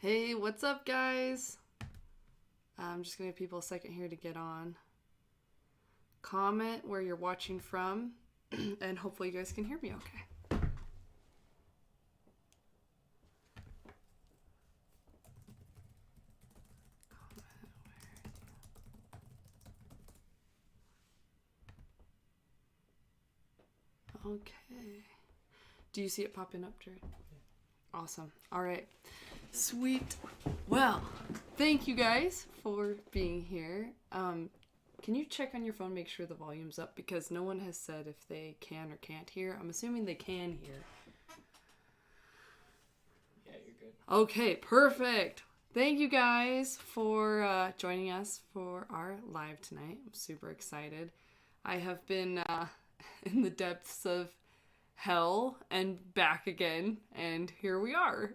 Hey, what's up, guys? I'm just going to give people a second here to get on. Comment where you're watching from, and hopefully you guys can hear me okay. Okay. Do you see it popping up, Jared? Yeah. Awesome. All right. Sweet. Well, thank you guys for being here. Can you check on your phone, make sure the volume's up? Because no one has said if they can or can't hear. I'm assuming they can hear. Yeah, you're good. Okay, perfect. Thank you guys for joining us for our live tonight. I'm super excited. I have been in the depths of hell and back again, and here we are.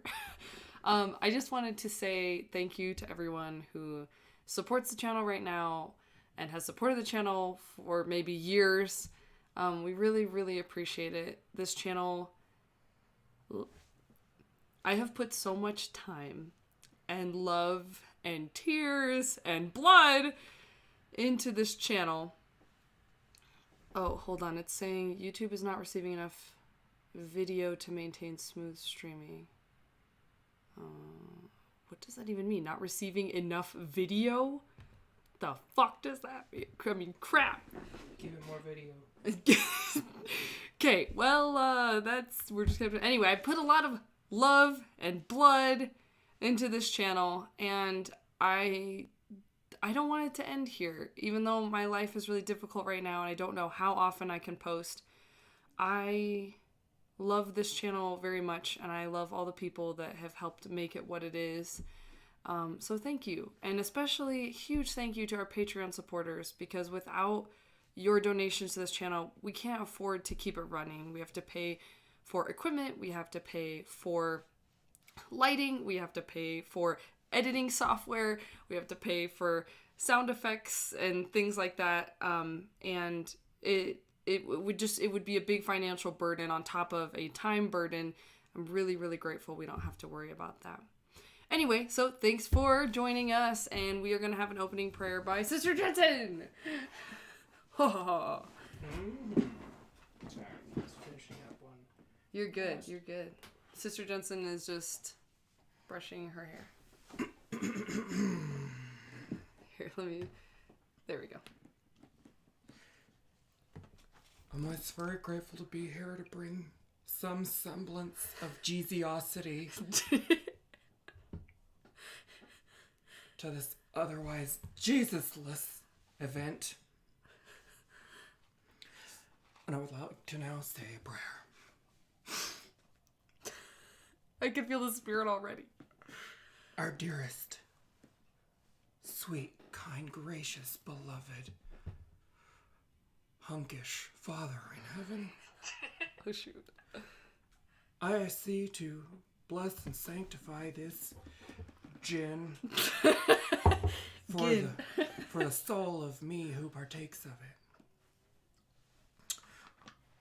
I just wanted to say thank you to everyone who supports the channel right now and has supported the channel for maybe years. We really, really appreciate it. This channel, I have put so much time and love and tears and blood into this channel. Oh, hold on. It's saying YouTube is not receiving enough video to maintain smooth streaming. What does that even mean? Not receiving enough video? The fuck does that mean? I mean, crap. Give it more video. Okay, well, we're just gonna... Anyway, I put a lot of love and blood into this channel, and I don't want it to end here. Even though my life is really difficult right now, and I don't know how often I can post, I love this channel very much, and I love all the people that have helped make it what it is. So thank you. And especially huge thank you to our Patreon supporters, because without your donations to this channel, we can't afford to keep it running. We have to pay for equipment, we have to pay for lighting, we have to pay for editing software, we have to pay for sound effects and things like that. And it would be a big financial burden on top of a time burden. I'm really, really grateful we don't have to worry about that. Anyway, so thanks for joining us, and we are going to have an opening prayer by Sister Jensen. Sorry, just finishing up one. You're good, you're good. Sister Jensen is just brushing her hair. Here, there we go. I'm always very grateful to be here to bring some semblance of Jesusity to this otherwise Jesusless event. And I would like to now say a prayer. I can feel the spirit already. Our dearest, sweet, kind, gracious, beloved, hunkish Father in heaven. Oh, shoot. I ask thee to bless and sanctify this gin for the soul of me who partakes of it.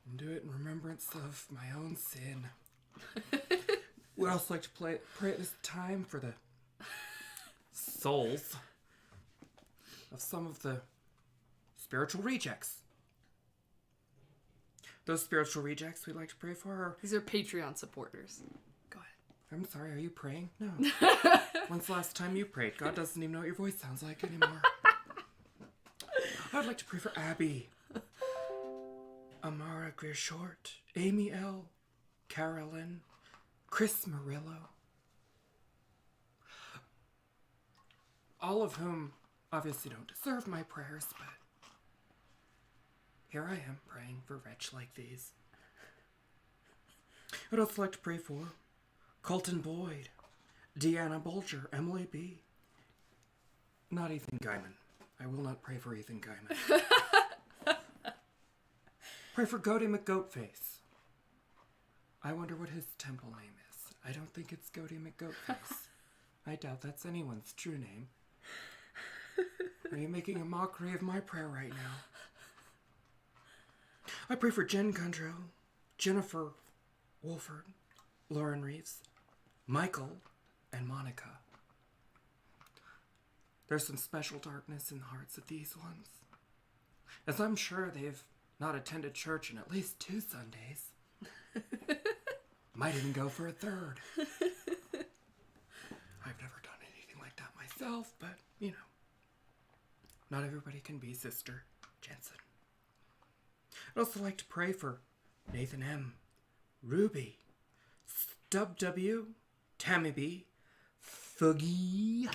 And do it in remembrance of my own sin. We'd also like to pray at this time for the souls of some of the spiritual rejects. Those spiritual rejects we'd like to pray for are... These are Patreon supporters. Go ahead. I'm sorry, are you praying? No. When's the last time you prayed? God doesn't even know what your voice sounds like anymore. I'd like to pray for Abby, Amara Greer-Short, Amy L., Carolyn, Chris Murillo. All of whom obviously don't deserve my prayers, but here I am praying for wretch like these. I'd also like to pray for Colton Boyd, Deanna Bulger, Emily B. Not Ethan Guyman. I will not pray for Ethan Guyman. Pray for Goaty McGoatface. I wonder what his temple name is. I don't think it's Goaty McGoatface. I doubt that's anyone's true name. Are you making a mockery of my prayer right now? I pray for Jen Gundro, Jennifer Wolford, Lauren Reeves, Michael, and Monica. There's some special darkness in the hearts of these ones, as I'm sure they've not attended church in at least 2 Sundays. Might even go for a 3rd. I've never done anything like that myself, but, you know, not everybody can be Sister Jensen. I'd also like to pray for Nathan M., Ruby, Stub W., Tammy B., Fuggy.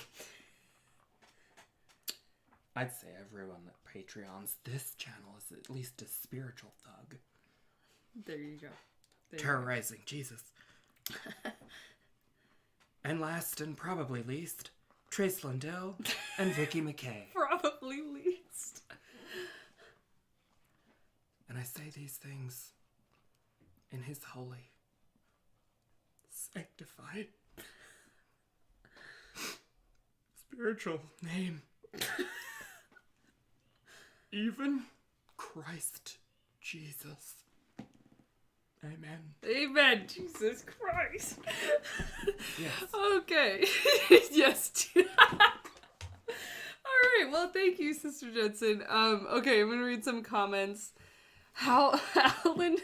I'd say everyone that Patreons this channel is at least a spiritual thug. There you go. Terrorizing Jesus. And last and probably least, Trace Lundell and Vicky McKay. Probably least. And I say these things in his holy, sanctified, spiritual name. Even Christ Jesus. Amen. Amen, Jesus Christ. Yes. Okay. Yes. All right. Well, thank you, Sister Jensen. Okay, I'm gonna read some comments. Alan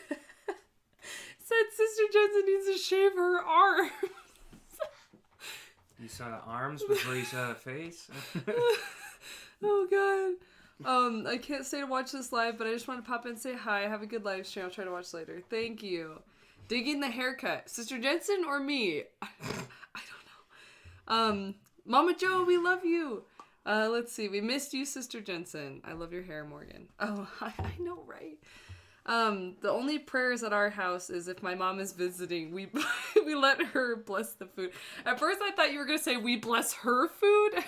said Sister Jensen needs to shave her arm. You saw the arms before you saw the face? Oh god. I can't stay to watch this live, but I just want to pop in and say hi. Have a good live stream. I'll try to watch later. Thank you. Digging the haircut. Sister Jensen or me? I don't know. Mama Joe, we love you. Let's see. We missed you, Sister Jensen. I love your hair, Morgan. Oh, I know, right? The only prayers at our house is if my mom is visiting, we let her bless the food. At first I thought you were going to say we bless her food.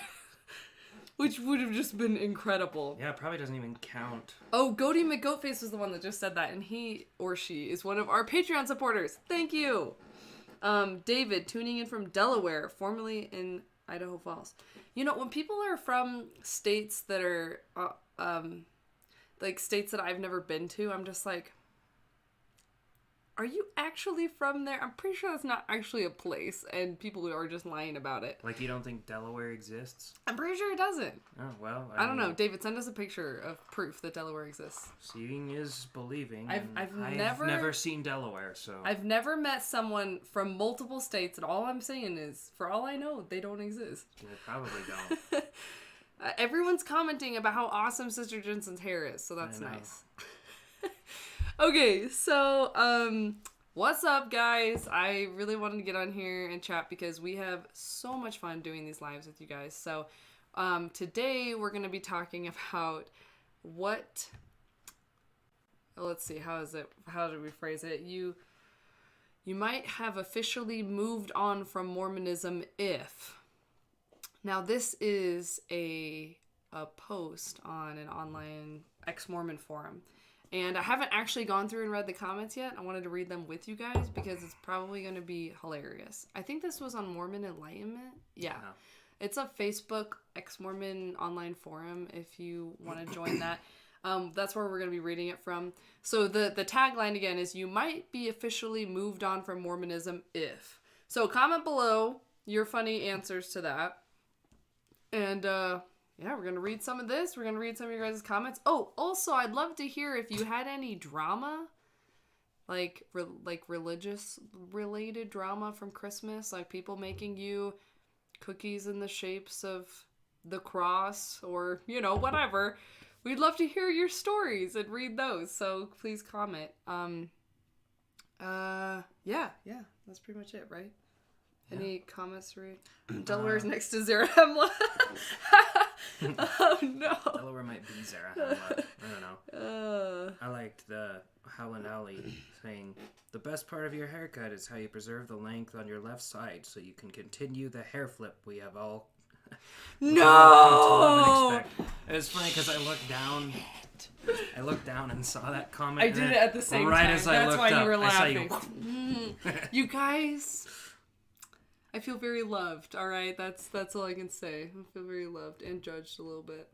Which would have just been incredible. Yeah, it probably doesn't even count. Oh, Goaty McGoatface was the one that just said that, and he or she is one of our Patreon supporters. Thank you. David, tuning in from Delaware, formerly in Idaho Falls. You know, when people are from states that are, like states that I've never been to, I'm just like, are you actually from there? I'm pretty sure that's not actually a place, and people are just lying about it. Like, you don't think Delaware exists? I'm pretty sure it doesn't. Oh, well. I don't know. David, send us a picture of proof that Delaware exists. Seeing is believing. I've never seen Delaware, so. I've never met someone from multiple states, and all I'm saying is, for all I know, they don't exist. They probably don't. Everyone's commenting about how awesome Sister Jensen's hair is, so that's nice. Okay, so, what's up, guys? I really wanted to get on here and chat because we have so much fun doing these lives with you guys. So, today we're going to be talking about let's see, how do we phrase it? You might have officially moved on from Mormonism if. Now, this is a post on an online ex-mormon forum. And I haven't actually gone through and read the comments yet. I wanted to read them with you guys because it's probably going to be hilarious. I think this was on Mormon Enlightenment. Yeah. Wow. It's a Facebook ex-mormon online forum if you want to join that. That's where we're going to be reading it from. So the tagline again is, you might be officially moved on from Mormonism if. So comment below your funny answers to that. And, yeah, we're going to read some of this. We're going to read some of your guys' comments. Oh, also, I'd love to hear if you had any drama, like religious-related drama from Christmas, like people making you cookies in the shapes of the cross or, you know, whatever. We'd love to hear your stories and read those, so please comment. Yeah, that's pretty much it, right? Yeah. Any comments to read? Delaware's next to Zarahemla. Oh no. Delaware might be Zarahemla. I don't know. I liked the Howlin' Alley saying, the best part of your haircut is how you preserve the length on your left side so you can continue the hair flip we have all No! It was funny because I looked down and saw that comment. I did it at the same time. As I That's looked why up, you were laughing. I saw you. You guys, I feel very loved, alright? That's all I can say. I feel very loved and judged a little bit.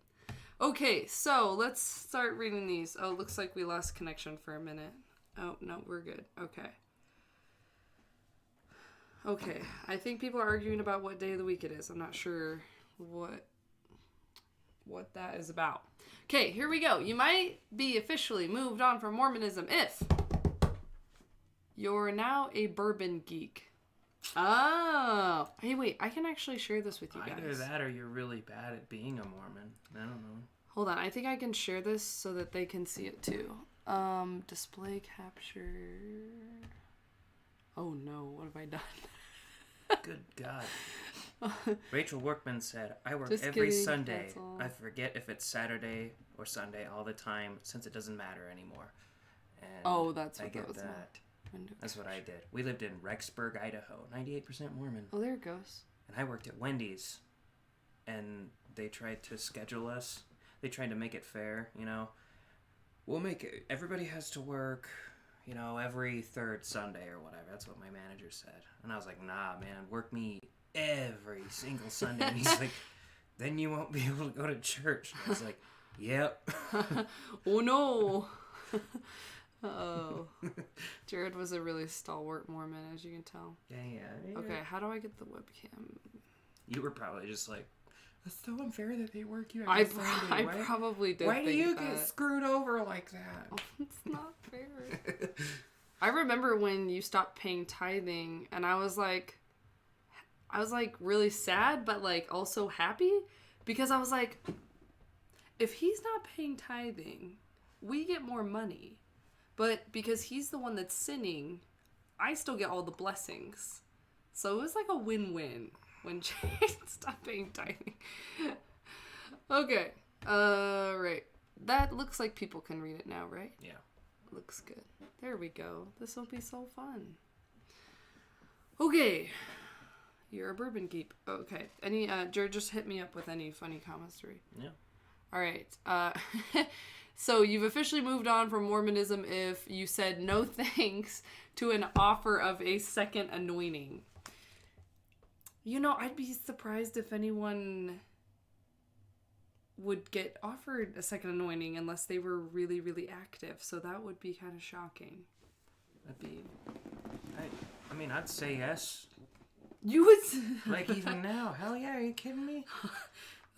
Okay, so let's start reading these. Oh, it looks like we lost connection for a minute. Oh, no, we're good. Okay. Okay, I think people are arguing about what day of the week it is. I'm not sure what that is about. Okay, here we go. You might be officially moved on from Mormonism if you're now a bourbon geek. Oh. Hey, wait, I can actually share this with you guys. Either that or you're really bad at being a Mormon. I don't know. Hold on, I think I can share this so that they can see it too. Display capture. Oh no, what have I done? Good God. Rachel Workman said, I work Just every kidding, Sunday. cancel. I forget if it's Saturday or Sunday all the time since it doesn't matter anymore. And Oh, that's I what get that was. that. Window That's what I capture. did. We lived in Rexburg, Idaho. 98% Mormon. Oh, there it goes. And I worked at Wendy's. And they tried to schedule us. They tried to make it fair, you know. We'll make it. Everybody has to work, you know, every third Sunday or whatever. That's what my manager said. And I was like, nah, man, work me every single Sunday. And he's like, then you won't be able to go to church. And I was like, yep. Oh no. Uh-oh. Jared was a really stalwart Mormon, as you can tell. Yeah. Okay, how do I get the webcam? You were probably just like, it's so unfair that they work you I every Sunday. Why- probably did Why do think you that. get screwed over like that? Oh, it's not fair. I remember when you stopped paying tithing, and I was like really sad, but like also happy, because I was like, if he's not paying tithing, we get more money, but because he's the one that's sinning, I still get all the blessings. So it was like a win-win when Jane stopped paying tithing. Okay, right. That looks like people can read it now, right? Yeah. Looks good. There we go. This will be so fun. Okay. You're a bourbon geek. Okay. Any, Jared, just hit me up with any funny comments to read. Yeah. All right. So you've officially moved on from Mormonism if you said no thanks to an offer of a second anointing. You know, I'd be surprised if anyone would get offered a second anointing unless they were really, really active. So that would be kind of shocking. That'd be... I mean, I'd say yes. You would... Like, even now. Hell yeah, are you kidding me? That's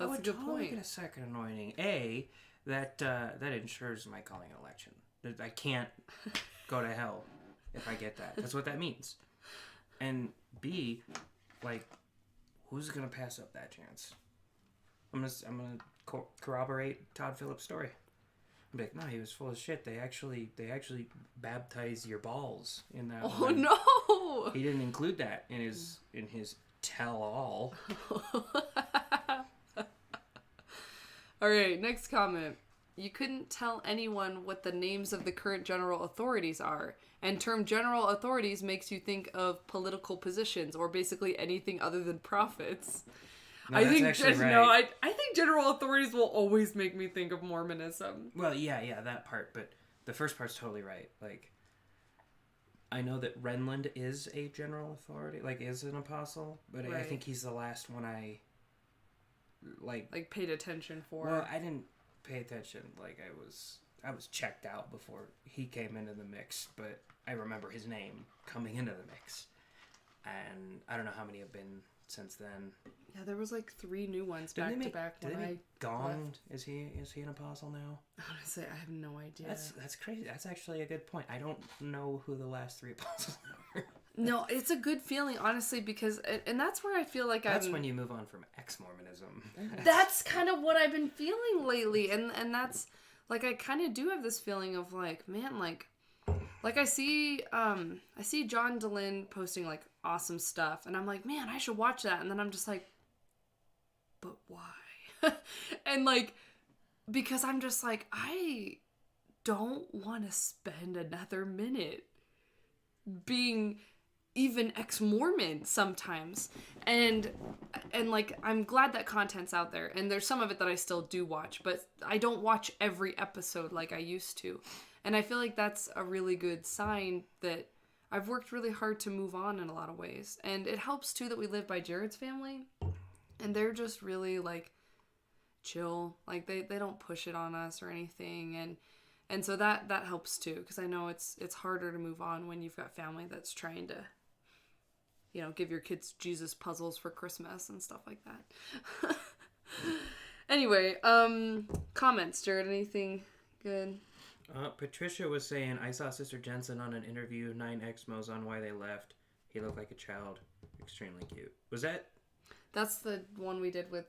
I a would good totally point. get a second anointing. That ensures my calling election. I can't go to hell if I get that. That's what that means. And B, like, who's gonna pass up that chance? I'm gonna corroborate Todd Phillips' story. I'm like, no, he was full of shit. They actually baptize your balls in that. Oh one. no! He didn't include that in his tell-all. All right, next comment. You couldn't tell anyone what the names of the current general authorities are, and term general authorities makes you think of political positions or basically anything other than prophets. No, that's actually right. I think general authorities will always make me think of Mormonism. Well, yeah, that part, but the first part's totally right. Like, I know that Renland is a general authority, like, is an apostle, but I Right. think he's the last one I, like paid attention for. Well, I didn't pay attention. Like, I was checked out before he came into the mix, but I remember his name coming into the mix. And I don't know how many have been since then. Yeah, there was like 3 new ones back to back when I Gong? left. Is he an apostle now? Honestly, I have no idea. That's crazy. That's actually a good point. I don't know who the last 3 apostles are. No, it's a good feeling, honestly, because, and that's where I feel like That's when you move on from ex-mormonism. That's kind of what I've been feeling lately, and that's, like, I kind of do have this feeling of, like, man, like I see John DeLynn posting, like, awesome stuff, and I'm like, man, I should watch that, and then I'm just like, but why? And, like, because I'm just like, I don't want to spend another minute being even ex-Mormon sometimes, and like, I'm glad that content's out there, and there's some of it that I still do watch, but I don't watch every episode like I used to, and I feel like that's a really good sign that I've worked really hard to move on in a lot of ways, and it helps too that we live by Jared's family, and they're just really, like, chill, like, they don't push it on us or anything, and so that helps too, because I know it's harder to move on when you've got family that's trying to, give your kids Jesus puzzles for Christmas and stuff like that. Anyway, comments, Jared, anything good? Patricia was saying, I saw Sister Jensen on an interview, 9 Exmos on why they left. He looked like a child. Extremely cute. Was that? That's the one we did with,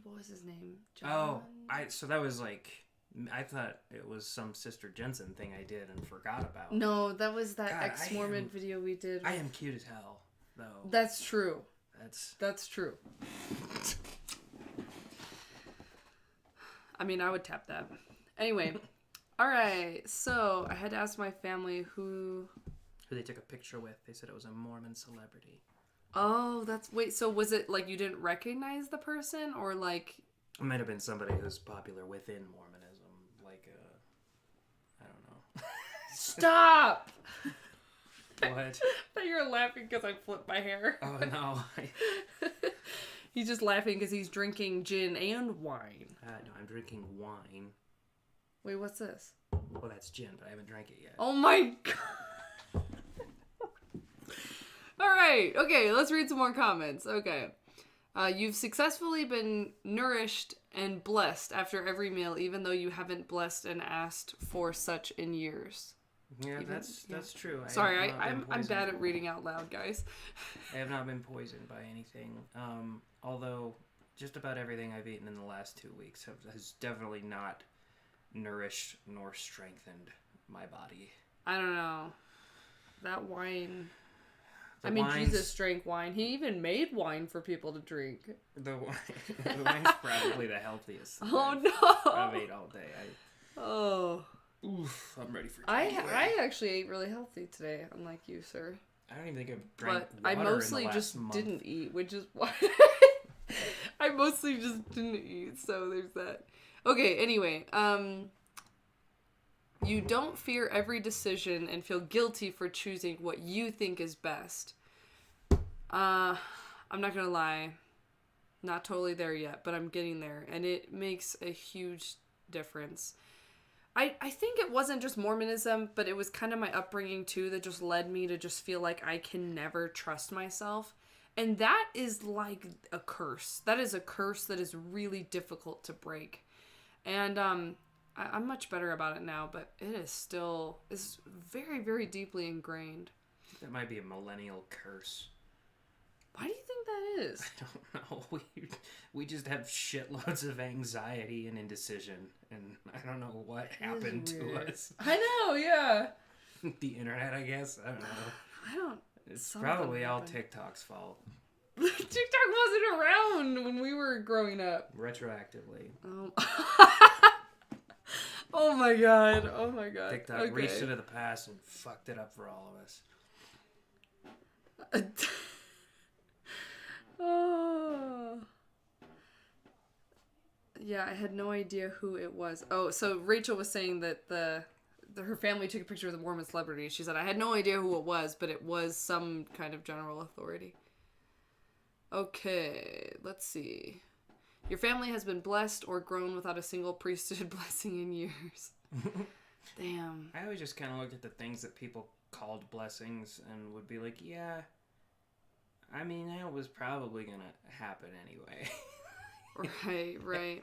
what was his name? John? So that was like, I thought it was some Sister Jensen thing I did and forgot about. No, that was that God, ex-mormon video we did. I am cute as hell, though. That's true. That's true. I mean, I would tap that. Anyway, all right. So I had to ask my family who they took a picture with. They said it was a Mormon celebrity. Oh, so was it like you didn't recognize the person, or like... It might have been somebody who's popular within Mormonism, like, I don't know. Stop! What? I thought you were laughing because I flipped my hair. Oh, no. He's just laughing because he's drinking gin and wine. No, I'm drinking wine. Wait, what's this? Well, that's gin, but I haven't drank it yet. Oh my god. Alright, okay, let's read some more comments. Okay. You've successfully been nourished and blessed after every meal, even though you haven't blessed and asked for such in years. Yeah, that's true. Sorry, I'm bad at reading out loud, guys. I have not been poisoned by anything. Although just about everything I've eaten in the last 2 weeks has definitely not nourished nor strengthened my body. I don't know. That wine... Jesus drank wine. He even made wine for people to drink. The wine's probably the healthiest. Oh, no. I've ate all day. Oof, I'm ready for tea. I actually ate really healthy today, unlike you, sir. I don't even think I've drank water I mostly in the last just month. didn't eat, which is why I mostly just didn't eat. So there's that. Okay, anyway, you don't fear every decision and feel guilty for choosing what you think is best. I'm not gonna lie, not totally there yet, but I'm getting there, and it makes a huge difference. I think it wasn't just Mormonism, but it was kind of my upbringing too that just led me to just feel like I can never trust myself. And that is like a curse. That is a curse that is really difficult to break. And I'm much better about it now, but it's very, very deeply ingrained. That might be a millennial curse. Why do you think that is? I don't know. We just have shitloads of anxiety and indecision, and I don't know what happened to us. I know, yeah. The internet, I guess. I don't know. It's probably all TikTok's fault. TikTok wasn't around when we were growing up. Retroactively. Oh my god. Oh my god. TikTok reached into the past and fucked it up for all of us. Oh. Yeah, I had no idea who it was. Oh, so Rachel was saying that her family took a picture of the Mormon celebrity. She said, I had no idea who it was, but it was some kind of general authority. Okay, let's see. Your family has been blessed or grown without a single priesthood blessing in years. Damn. I always just kind of looked at the things that people called blessings and would be like, yeah, I mean, that was probably going to happen anyway. Right.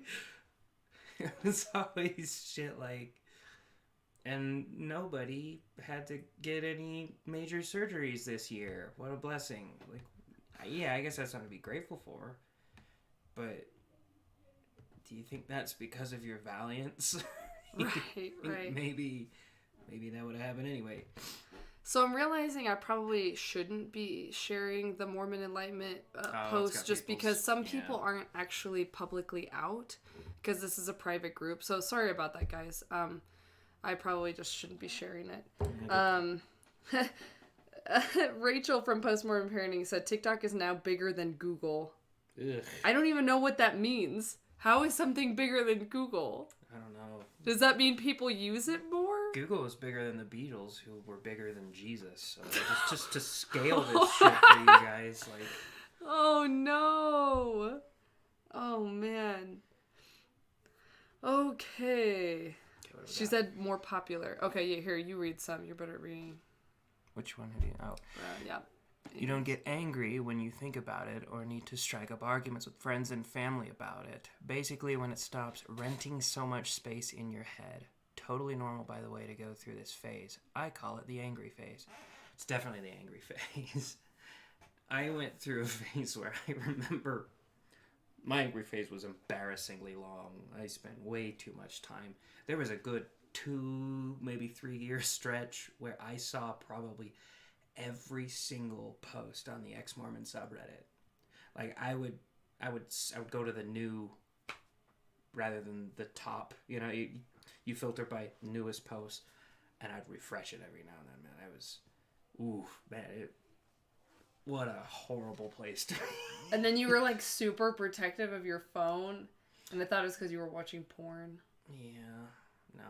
It was always shit like, and nobody had to get any major surgeries this year. What a blessing. Like, yeah, I guess that's something to be grateful for. But do you think that's because of your valiance? Right. Maybe that would have happened anyway. So I'm realizing I probably shouldn't be sharing the Mormon Enlightenment post just because some people aren't actually publicly out because this is a private group. So sorry about that, guys. I probably just shouldn't be sharing it. Rachel from Postmortem Parenting said TikTok is now bigger than Google. Ugh. I don't even know what that means. How is something bigger than Google? I don't know. Does that mean people use it more? Google is bigger than the Beatles, who were bigger than Jesus. So just to scale this shit for you guys, like. Oh no! Oh man. Okay. She said more popular. Okay, yeah, here, you read some. You're better at reading. Which one did you? Oh. Yeah. You don't get angry when you think about it or need to strike up arguments with friends and family about it. Basically, when it stops renting so much space in your head. Totally normal, by the way, to go through this phase. I call it the angry phase. It's definitely the angry phase. I went through a phase where I remember my angry phase was embarrassingly long. I spent way too much time. There was a good 2, maybe 3 year stretch where I saw probably every single post on the ex-mormon subreddit. Like I would go to the new rather than the top. You know, you filter by newest posts, and I'd refresh it every now and then. Man, what a horrible place to be. And then you were like super protective of your phone, and I thought it was because you were watching porn. Yeah. No,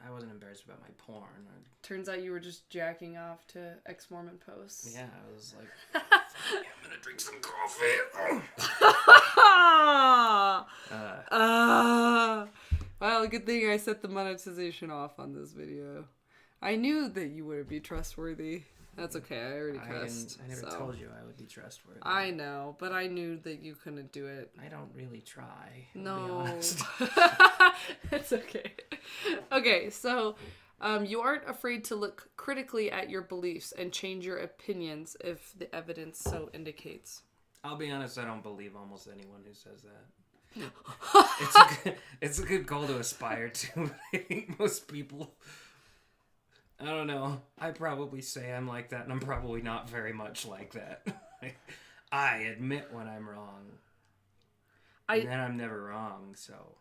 I wasn't embarrassed about my porn. Turns out you were just jacking off to ex-mormon posts. Yeah, I was like, I'm gonna drink some coffee. Well, good thing I set the monetization off on this video. I knew that you wouldn't be trustworthy. That's okay, I already cussed. I never told you I would be trustworthy. I know, but I knew that you couldn't do it. I don't really try. No. It's okay. Okay, so you aren't afraid to look critically at your beliefs and change your opinions if the evidence so indicates. I'll be honest, I don't believe almost anyone who says that. It's a good goal to aspire to. I think most people, I don't know, I probably say I'm like that, and I'm probably not very much like that. I admit when I'm wrong. And then I'm never wrong, so.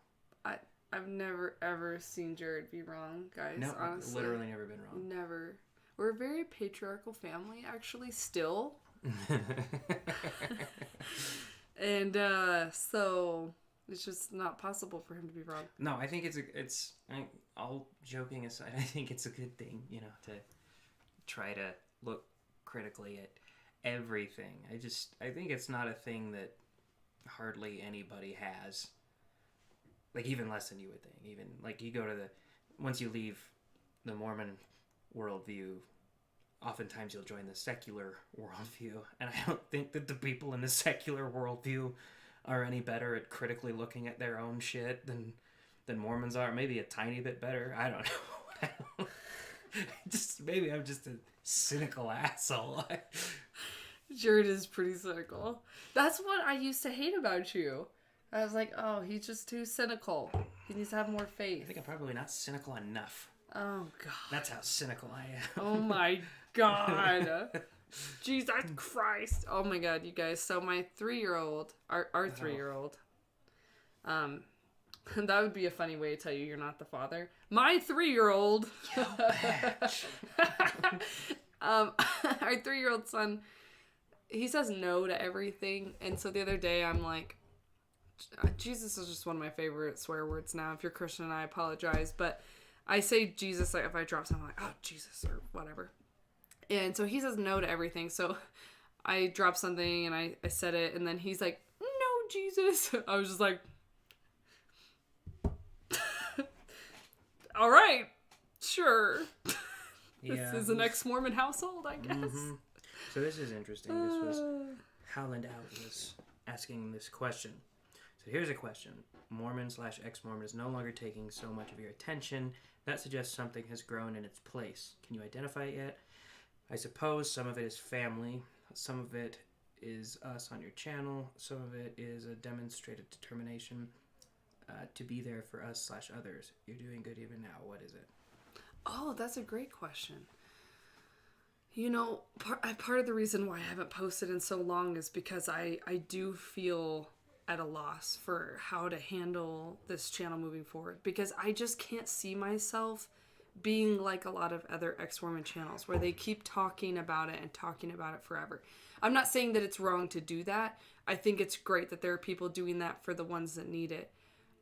I've never ever seen Jared be wrong, guys. No, honestly. Literally never been wrong. Never. We're a very patriarchal family, actually, still. And so it's just not possible for him to be wrong. No, I think all joking aside, I think it's a good thing, you know, to try to look critically at everything. I think it's not a thing that hardly anybody has. Like, even less than you would think. Even, like, you go to once you leave the Mormon worldview, oftentimes you'll join the secular worldview. And I don't think that the people in the secular worldview are any better at critically looking at their own shit than Mormons are. Maybe a tiny bit better. I don't know. Maybe I'm just a cynical asshole. Jared is pretty cynical. That's what I used to hate about you. I was like, oh, he's just too cynical. He needs to have more faith. I think I'm probably not cynical enough. Oh, God. That's how cynical I am. Oh, my God. Jesus Christ. Oh, my God, you guys. So my 3-year-old, our 3-year-old, that would be a funny way to tell you you're not the father. My 3-year-old. You bitch. Our 3-year-old son, he says no to everything. And so the other day I'm like, Jesus is just one of my favorite swear words now. If you're Christian, and I apologize, but I say Jesus, like if I drop something, I'm like, oh, Jesus, or whatever. And so he says no to everything. So I dropped something and I said it, and then he's like, no, Jesus. I was just like, all right, sure. Yeah, this is an ex-Mormon household, I guess. Mm-hmm. So this is interesting. This was Howland Out was asking this question. So here's a question. Mormon/ex-Mormon is no longer taking so much of your attention. That suggests something has grown in its place. Can you identify it yet? I suppose some of it is family. Some of it is us on your channel. Some of it is a demonstrated determination to be there for us/others. You're doing good even now. What is it? Oh, that's a great question. You know, part of the reason why I haven't posted in so long is because I do feel at a loss for how to handle this channel moving forward, because I just can't see myself being like a lot of other ex-Mormon channels where they keep talking about it and talking about it forever. I'm not saying that it's wrong to do that. I think it's great that there are people doing that for the ones that need it.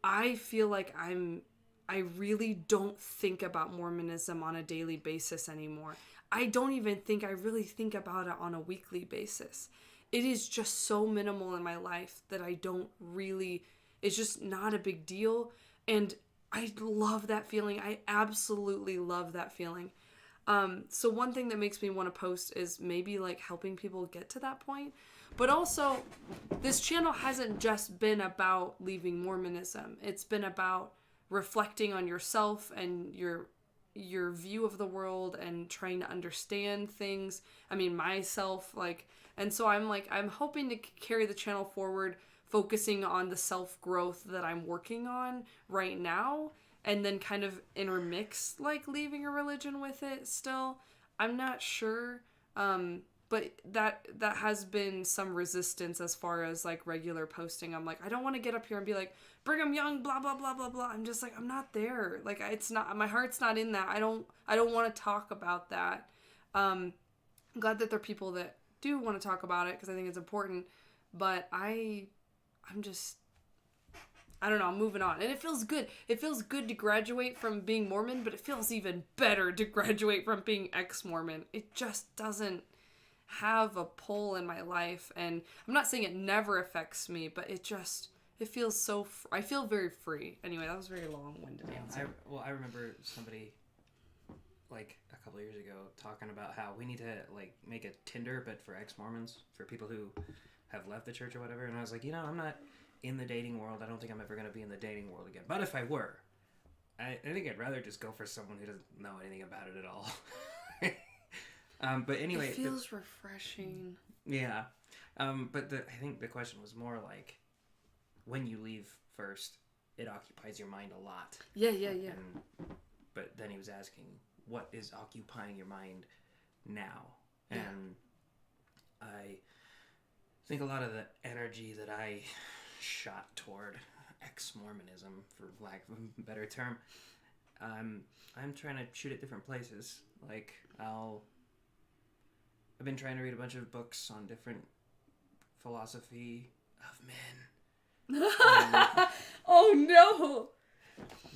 I feel like I really don't think about Mormonism on a daily basis anymore. I don't even think I really think about it on a weekly basis. It is just so minimal in my life that I don't really, it's just not a big deal. And I love that feeling. I absolutely love that feeling. So one thing that makes me want to post is maybe like helping people get to that point. But also, this channel hasn't just been about leaving Mormonism. It's been about reflecting on yourself and your view of the world and trying to understand things. I mean, myself, like, and so I'm hoping to carry the channel forward, focusing on the self-growth that I'm working on right now, and then kind of intermix, like, leaving a religion with it still. I'm not sure, but that has been some resistance as far as, like, regular posting. I'm like, I don't want to get up here and be like, Brigham Young, blah, blah, blah, blah, blah. I'm just like, I'm not there. Like, it's not, my heart's not in that. I don't want to talk about that. I'm glad that there are people that do want to talk about it because I think it's important, but I'm just, I don't know, I'm moving on. And it feels good. It feels good to graduate from being Mormon, but it feels even better to graduate from being ex-Mormon. It just doesn't have a pull in my life. And I'm not saying it never affects me, but it feels so, I feel very free. Anyway, that was a very long-winded answer. I remember somebody, like, a couple of years ago talking about how we need to, like, make a Tinder, but for ex-Mormons, for people who have left the church or whatever. And I was like, I'm not in the dating world. I don't think I'm ever going to be in the dating world again. But if I were, I think I'd rather just go for someone who doesn't know anything about it at all. But anyway, it feels refreshing. Yeah. But I think the question was more like, when you leave first, it occupies your mind a lot. Yeah. But then he was asking, what is occupying your mind now? Yeah. And I think a lot of the energy that I shot toward ex-Mormonism, for lack of a better term, I'm trying to shoot at different places. Like, I've been trying to read a bunch of books on different philosophy of men. Oh no!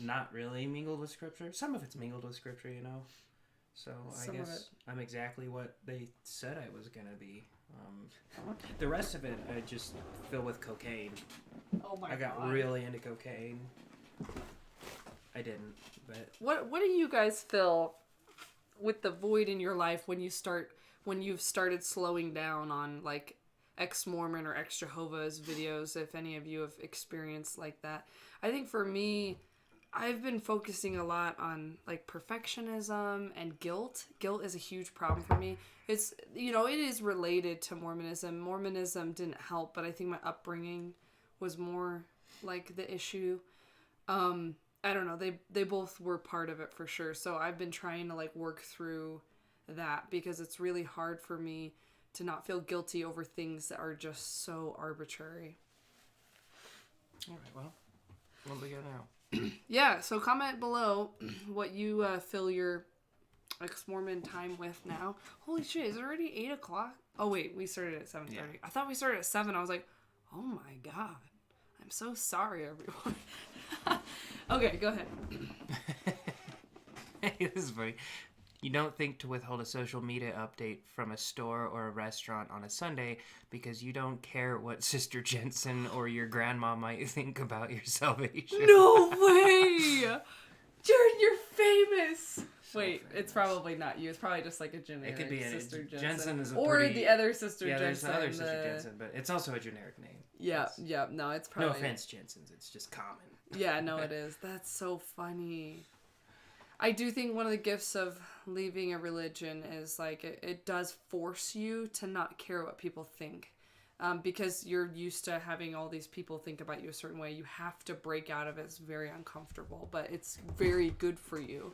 Not really mingled with scripture. Some of it's mingled with scripture, So Some I of guess I'm exactly what they said I was gonna be. The rest of it I just fill with cocaine. Oh my god. I got really into cocaine. I didn't, but What do you guys feel with the void in your life when you've started slowing down on, like, ex-Mormon or ex-Jehovah's videos, if any of you have experienced like that? I think for me, I've been focusing a lot on, like, perfectionism and guilt. Guilt is a huge problem for me. It's, it is related to Mormonism. Mormonism didn't help, but I think my upbringing was more, like, the issue. I don't know. They both were part of it for sure. So I've been trying to, like, work through that because it's really hard for me to not feel guilty over things that are just so arbitrary. all right. Well, what do we got now? Yeah, so comment below what you fill your ex-Mormon time with now. Holy shit, is it already 8 o'clock? Oh wait, we started at 7:30. Yeah. I thought we started at 7. I was like, oh my god. I'm so sorry, everyone. Okay, go ahead. Hey, this is funny. You don't think to withhold a social media update from a store or a restaurant on a Sunday because you don't care what Sister Jensen or your grandma might think about your salvation. No way! Jared, you're famous! So wait, famous. It's probably not you. It's probably just like a generic It could be Sister Jensen. Jensen is a or pretty, the other Sister yeah, Jensen. there's the other Sister Jensen, but it's also a generic name. Yeah, no, it's probably... No offense, Jensens. It's just common. Yeah, no, it is. That's so funny. I do think one of the gifts of leaving a religion is, like, it does force you to not care what people think. Because you're used to having all these people think about you a certain way. You have to break out of it. It's very uncomfortable, but it's very good for you.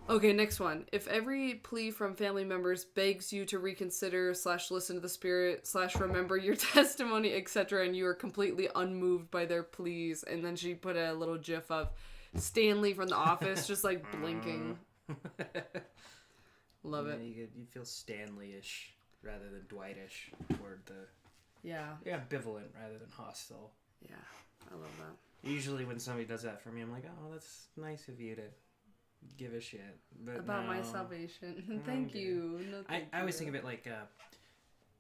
Okay, next one. If every plea from family members begs you to reconsider / listen to the Spirit / remember your testimony, etc., and you are completely unmoved by their pleas, and then she put a little gif of Stanley from The Office just, like, blinking. Love it. You feel Stanley-ish rather than Dwight-ish toward the... Yeah. Yeah, ambivalent rather than hostile. Yeah, I love that. Usually when somebody does that for me, I'm like, oh, that's nice of you to give a shit. But about no, my salvation. Thank you. No, thank I always you. think of it like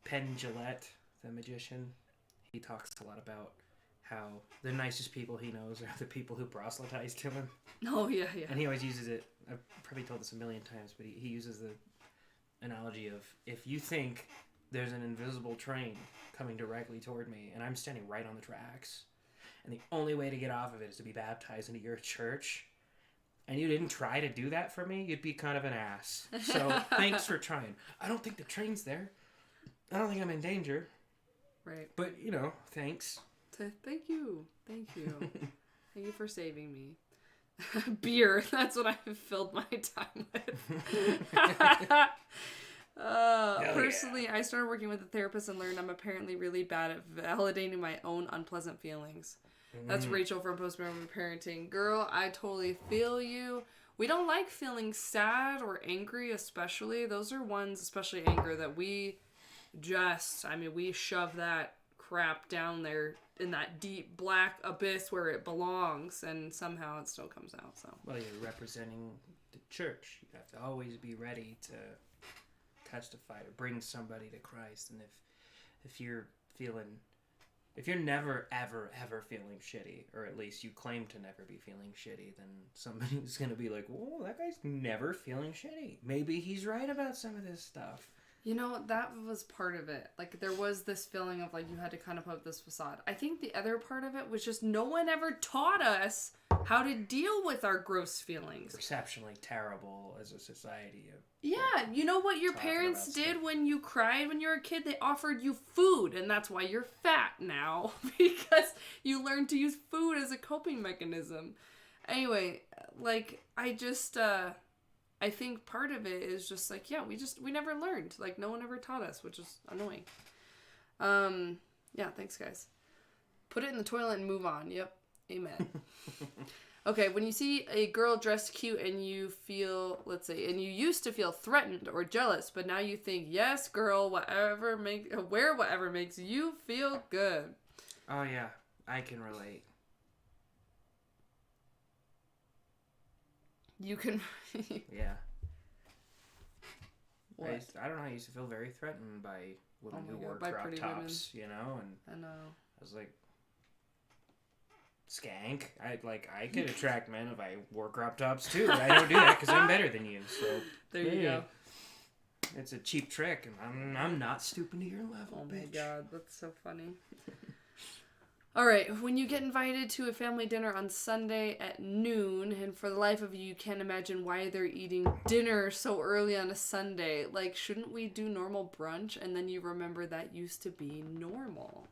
Penn Jillette, the magician. He talks a lot about how the nicest people he knows are the people who proselytize to him. Oh, yeah. And he always uses it I've probably told this a million times, but he uses the analogy of if you think there's an invisible train coming directly toward me and I'm standing right on the tracks and the only way to get off of it is to be baptized into your church and you didn't try to do that for me, you'd be kind of an ass. So thanks for trying. I don't think the train's there. I don't think I'm in danger. Right. But, thanks. Thank you. Thank you. Thank you for saving me. Beer. That's what I've filled my time with. Personally, I started working with a therapist and learned I'm apparently really bad at validating my own unpleasant feelings. That's Rachel from Postpartum Parenting. Girl, I totally feel you. We don't like feeling sad or angry, especially. Those are ones, especially anger, that we shove that crap down there in that deep black abyss where it belongs, and somehow it still comes out. So. Well, you're representing the church. You have to always be ready to testify or bring somebody to Christ. And if you're never ever feeling shitty, or at least you claim to never be feeling shitty, then somebody's gonna be like, "Whoa, that guy's never feeling shitty. Maybe he's right about some of this stuff." That was part of it. Like, there was this feeling of, like, you had to kind of put up this facade. I think the other part of it was just no one ever taught us how to deal with our gross feelings. Exceptionally terrible as a society. Yeah, you know what your parents did when you cried when you were a kid? They offered you food, and that's why you're fat now. Because you learned to use food as a coping mechanism. Anyway, like, I think part of it is just like, yeah, we never learned. Like, no one ever taught us, which is annoying. Yeah, thanks, guys. Put it in the toilet and move on. Yep. Amen. Okay, when you see a girl dressed cute and you feel, let's say, and you used to feel threatened or jealous, but now you think, yes, girl, wear whatever makes you feel good. Oh, yeah. I can relate. You can... Yeah. What? I don't know, I used to feel very threatened by women who wore by crop pretty tops, and I know. I was like, skank. I could attract men if I wore crop tops too, but I don't do that because I'm better than you, so... There you go. It's a cheap trick, and I'm not stooping to your level, Oh bitch. my god, that's so funny. Alright, when you get invited to a family dinner on Sunday at noon, and for the life of you can't imagine why they're eating dinner so early on a Sunday, like, shouldn't we do normal brunch? And then you remember that used to be normal.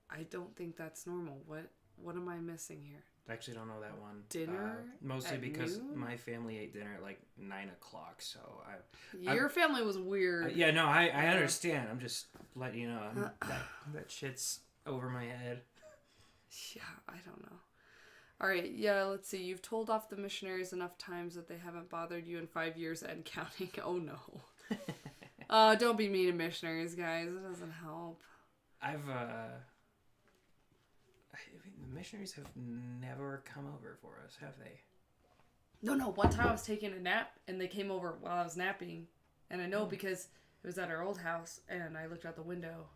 I don't think that's normal. What am I missing here? I actually don't know that one. Dinner mostly at because noon? my family ate dinner at like 9 o'clock, so Your family was weird. yeah, no, I understand. I'm just letting you know that shit's over my head. Yeah, I don't know. Alright, yeah, let's see. You've told off the missionaries enough times that they haven't bothered you in 5 years and counting. Oh no. Don't be mean to missionaries, guys. It doesn't help. The missionaries have never come over for us, have they? No. One time I was taking a nap, and they came over while I was napping. And I know because it was at our old house, and I looked out the window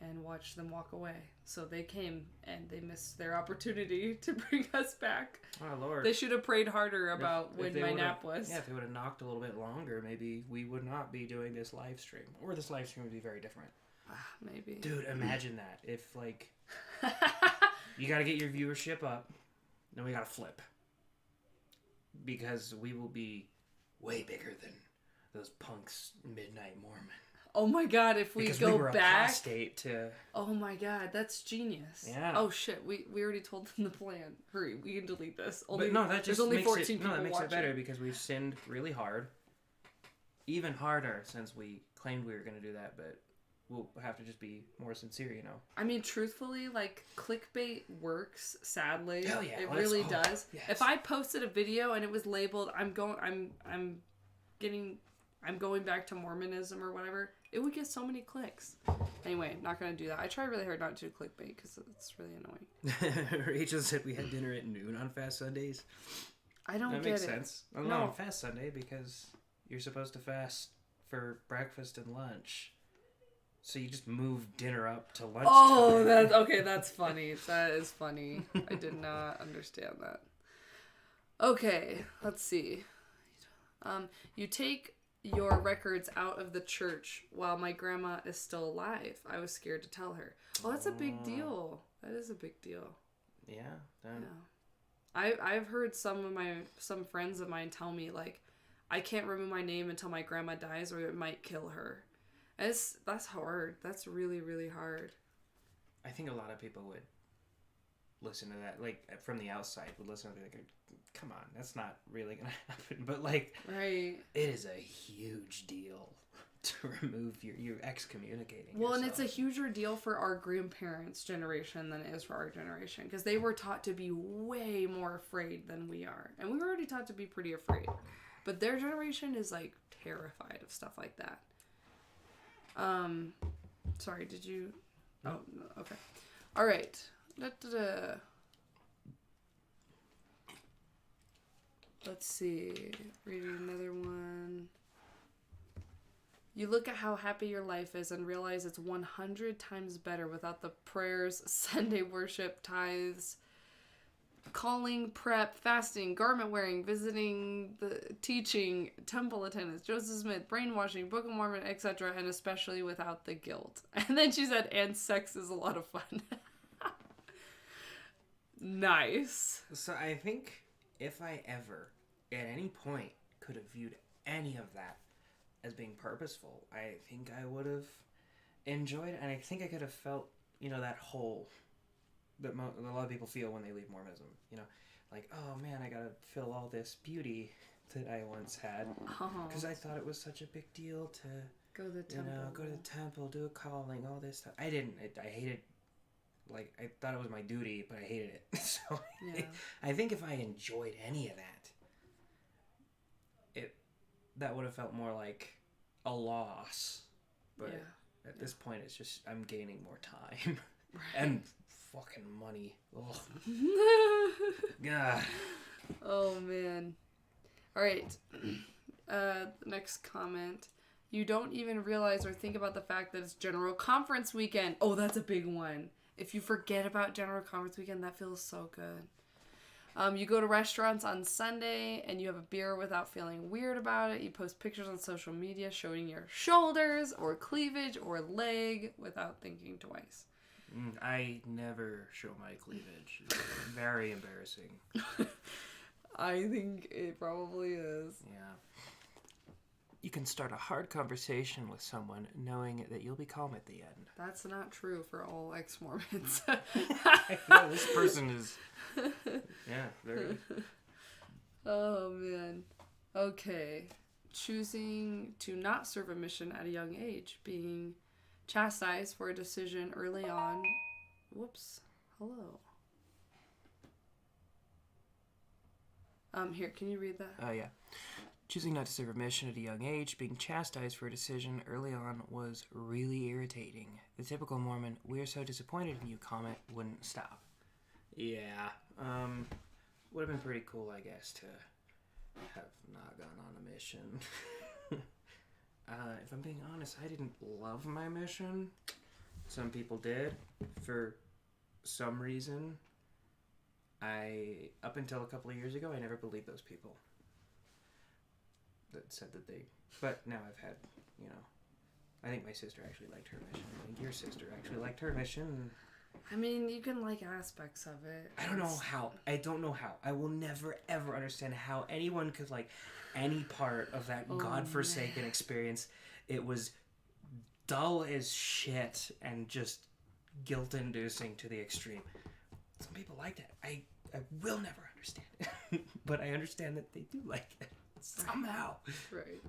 and watched them walk away. So they came, and they missed their opportunity to bring us back. Oh, Lord. They should have prayed harder about when my nap was. Yeah, if they would have knocked a little bit longer, maybe we would not be doing this live stream. Or this live stream would be very different. Maybe. Dude, imagine that. If, like... You gotta get your viewership up. Then we gotta flip. Because we will be way bigger than those punks Midnight Mormon. Oh my god, if we because go we were back... apostate to... Oh my god, that's genius. Yeah. Oh shit, we already told them the plan. Hurry, we can delete this. But no, that just there's only makes 14 people that makes watching. it better because we've sinned really hard. Even harder since we claimed we were gonna do that, but we'll have to just be more sincere, I mean, truthfully, like, clickbait works, sadly. Hell yeah. It really does. Yes. If I posted a video and it was labeled, I'm going back to Mormonism or whatever, it would get so many clicks. Anyway, not gonna do that. I try really hard not to do clickbait because it's really annoying. Rachel said we had dinner at noon on Fast Sundays. I don't get it. That makes sense. Well, No. no, on Fast Sunday because you're supposed to fast for breakfast and lunch. So you just move dinner up to lunchtime. Oh, that's funny. That is funny. I did not understand that. Okay, let's see. You take your records out of the church while my grandma is still alive. I was scared to tell her. Oh, that's a big deal. That is a big deal. Yeah. Yeah. I've heard some friends of mine tell me, like, I can't remove my name until my grandma dies or it might kill her. That's hard. That's really, really hard. I think a lot of people would listen to that, like, from the outside, would listen to it like, come on, that's not really gonna happen. But, like, Right. it is a huge deal to remove you're excommunicating Well, yourself. and it's a huger deal for our grandparents' generation than it is for our generation, because they were taught to be way more afraid than we are, and we were already taught to be pretty afraid, but their generation is like terrified of stuff like that. Sorry, did you? Oh, no, okay. All right. Da-da-da. Let's see. Reading another one. You look at how happy your life is and realize it's 100 times better without the prayers, Sunday worship, tithes, calling, prep, fasting, garment wearing, visiting, the teaching, temple attendance, Joseph Smith, brainwashing, Book of Mormon, etc., and especially without the guilt. And then she said, and sex is a lot of fun. Nice. So I think if I ever, at any point, could have viewed any of that as being purposeful, I think I would have enjoyed it, and I think I could have felt, that hole that a lot of people feel when they leave Mormonism. Like, oh man, I gotta fill all this beauty that I once had, because I thought it was such a big deal to go to the temple. Go to the temple, do a calling, all this stuff. I didn't. I hated. Like, I thought it was my duty, but I hated it. So Yeah. I think if I enjoyed any of that, that would have felt more like a loss. But at this point, it's just I'm gaining more time and fucking money. Ugh. God. Oh man. All right. Next comment. You don't even realize or think about the fact that it's General Conference weekend. Oh, that's a big one. If you forget about General Conference weekend, that feels so good. You go to restaurants on Sunday and you have a beer without feeling weird about it. You post pictures on social media showing your shoulders or cleavage or leg without thinking twice. I never show my cleavage. It's very embarrassing. I think it probably is. Yeah. You can start a hard conversation with someone knowing that you'll be calm at the end. That's not true for all ex-Mormons. No, this person is... Yeah, very... Oh, man. Okay. Choosing to not serve a mission at a young age. Being chastised for a decision early on. Whoops. Hello. Here, can you read that? Yeah. Choosing not to serve a mission at a young age, being chastised for a decision early on was really irritating. The typical Mormon, "We are so disappointed in you" comment wouldn't stop. Yeah, would have been pretty cool, I guess, to have not gone on a mission. If I'm being honest, I didn't love my mission. Some people did, for some reason. Up until a couple of years ago, I never believed those people that said that they... But now I've had, I think my sister actually liked her mission. I think your sister actually liked her mission. I mean, you can like aspects of it. I don't know how. I will never, ever understand how anyone could like any part of that godforsaken experience. It was dull as shit and just guilt-inducing to the extreme. Some people liked it. I will never understand it. But I understand that they do like it. Somehow. Right.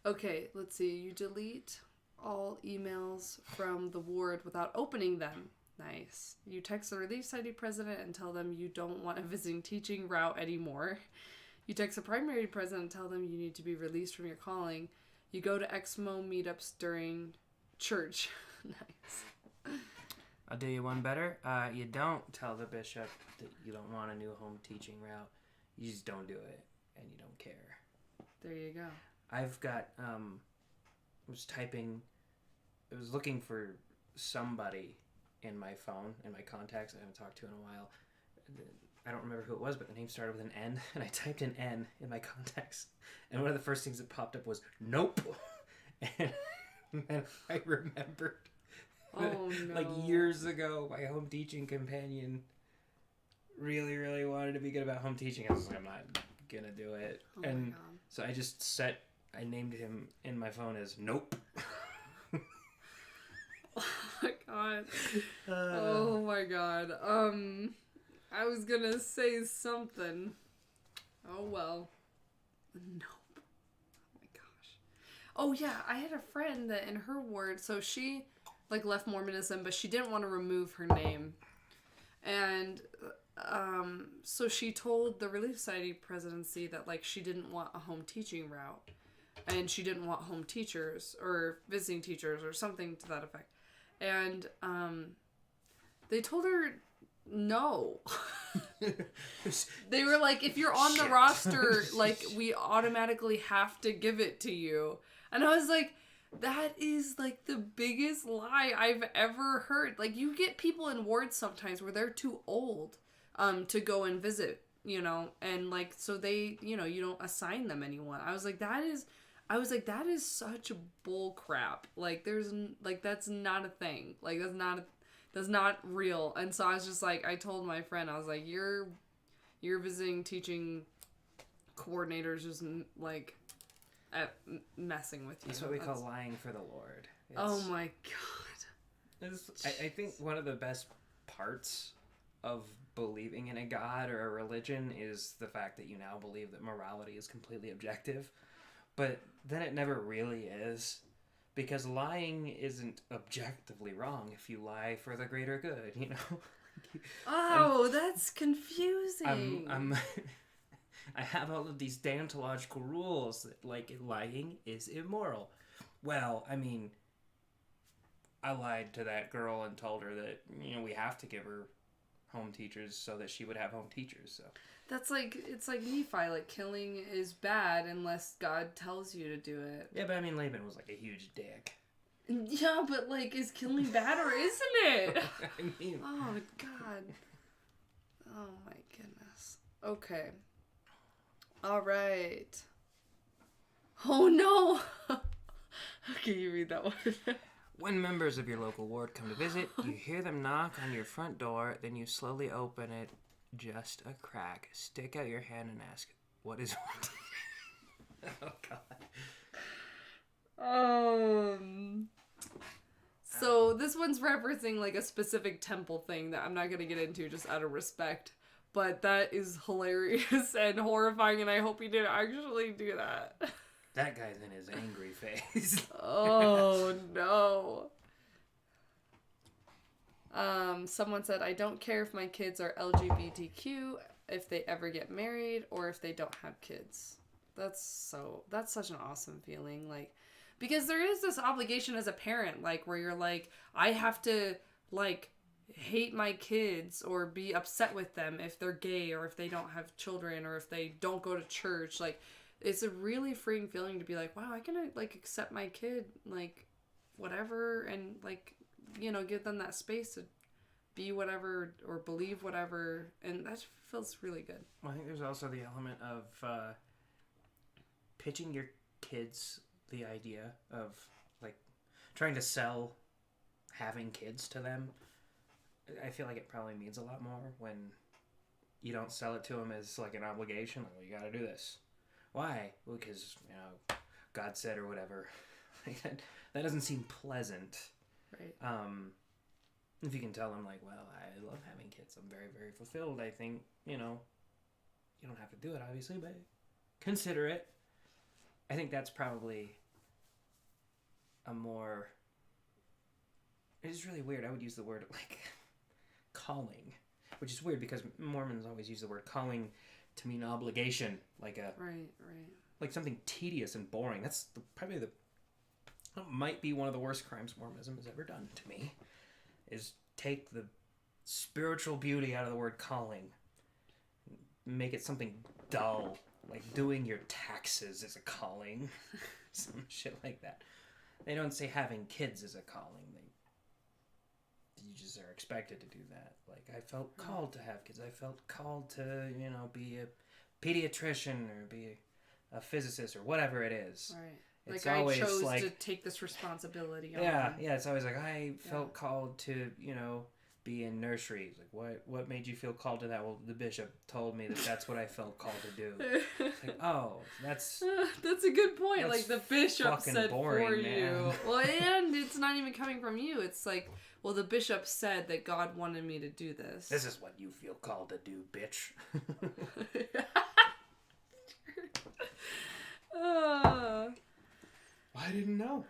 Okay, let's see. You delete all emails from the ward without opening them. Nice. You text the Relief Society president and tell them you don't want a visiting teaching route anymore. You text the primary president and tell them you need to be released from your calling. You go to ex-mo meetups during church. Nice. I'll do you one better. You don't tell the bishop that you don't want a new home teaching route. You just don't do it. And you don't care. There you go. I've got, I was looking for somebody in my phone, in my contacts I haven't talked to in a while. I don't remember who it was, but the name started with an N, and I typed in N in my contacts, and one of the first things that popped up was nope. And then I remembered Oh no. like years ago, my home teaching companion really, really wanted to be good about home teaching. I was like, I'm not gonna do it. Oh my And God. so I named him in my phone as Nope. Oh my God. Oh my God. I was gonna say something. Oh well. Nope. Oh my gosh. Oh yeah, I had a friend that in her ward, so she like left Mormonism, but she didn't want to remove her name. And so she told the Relief Society presidency that like she didn't want a home teaching route. And she didn't want home teachers or visiting teachers or something to that effect. And they told her no. They were like, if you're on the Shit. roster, like, we automatically have to give it to you. And I was like, that is like the biggest lie I've ever heard. Like, you get people in wards sometimes where they're too old to go and visit, you know, and like, so they, you know, you don't assign them anyone. I was like, that is such bull crap. Like, that's not a thing. Like, that's not real. And so I was just like, I told my friend, I was like, your visiting teaching coordinators just like messing with you. That's what we call lying for the Lord. Oh my God. I think one of the best parts of believing in a God or a religion is the fact that you now believe that morality is completely objective. But then it never really is. Because lying isn't objectively wrong if you lie for the greater good, you know? Oh, that's confusing. I have all of these deontological rules that, like, lying is immoral. Well, I mean, I lied to that girl and told her that, you know, we have to give her home teachers so that she would have home teachers, so... That's like, it's like Nephi, like, killing is bad unless God tells you to do it. Yeah, but I mean, Laban was like a huge dick. Yeah, but like, is killing bad or isn't it? I mean... Oh, God. Oh, my goodness. Okay. All right. Oh, no. Okay, you read that one. When members of your local ward come to visit, you hear them knock on your front door, then you slowly open it just a crack, stick out your hand and ask, what is it? Oh, God. So this one's referencing like a specific temple thing that I'm not going to get into just out of respect. But that is hilarious and horrifying, and I hope he didn't actually do that. That guy's in his angry phase. Oh, no. Someone said, I don't care if my kids are LGBTQ, if they ever get married, or if they don't have kids. That's such an awesome feeling. Like, because there is this obligation as a parent, like, where you're like, I have to, like, hate my kids or be upset with them if they're gay or if they don't have children or if they don't go to church. Like, it's a really freeing feeling to be like, wow, I can, like, accept my kid, like, whatever, and, like, you know, give them that space to be whatever or believe whatever, and that feels really good. Well, I think there's also the element of pitching your kids the idea of, like, trying to sell having kids to them. I feel like it probably means a lot more when you don't sell it to them as, like, an obligation. Like, well, you gotta do this. Why? Well, because, you know, God said or whatever. That doesn't seem pleasant. Right. If you can tell them, like, well, I love having kids. I'm very, very fulfilled. I think, you know, you don't have to do it, obviously, but consider it. I think that's probably a more... It's really weird. I would use the word, like, calling, which is weird because Mormons always use the word calling to mean obligation, like a... Right. Like something tedious and boring. That's probably that might be one of the worst crimes Mormonism has ever done to me, is take the spiritual beauty out of the word calling, make it something dull, like doing your taxes is a calling, some shit like that. They don't say having kids is a calling. just are expected to do that. Like, I felt called to have kids. I felt called to, be a pediatrician or be a physicist or whatever it is. Right. It's like, always I chose like, to take this responsibility on. yeah, it's always like, I felt called to, be in nursery. Like, what made you feel called to that? Well, the bishop told me that's what I felt called to do. It's like, oh, that's a good point. Like, the bishop said boring, for man. you. Well, and it's not even coming from you. It's like, well, the bishop said that God wanted me to do this. This is what you feel called to do, bitch. I didn't know.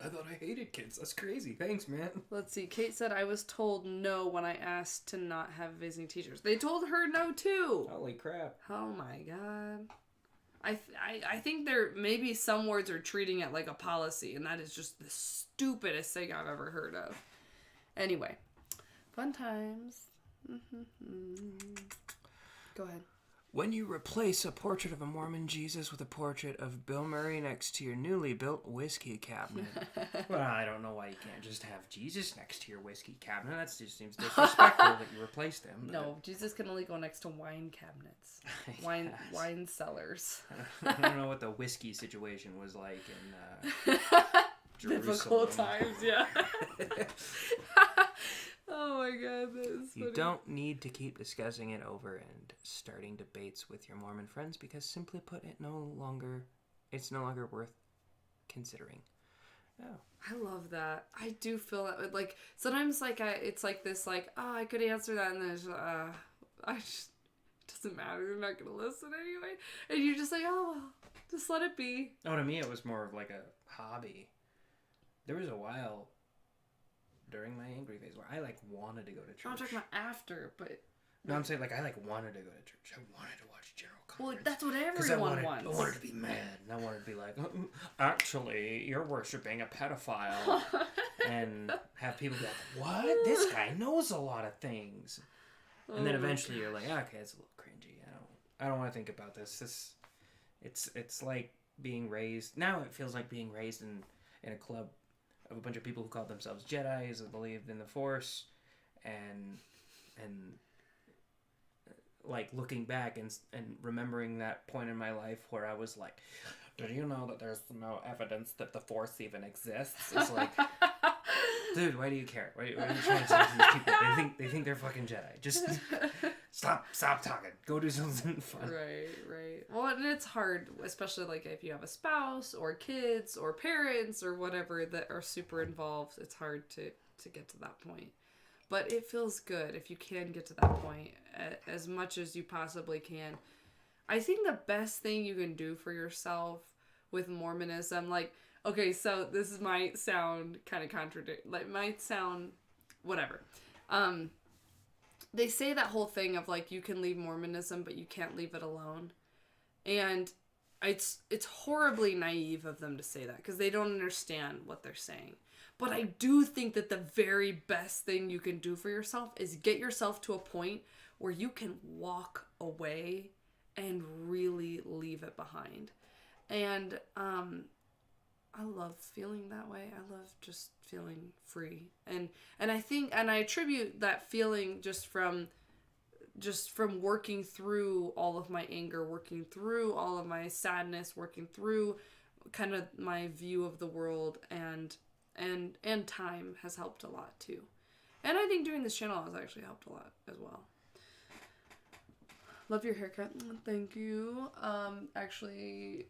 I thought I hated kids. That's crazy. Thanks, man. Let's see. Kate said, I was told no when I asked to not have visiting teachers. They told her no, too. Holy crap. Oh, my God. I think there maybe some words are treating it like a policy, and that is just the stupidest thing I've ever heard of. Anyway. Fun times. Go ahead. When you replace a portrait of a Mormon Jesus with a portrait of Bill Murray next to your newly built whiskey cabinet. Well, I don't know why you can't just have Jesus next to your whiskey cabinet. That just seems disrespectful that you replaced him. But... No, Jesus can only go next to wine cabinets. Wine cellars. I don't know what the whiskey situation was like in Jerusalem. Difficult times, yeah. Oh my God, that's You funny. don't need to keep discussing it over and starting debates with your Mormon friends because, simply put, it's no longer worth considering. Oh. I love that. I do feel that. Like, sometimes, like, it's like this, like, oh, I could answer that, and then it's, I just, it doesn't matter. They're not going to listen anyway. And you're just like, oh, well, just let it be. Oh, to me, it was more of like a hobby. There was a while during my angry phase where I, like, wanted to go to church. I'm talking about after, but... No, I'm saying, like, I, like, wanted to go to church. I wanted to watch General Conference. Well, that's what everyone wants. I wanted to be mad. And I wanted to be like, actually, you're worshiping a pedophile. And have people be like, what? This guy knows a lot of things. And then eventually you're like, okay, it's a little cringy. I don't want to think about this. It's like being raised... Now it feels like being raised in a club of a bunch of people who called themselves Jedis, who believed in the Force, and like looking back and remembering that point in my life where I was like, do you know that there's no evidence that the Force even exists? It's like, dude, why do you care? Why are you trying to talk to these people? They think they're fucking Jedi. Just stop talking. Go do something fun. Right. Well, and it's hard, especially like if you have a spouse or kids or parents or whatever that are super involved. It's hard to get to that point. But it feels good if you can get to that point as much as you possibly can. I think the best thing you can do for yourself with Mormonism, like, okay, so this might sound kind of might sound whatever. They say that whole thing of like you can leave Mormonism, but you can't leave it alone. And it's horribly naive of them to say that because they don't understand what they're saying. But I do think that the very best thing you can do for yourself is get yourself to a point where you can walk away and really leave it behind. And I love feeling that way. I love just feeling free. And I think, and I attribute that feeling just from working through all of my anger, working through all of my sadness, working through kind of my view of the world, and time has helped a lot too. And I think doing this channel has actually helped a lot as well. Love your haircut. Thank you. Actually,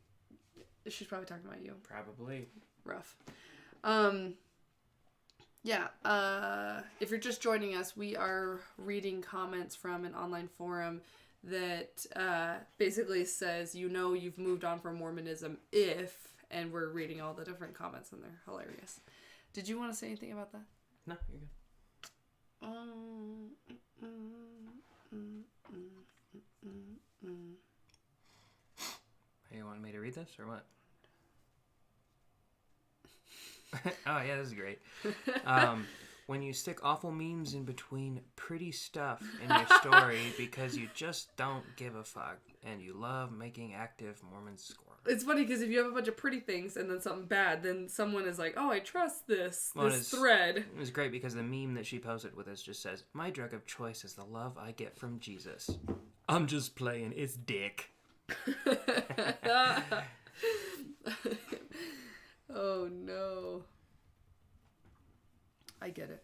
she's probably talking about you. Probably. Rough. If you're just joining us, we are reading comments from an online forum that basically says, you've moved on from Mormonism if, and we're reading all the different comments and they're hilarious. Did you want to say anything about that? No, you're good. Hey, you want me to read this or what? Oh, yeah, this is great. When you stick awful memes in between pretty stuff in your story because you just don't give a fuck and you love making active Mormon squirrels. It's funny because if you have a bunch of pretty things and then something bad, then someone is like, oh, I trust this thread. It was great because the meme that she posted with us just says, my drug of choice is the love I get from Jesus. I'm just playing. It's dick. Oh, no. I get it.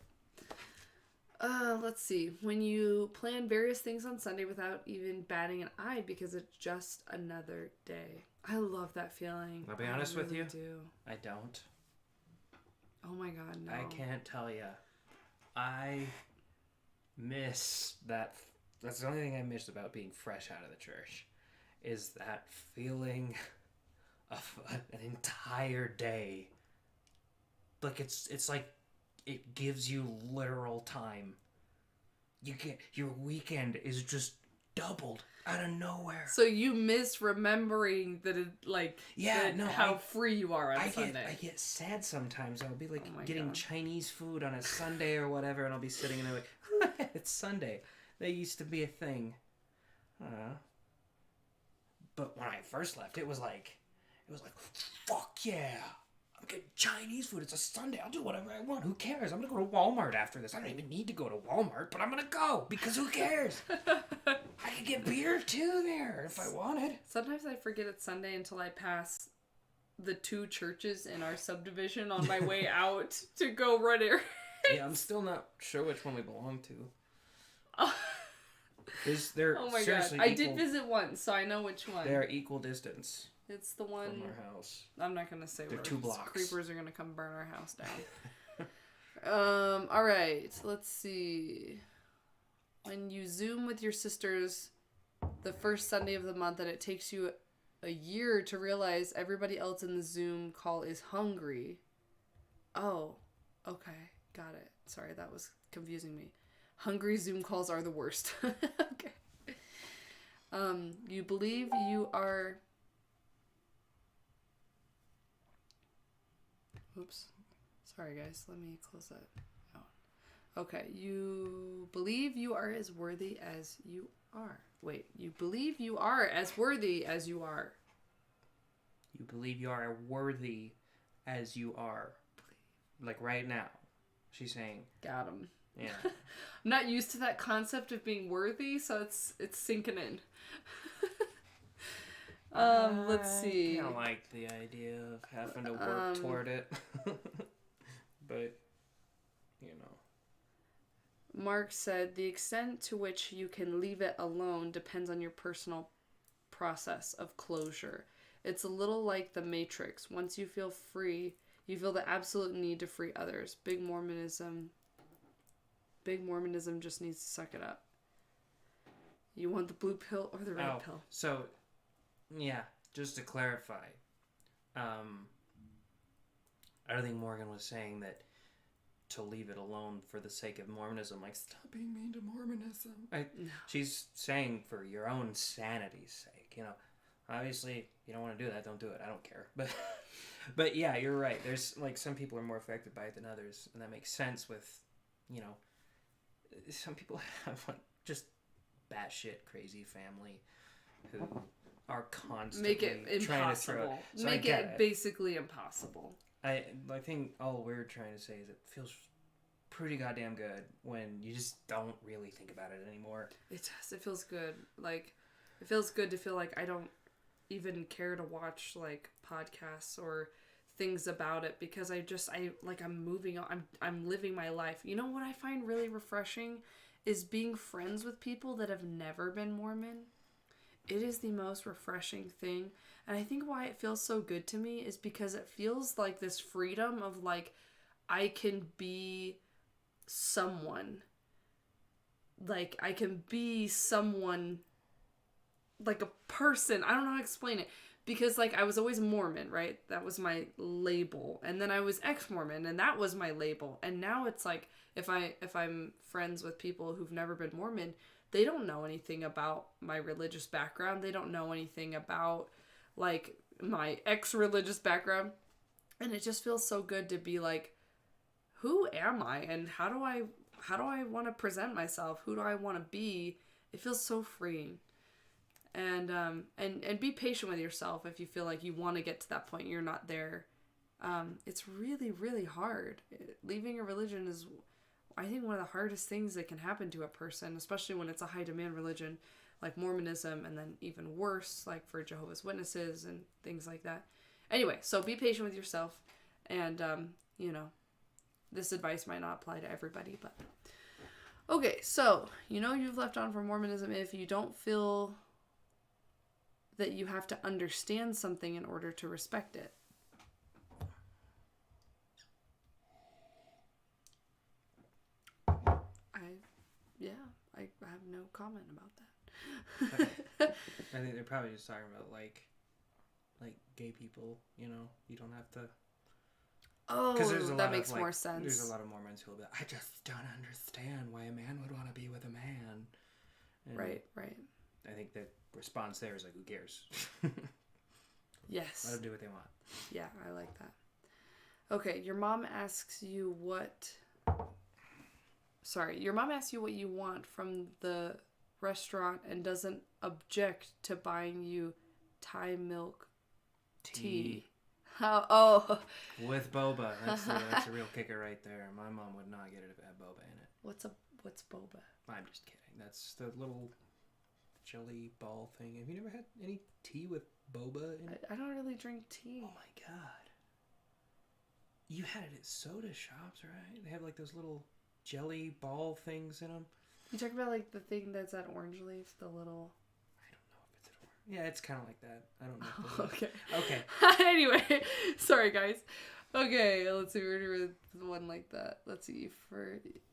Let's see. When you plan various things on Sunday without even batting an eye because it's just another day. I love that feeling. I'll be honest with you. Do. I don't. Oh my God, no. I can't tell you. I miss that. That's the only thing I miss about being fresh out of the church. Is that feeling of an entire day. Like it's like it gives you literal time. Your weekend is just doubled out of nowhere. So you miss remembering that it how free you are on Sunday. I get sad sometimes. I'll be like Oh getting God. Chinese food on a Sunday or whatever, and I'll be sitting and they're like, it's Sunday. That used to be a thing. But when I first left, it was like, fuck yeah. I'm getting Chinese food. It's a Sunday. I'll do whatever I want. Who cares? I'm going to go to Walmart after this. I don't even need to go to Walmart, but I'm going to go because who cares? I could get beer too there if I wanted. Sometimes I forget it's Sunday until I pass the 2 churches in our subdivision on my way out to go run errands. Yeah, I'm still not sure which one we belong to. They're Oh my God. seriously I did visit once, so I know which one. They're equal distance It's the one. from our house. I'm not gonna say They're where. 2 blocks. Creepers are gonna come burn our house down. All right. Let's see. When you Zoom with your sisters, the first Sunday of the month, and it takes you a year to realize everybody else in the Zoom call is hungry. Oh, okay, got it. Sorry, that was confusing me. Hungry Zoom calls are the worst. Okay. You believe you are. Oops. Sorry, guys. Let me close that out. Okay. You believe you are as worthy as you are. Wait. You believe you are as worthy as you are. You believe you are worthy as you are. Like right now. She's saying. Got him. Yeah. I'm not used to that concept of being worthy, so it's sinking in. Let's see. I don't like the idea of having to work toward it. But, you know. Mark said, the extent to which you can leave it alone depends on your personal process of closure. It's a little like the Matrix. Once you feel free, you feel the absolute need to free others. Big Mormonism just needs to suck it up. You want the blue pill or the red pill? So, yeah, just to clarify, I don't think Morgan was saying that to leave it alone for the sake of Mormonism. Like, stop being mean to Mormonism. No. She's saying for your own sanity's sake, you know. Obviously, you don't want to do that, don't do it. I don't care. But yeah, you're right. There's, like, some people are more affected by it than others, and that makes sense with, you know, some people have, like, just batshit crazy family who are constantly Make it trying to throw impossible. So Make it basically impossible. I think all we're trying to say is it feels pretty goddamn good when you just don't really think about it anymore. It does. It feels good. Like, it feels good to feel like I don't even care to watch, like, podcasts or things about it because I'm moving on. I'm living my life. You know what I find really refreshing is being friends with people that have never been Mormon. It is the most refreshing thing. And I think why it feels so good to me is because it feels like this freedom of, like, I can be someone. Like, I can be someone, like a person. I don't know how to explain it. Because, like, I was always Mormon, right? That was my label. And then I was ex-mormon, and that was my label. And now it's like, if I'm friends with people who've never been Mormon, they don't know anything about my religious background. They don't know anything about, like, my ex-religious background. And it just feels so good to be like, who am I? And how do I want to present myself? Who do I want to be? It feels so freeing. and be patient with yourself if you feel like you want to get to that point and you're not there. It's really, really hard. Leaving a religion is, I think, one of the hardest things that can happen to a person, especially when it's a high demand religion like Mormonism, and then even worse, like for Jehovah's Witnesses and things like that. Anyway, so be patient with yourself, and, you know, this advice might not apply to everybody, but... Okay, so, you know you've left on from Mormonism if you don't feel that you have to understand something in order to respect it. I have no comment about that. I think they're probably just talking about, like gay people, you know? You don't have to... Oh, that makes more sense. There's a lot of Mormons who will be like, I just don't understand why a man would want to be with a man. And right. I think the response there is like, who cares? Yes. Let them do what they want. Yeah, I like that. Okay, your mom asks you what you want from the restaurant and doesn't object to buying you Thai milk tea. How? Oh. With boba. That's a real kicker right there. My mom would not get it if it had boba in it. What's boba? I'm just kidding. That's the little jelly ball thing. Have you never had any tea with boba in it? I don't really drink tea. Oh my god. You had it at soda shops, right? They have like those little jelly ball things in them. You talking about like the thing that's at Orange Leaf, the little... Yeah, it's kind of like that. I don't know. Okay. Okay. Anyway, sorry guys. Okay, let's see. We're doing one like that. Let's see.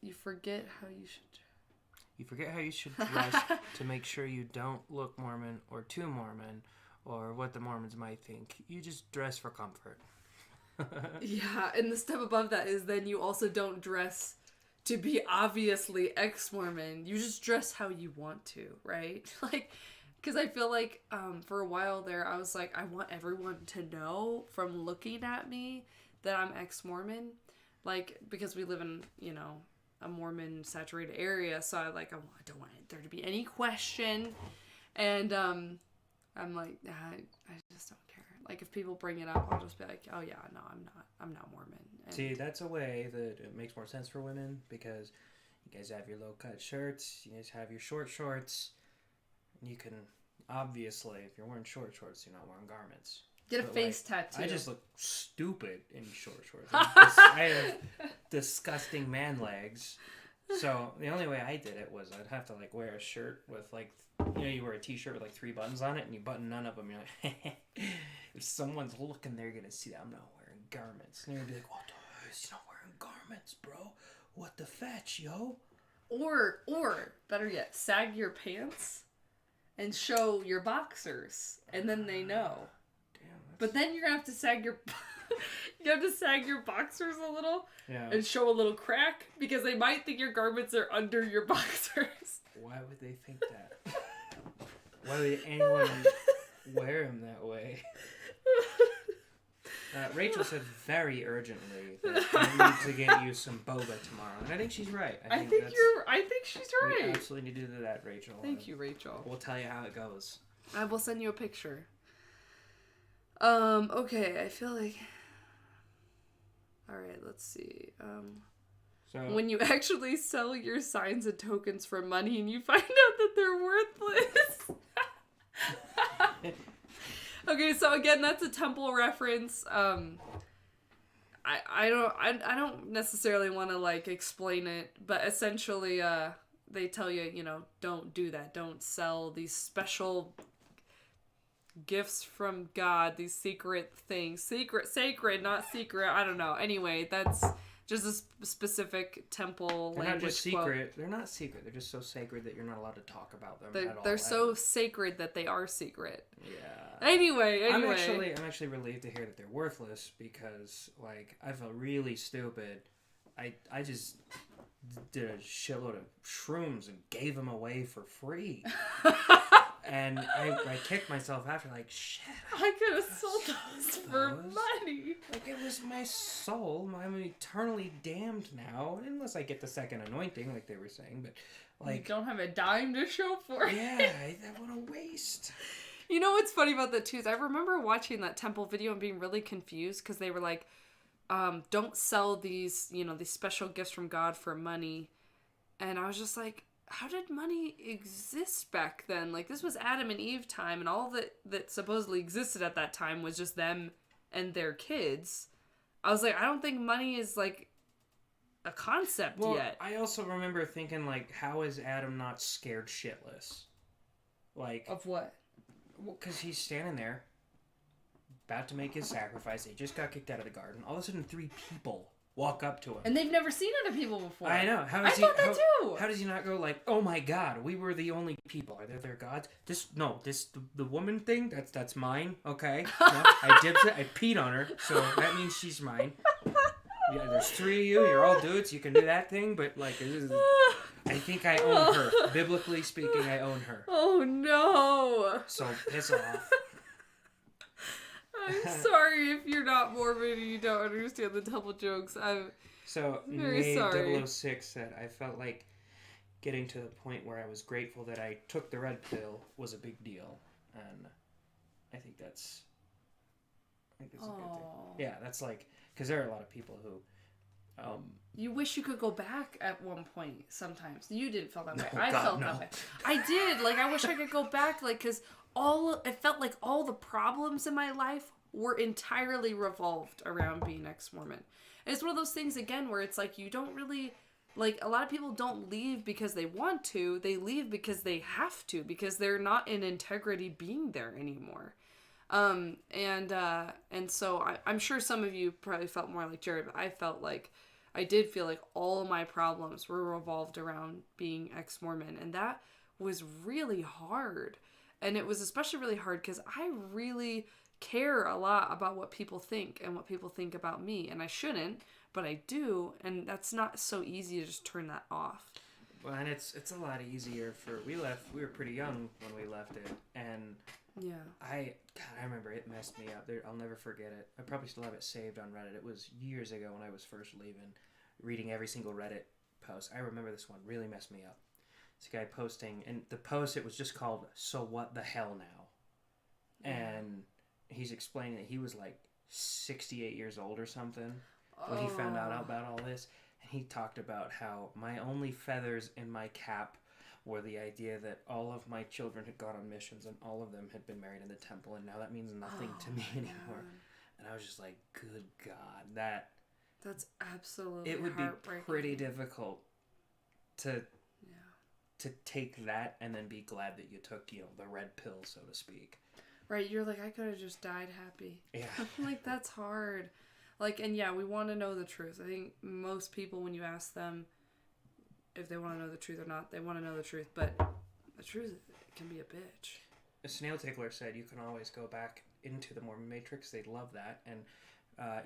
You forget how you should. You forget how you should dress to make sure you don't look Mormon or too Mormon, or what the Mormons might think. You just dress for comfort. Yeah, and the step above that is then you also don't dress to be obviously ex-Mormon. You just dress how you want to, right? Like. Because I feel like for a while there, I was like, I want everyone to know from looking at me that I'm ex-Mormon. Like, because we live in, you know, a Mormon-saturated area. So I don't want there to be any question. And I'm like, I just don't care. Like, if people bring it up, I'll just be like, oh yeah, no, I'm not Mormon. And see, that's a way that it makes more sense for women. Because you guys have your low-cut shirts. You guys have your short shorts. You can, obviously, if you're wearing short shorts, you're not wearing garments. Get a face tattoo. I just look stupid in short shorts. I have disgusting man legs. So the only way I did it was I'd have to like wear a shirt with like, you know, you wear a t-shirt with like 3 buttons on it and you button none of them. You're like, if someone's looking, they're going to see that I'm not wearing garments. And they're going to be like, what the hell? He's not wearing garments, bro. What the fetch, yo? Or, better yet, sag your pants. And show your boxers, and then they know. Damn, but then you're gonna have to sag your boxers a little, yeah, and show a little crack because they might think your garments are under your boxers. Why would they think that? Why would anyone wear them that way? Rachel said very urgently that I need to get you some boba tomorrow, and I think she's right. I think she's right. We absolutely need to do that, Rachel. Thank you, Rachel. We'll tell you how it goes. I will send you a picture. Okay, I feel like... Alright, let's see. So when you actually sell your signs and tokens for money and you find out that they're worthless... Okay, so again, that's a temple reference. I don't necessarily want to like explain it, but essentially, they tell you, you know, don't do that. Don't sell these special gifts from God, these secret things, sacred, not secret. I don't know. Anyway, that's just a specific temple they're language not just quote. secret. They're not secret. They're just so sacred that you're not allowed to talk about them at all. They're so sacred that they are secret. Yeah. Anyway. I'm actually relieved to hear that they're worthless because, like, I felt really stupid. I just did a shitload of shrooms and gave them away for free. And I kicked myself after, like, shit. I could have sold those for money. Like, it was my soul. I'm eternally damned now, unless I get the second anointing, like they were saying. But, like, You don't have a dime to show for it. yeah, what a waste. You know what's funny about that too is I remember watching that temple video and being really confused because they were like, don't sell these, these special gifts from God for money. And I was just like, how did money exist back then? Like, this was Adam and Eve time, and all that supposedly existed at that time was just them and their kids. I was like, I don't think money is, like, a concept yet. I also remember thinking, like, how is Adam not scared shitless? Like... Of what? Well, because he's standing there, about to make his sacrifice. He just got kicked out of the garden. All of a sudden, 3 people walk up to him. And they've never seen other people before. I know. I thought that too. How does he not go like, oh my god, we were the only people. Are there their gods? The woman thing, that's mine, okay? No, I dipped it, I peed on her, so that means she's mine. Yeah, there's 3 of you, you're all dudes, you can do that thing, but like, I think I own her. Biblically speaking, I own her. Oh no. So piss off. I'm sorry if you're not Mormon and you don't understand the temple jokes. I'm very sorry. 006 said, I felt like getting to the point where I was grateful that I took the red pill was a big deal. And I think that's a good thing. Yeah, that's like, because there are a lot of people who... you wish you could go back at one point sometimes. You didn't feel that way. No, I God, felt no. that way. I did. Like, I wish I could go back, like, because it felt like all the problems in my life were entirely revolved around being ex-Mormon. And it's one of those things, again, where it's like, you don't really, like, a lot of people don't leave because they want to. They leave because they have to, because they're not in integrity being there anymore. And so I'm sure some of you probably felt more like Jared, but I did feel like all my problems were revolved around being ex-Mormon. And that was really hard. And it was especially really hard because I really care a lot about what people think and what people think about me. And I shouldn't, but I do. And that's not so easy to just turn that off. Well, and it's a lot easier we were pretty young when we left it. And yeah, I remember it messed me up. I'll never forget it. I probably still have it saved on Reddit. It was years ago when I was first leaving, reading every single Reddit post. I remember this one really messed me up. This guy posting, and the post, it was just called, "So what the hell now?" And he's explaining that he was like 68 years old or something when he found out about all this. And he talked about how my only feathers in my cap were the idea that all of my children had gone on missions and all of them had been married in the temple, and now that means nothing to me anymore. God. And I was just like, good God, that's absolutely it would be heartbreaking. pretty difficult to take that and then be glad that you took, the red pill, so to speak. Right, you're like, I could have just died happy. Yeah. Like, that's hard. Like, and yeah, we want to know the truth. I think most people, when you ask them if they want to know the truth or not, they want to know the truth, but the truth can be a bitch. A snail tickler said you can always go back into the Mormon Matrix. They'd love that. And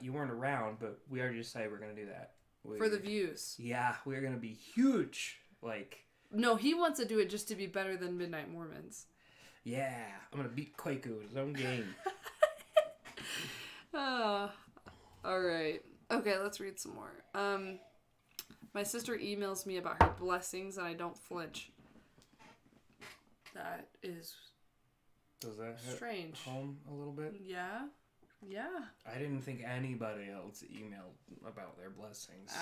you weren't around, but we already decided we're going to do that. For the views. Yeah, we're going to be huge. Like... No, he wants to do it just to be better than Midnight Mormons. Yeah, I'm going to beat Kwaku in his own game. Alright. Okay, let's read some more. My sister emails me about her blessings and I don't flinch. That is Does that hit strange. home a little bit? Yeah. Yeah. I didn't think anybody else emailed about their blessings.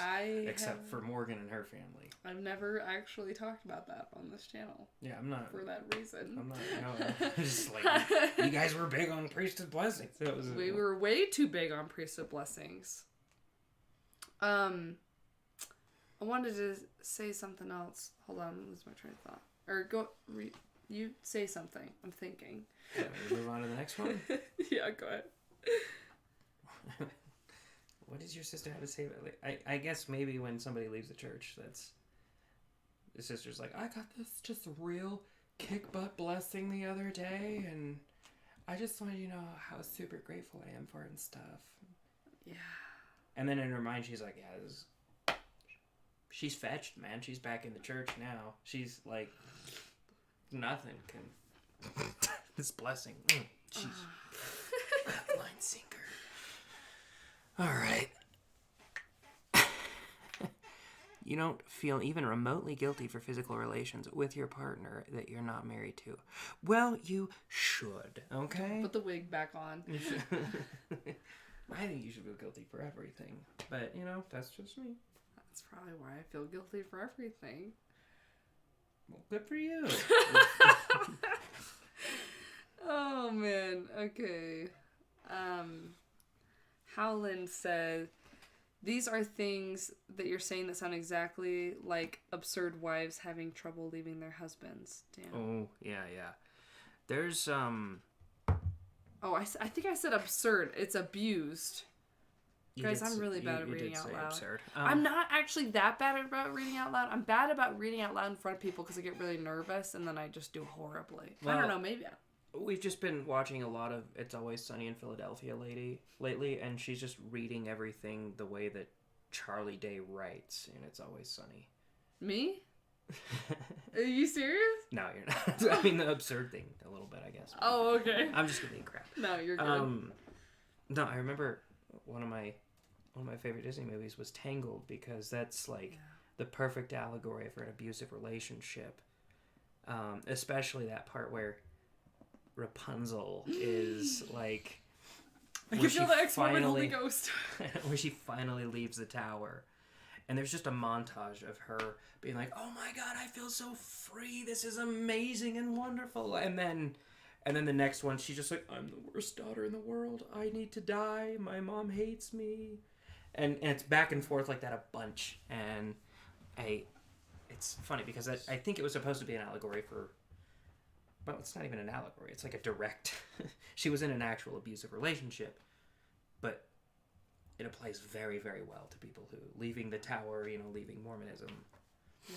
Except for Morgan and her family. I've never actually talked about that on this channel. Yeah, I'm not. For that reason. I'm not. No, I'm just like, you guys were big on priesthood blessings. We were way too big on priesthood blessings. I wanted to say something else. Hold on, I'm gonna lose my train of thought. Or you say something. I'm thinking. Yeah, we move on to the next one? Yeah, go ahead. What does your sister have to say about it? I guess maybe when somebody leaves the church, that's... The sister's like, I got this just real kick butt blessing the other day, and I just wanted you to know how super grateful I am for it and stuff. Yeah. And then in her mind, she's like, yeah, she's fetched, man. She's back in the church now. She's like, nothing can This blessing. Jeez. Line sinker. All right. You don't feel even remotely guilty for physical relations with your partner that you're not married to. Well, you should, okay? Put the wig back on. You should. I think you should feel guilty for everything. But, that's just me. That's probably why I feel guilty for everything. Well, good for you. Oh, man. Okay. Howland said, these are things that you're saying that sound exactly like absurd wives having trouble leaving their husbands. Damn. Oh, yeah. There's, Oh, I think I said absurd. It's abused. Guys, I'm really bad at reading out loud. Absurd. I'm not actually that bad about reading out loud. I'm bad about reading out loud in front of people because I get really nervous and then I just do horribly. I don't know, maybe. We've just been watching a lot of It's Always Sunny in Philadelphia lately, and she's just reading everything the way that Charlie Day writes in It's Always Sunny. Me? Are you serious? No, you're not. I mean, the absurd thing a little bit, I guess. Oh, okay. I'm just giving you crap. No, you're good. No, I remember one of my favorite Disney movies was Tangled, because that's like the perfect allegory for an abusive relationship. Especially that part where Rapunzel is like... I can feel the ex-mormon Holy Ghost. Where she finally leaves the tower. And there's just a montage of her being like, oh my god, I feel so free. This is amazing and wonderful. And then the next one, she's just like, I'm the worst daughter in the world. I need to die. My mom hates me. And it's back and forth like that a bunch. And it's funny because I think it was supposed to be an allegory for... Well, it's not even an allegory. It's like a direct... She was in an actual abusive relationship, but it applies very, very well to people who leaving the tower, leaving Mormonism. Yeah.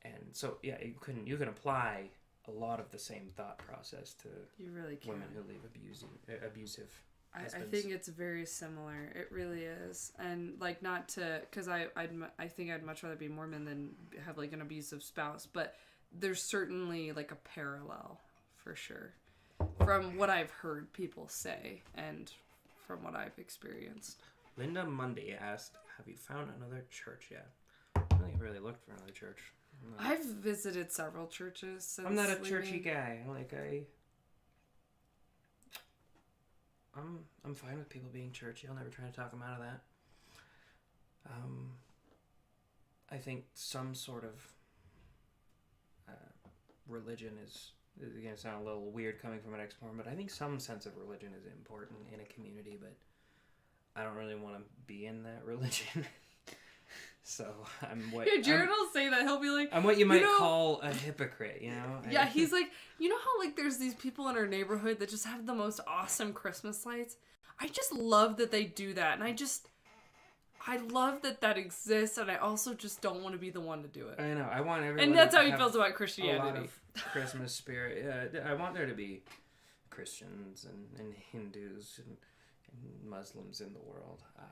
And so, yeah, you can apply a lot of the same thought process to you really can. Women who leave abusive husbands. I think it's very similar. It really is. And, like, not to... Because I think I'd much rather be Mormon than have, like, an abusive spouse, but... There's certainly like a parallel for sure from what I've heard people say and from what I've experienced. Linda Mundy asked, have you found another church yet? I don't think I've really looked for another church. I've visited several churches since I'm not a leaving. churchy guy. I'm fine with people being churchy. I'll never try to talk them out of that. I think some sort of religion is going to sound a little weird coming from an ex-mormon, but I think some sense of religion is important in a community, but I don't really want to be in that religion. So I'm what... Yeah, Jared will say that. He'll be like... I'm what you might call a hypocrite, Yeah, he's like, how like there's these people in our neighborhood that just have the most awesome Christmas lights? I just love that they do that, and I love that exists, and I also just don't want to be the one to do it. I know. I want everyone. And that's to how he have feels about Christianity. A lot of Christmas spirit. I want there to be Christians and Hindus and Muslims in the world. I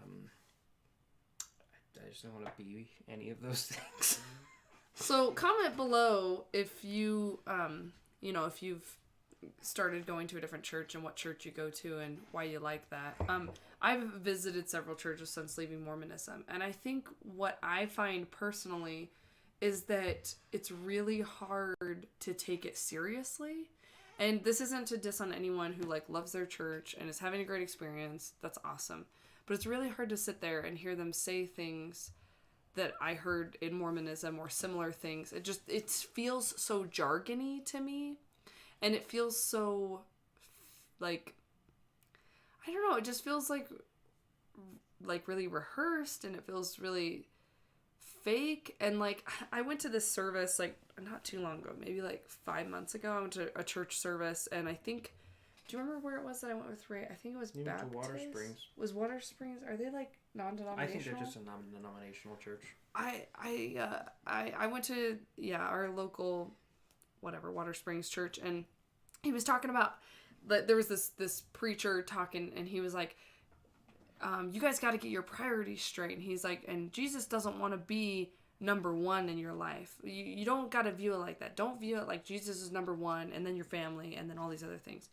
just don't want to be any of those things. So comment below if you, if you've started going to a different church and what church you go to and why you like that. I've visited several churches since leaving Mormonism, and I think what I find personally is that it's really hard to take it seriously. And this isn't to diss on anyone who like loves their church and is having a great experience. That's awesome. But it's really hard to sit there and hear them say things that I heard in Mormonism or similar things. It feels so jargony to me. And it feels so, like, I don't know, it just feels like really rehearsed, and it feels really fake. And, like, I went to this service, like, not too long ago, maybe, like, 5 months ago. I went to a church service, and I think, do you remember where it was that I went with Ray? I think it was Baptist. Water Springs. Was Water Springs, are they, like, non-denominational? I think they're just a non-denominational church. I went to, our local... Water Springs church, and he was talking about there was this preacher talking, and he was like, you guys got to get your priorities straight. And he's like, and Jesus doesn't want to be number one in your life. You don't got to view it like that. Don't view it like Jesus is number one and then your family and then all these other things.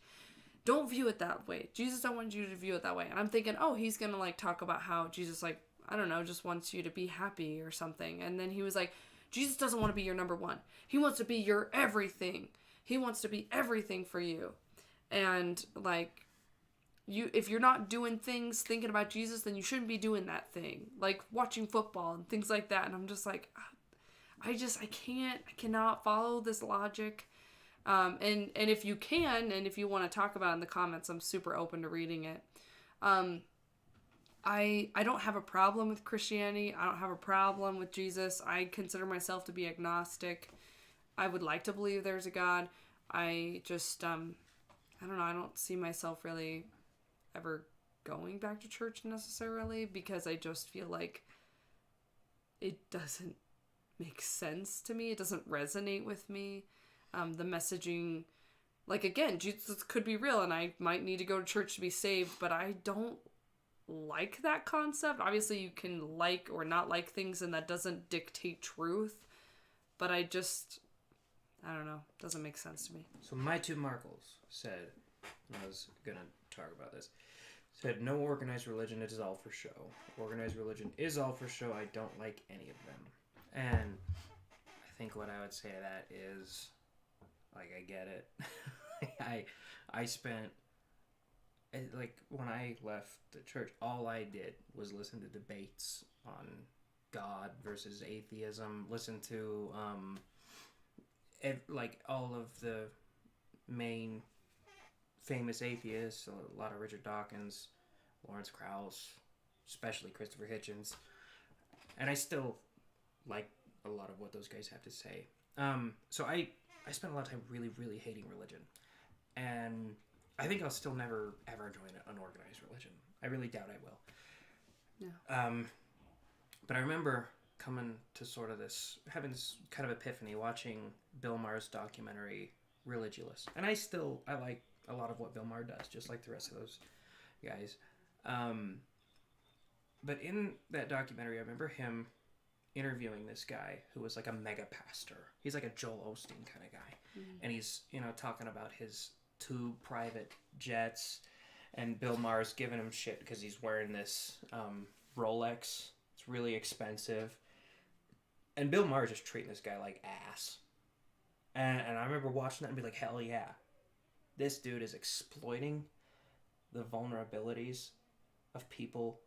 Don't view it that way. Jesus don't want you to view it that way. And I'm thinking, oh, he's going to like talk about how Jesus, like, I don't know, just wants you to be happy or something. And then he was like, Jesus doesn't want to be your number one. He wants to be your everything. He wants to be everything for you. And like, if you're not doing things thinking about Jesus, then you shouldn't be doing that thing. Like watching football and things like that. And I'm just like, I cannot follow this logic. And if you can, and if you want to talk about it in the comments, I'm super open to reading it. I don't have a problem with Christianity. I don't have a problem with Jesus. I consider myself to be agnostic. I would like to believe there's a God. I just, I don't know. I don't see myself really ever going back to church necessarily because I just feel like it doesn't make sense to me. It doesn't resonate with me. The messaging, like, again, Jesus could be real and I might need to go to church to be saved, but I don't like that concept. Obviously you can like or not like things and that doesn't dictate truth, but I don't know, it doesn't make sense to me. So my two Markles said, and I was gonna talk about this, said no organized religion, it is all for show. Organized religion is all for show. I don't like any of them. And I think what I would say to that is, like, I get it. I spent, like, when I left the church, all I did was listen to debates on God versus atheism, listen to, like, all of the main famous atheists, a lot of Richard Dawkins, Lawrence Krauss, especially Christopher Hitchens, and I still like a lot of what those guys have to say. So I spent a lot of time really, really hating religion, and I think I'll still never ever join an unorganized religion. I really doubt I will. Yeah. But I remember coming to sort of having this kind of epiphany watching Bill Maher's documentary Religulous, and I like a lot of what Bill Maher does, just like the rest of those guys. But in that documentary, I remember him interviewing this guy who was like a mega pastor. He's like a Joel Osteen kind of guy. Mm-hmm. And he's, talking about his 2 private jets, and Bill Maher's giving him shit because he's wearing this Rolex. It's really expensive. And Bill Maher just treating this guy like ass. And I remember watching that and be like, hell yeah. This dude is exploiting the vulnerabilities of people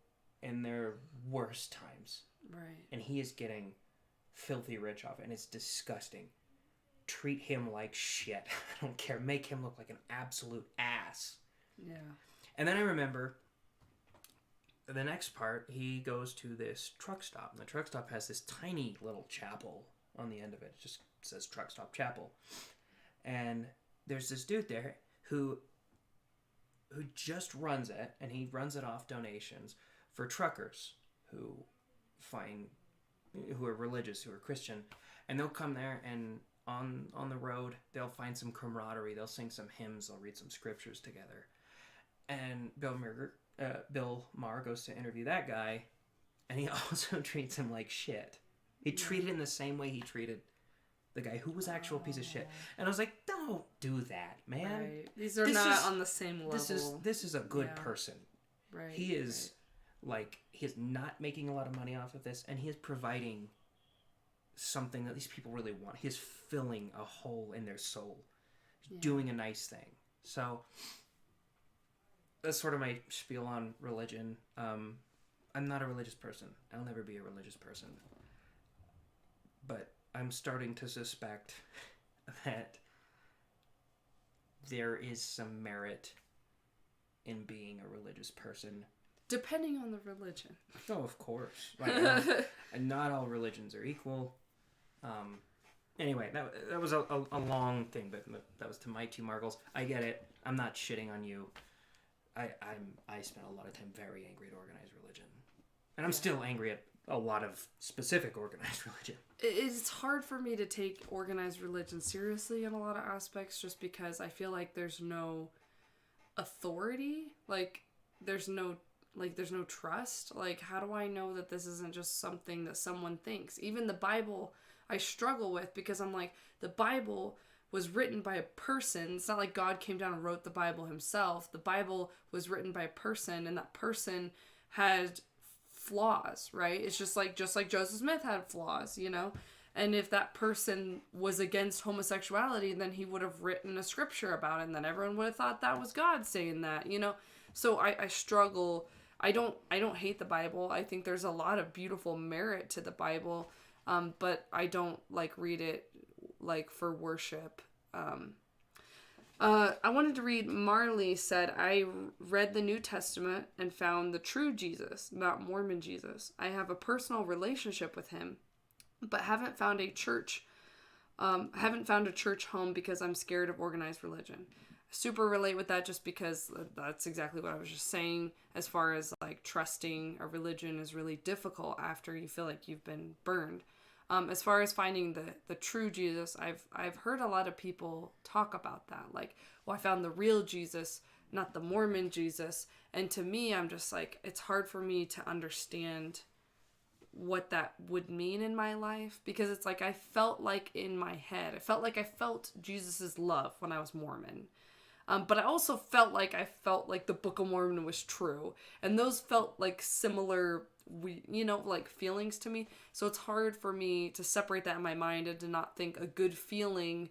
in their worst times. Right. And he is getting filthy rich off it, and it's disgusting. Treat him like shit. I don't care. Make him look like an absolute ass. Yeah. And then I remember the next part, he goes to this truck stop, and the truck stop has this tiny little chapel on the end of it. It just says Truck Stop Chapel. And there's this dude there who just runs it, and he runs it off donations for truckers who are religious, who are Christian, and they'll come there, and on the road they'll find some camaraderie, they'll sing some hymns, they'll read some scriptures together. And Bill Maher goes to interview that guy, and he also treats him like shit. He treated him the same way he treated the guy who was actual piece of shit. And I was like, don't do that, man. Right. These are not on the same level. This is a good person. Right. He is he is not making a lot of money off of this, and he is providing something that these people really want. He is filling a hole in their soul. He's doing a nice thing. So that's sort of my spiel on religion. I'm not a religious person. I'll never be a religious person. But I'm starting to suspect that there is some merit in being a religious person. Depending on the religion. Oh, of course. And not all religions are equal. Anyway, that was a long thing, but that was to my 2 Margles. I get it. I'm not shitting on you. I spent a lot of time very angry at organized religion. And I'm still angry at a lot of specific organized religion. It's hard for me to take organized religion seriously in a lot of aspects just because I feel like there's no authority. Like, there's no like, there's no trust. Like, how do I know that this isn't just something that someone thinks? Even the Bible, I struggle with, because I'm like, the Bible was written by a person. It's not like God came down and wrote the Bible himself. The Bible was written by a person, and that person had flaws, right? It's just like Joseph Smith had flaws, you know? And if that person was against homosexuality, then he would have written a scripture about it, and then everyone would have thought that was God saying that, you know? So I struggle. I don't hate the Bible. I think there's a lot of beautiful merit to the Bible, but I don't like read it like for worship. I wanted to read, Marley said, I read the New Testament and found the true Jesus, not Mormon Jesus. I have a personal relationship with him, but haven't found a church home because I'm scared of organized religion. Super relate with that, just because that's exactly what I was just saying, as far as like trusting a religion is really difficult after you feel like you've been burned. As far as finding the true Jesus, I've heard a lot of people talk about that. Like, well, I found the real Jesus, not the Mormon Jesus. And to me, I'm just like, it's hard for me to understand what that would mean in my life, because it's like I felt like in my head, I felt Jesus's love when I was Mormon. But I also felt like the Book of Mormon was true. And those felt like similar, like feelings to me. So it's hard for me to separate that in my mind and to not think a good feeling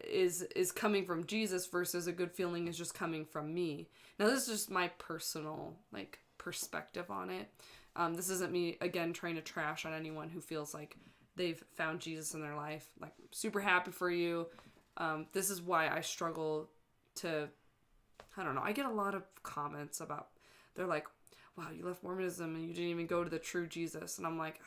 is coming from Jesus versus a good feeling is just coming from me. Now, this is just my personal like perspective on it. This isn't me, again, trying to trash on anyone who feels like they've found Jesus in their life. Like, super happy for you. This is why I struggle to, I don't know, I get a lot of comments about, they're like, wow, you left Mormonism and you didn't even go to the true Jesus. And I'm like,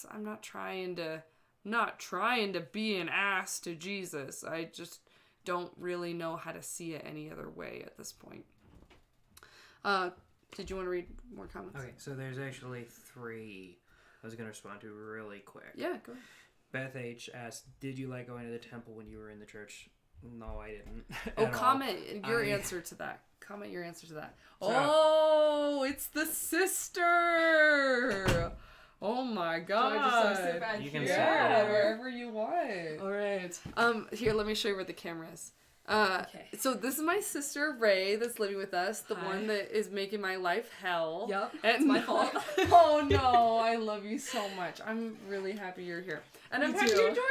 I'm not trying to be an ass to Jesus. I just don't really know how to see it any other way at this point. Did you want to read more comments? Okay, so there's actually 3 I was going to respond to really quick. Yeah, go ahead. Beth H. asked, did you like going to the temple when you were in the church? No, I didn't. Comment your answer to that. Comment your answer to that. So, It's the sister! Oh my god. Do I just sit back You can here? sit Yeah, there. wherever you want. Alright. Here, let me show you where the camera is. Okay. So this is my sister Ray that's living with us, the Hi. one that is making my life hell. Yep, And it's my fault. Oh no, I love you so much. I'm really happy you're here. And I'm Me happy too. you're joining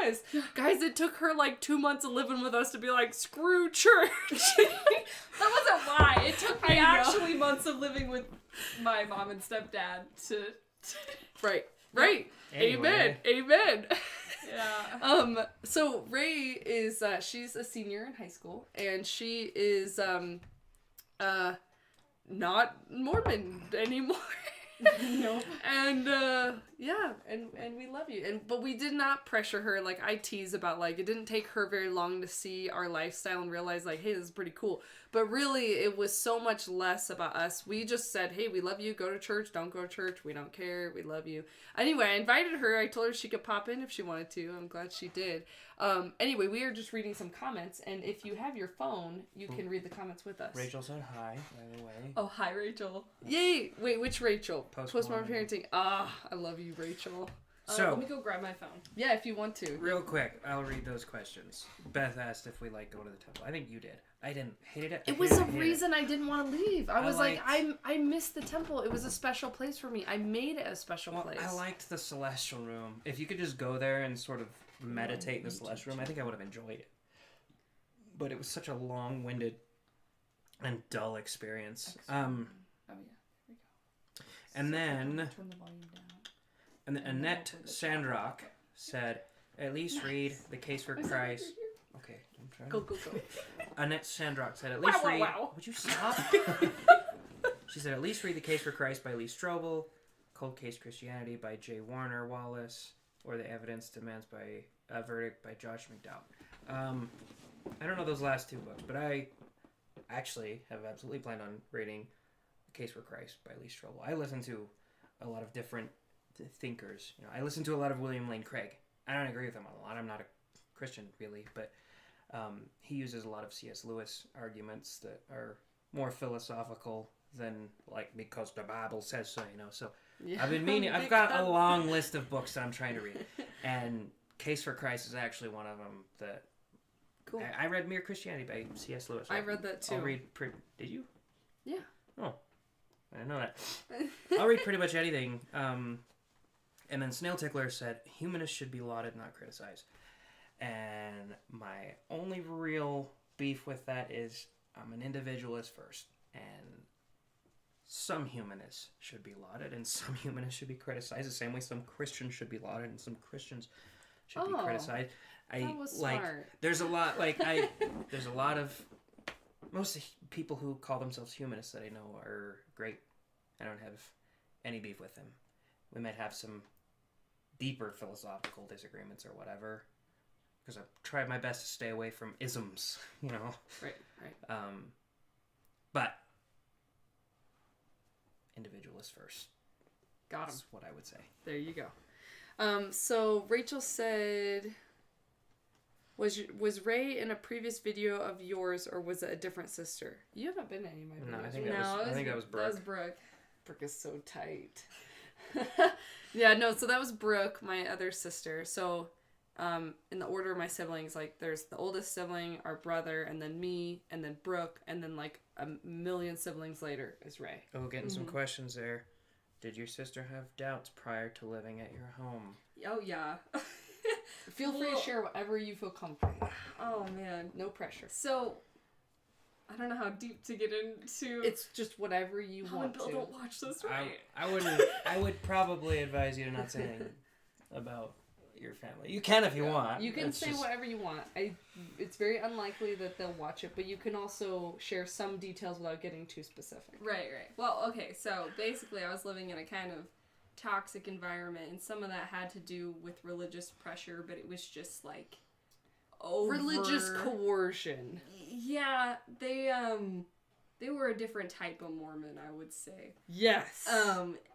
us. Guys, it took her like 2 months of living with us to be like, screw church. That wasn't why. It took me I know. actually months of living with my mom and stepdad to... Right. Anyway. Amen. Yeah. So Ray is, she's a senior in high school, and she is, not Mormon anymore. Nope. And yeah, and we love you. But we did not pressure her. Like, I tease about, like, it didn't take her very long to see our lifestyle and realize, like, hey, this is pretty cool. But really, it was so much less about us. We just said, hey, we love you. Go to church. Don't go to church. We don't care. We love you. Anyway, I invited her. I told her she could pop in if she wanted to. I'm glad she did. Anyway, we are just reading some comments. And if you have your phone, you can read the comments with us. Rachel said hi, by the way. Oh, hi, Rachel. Yay! Wait, which Rachel? Postmortem. Postmortem parenting. Ah, I love you, Rachel. So, Let me go grab my phone. Yeah, if you want to. real quick, I'll read those questions. Beth asked if we like going to the temple. I think you did. I didn't. Hated it. It was a reason I didn't want to leave. I was like, liked- I missed the temple. It was a special place for me. I made it a special Well, place. I liked the celestial room. If you could just go there and sort of meditate in the celestial room, I think I would have enjoyed it. But it was such a long-winded and dull experience. Oh yeah, here we go. And then Turn the volume down. and then Annette Sandrock said, at least read The Case for Christ. Okay, I'm trying. Go. Annette Sandrock said, at least read... wow. Would you stop? She said, at least read The Case for Christ by Lee Strobel, Cold Case Christianity by J. Warner Wallace, or The Evidence Demands by a Verdict by Josh McDowell. I don't know those last 2 books, but I actually have absolutely planned on reading The Case for Christ by Lee Strobel. I listen to a lot of different thinkers. You know, I listen to a lot of William Lane Craig. I don't agree with him on a lot. I'm not a Christian, really, but he uses a lot of C.S. Lewis arguments that are more philosophical than like because the Bible says so, you know. So Yeah. I've been meaning. I've got a long list of books that I'm trying to read, and Case for Christ is actually one of them. That Cool. I read Mere Christianity by C.S. Lewis. I read that too. I'll read. Did you? Yeah. Oh, I didn't know that. I'll read pretty much anything. And then Snail Tickler said humanists should be lauded, not criticized. And my only real beef with that is I'm an individualist first, and some humanists should be lauded and some humanists should be criticized the same way some Christians should be lauded and some Christians should be criticized. That was like smart. there's a lot there's a lot of most people who call themselves humanists that I know are great. I don't have any beef with them. We might have some deeper philosophical disagreements or whatever, because I've tried my best to stay away from isms, you know. Right. But individualist first. Got him. That's what I would say. There you go. So Rachel said, was Ray in a previous video of yours, or was it a different sister? You haven't been in any of my videos. No, I think that was Brooke. That was Brooke. Brooke is so tight. Yeah, no, so that was Brooke, my other sister. So, in the order of my siblings, like, there's the oldest sibling, our brother, and then me, and then Brooke, and then, like, a million siblings later is Ray. Oh, getting some questions there. Did your sister have doubts prior to living at your home? Oh, yeah. Feel free to share whatever you feel comfortable with. Oh, man. No pressure. So, I don't know how deep to get into. It's just whatever you Mom want and Bill to. don't watch this, right? I would probably advise you to not say anything about your family. You can if you want. You can It's say just- whatever you want. It's very unlikely that they'll watch it, but you can also share some details without getting too specific. Right. Well, okay, so basically I was living in a kind of toxic environment, and some of that had to do with religious pressure, but it was just like Religious coercion. Yeah, they were a different type of Mormon, I would say. Yes.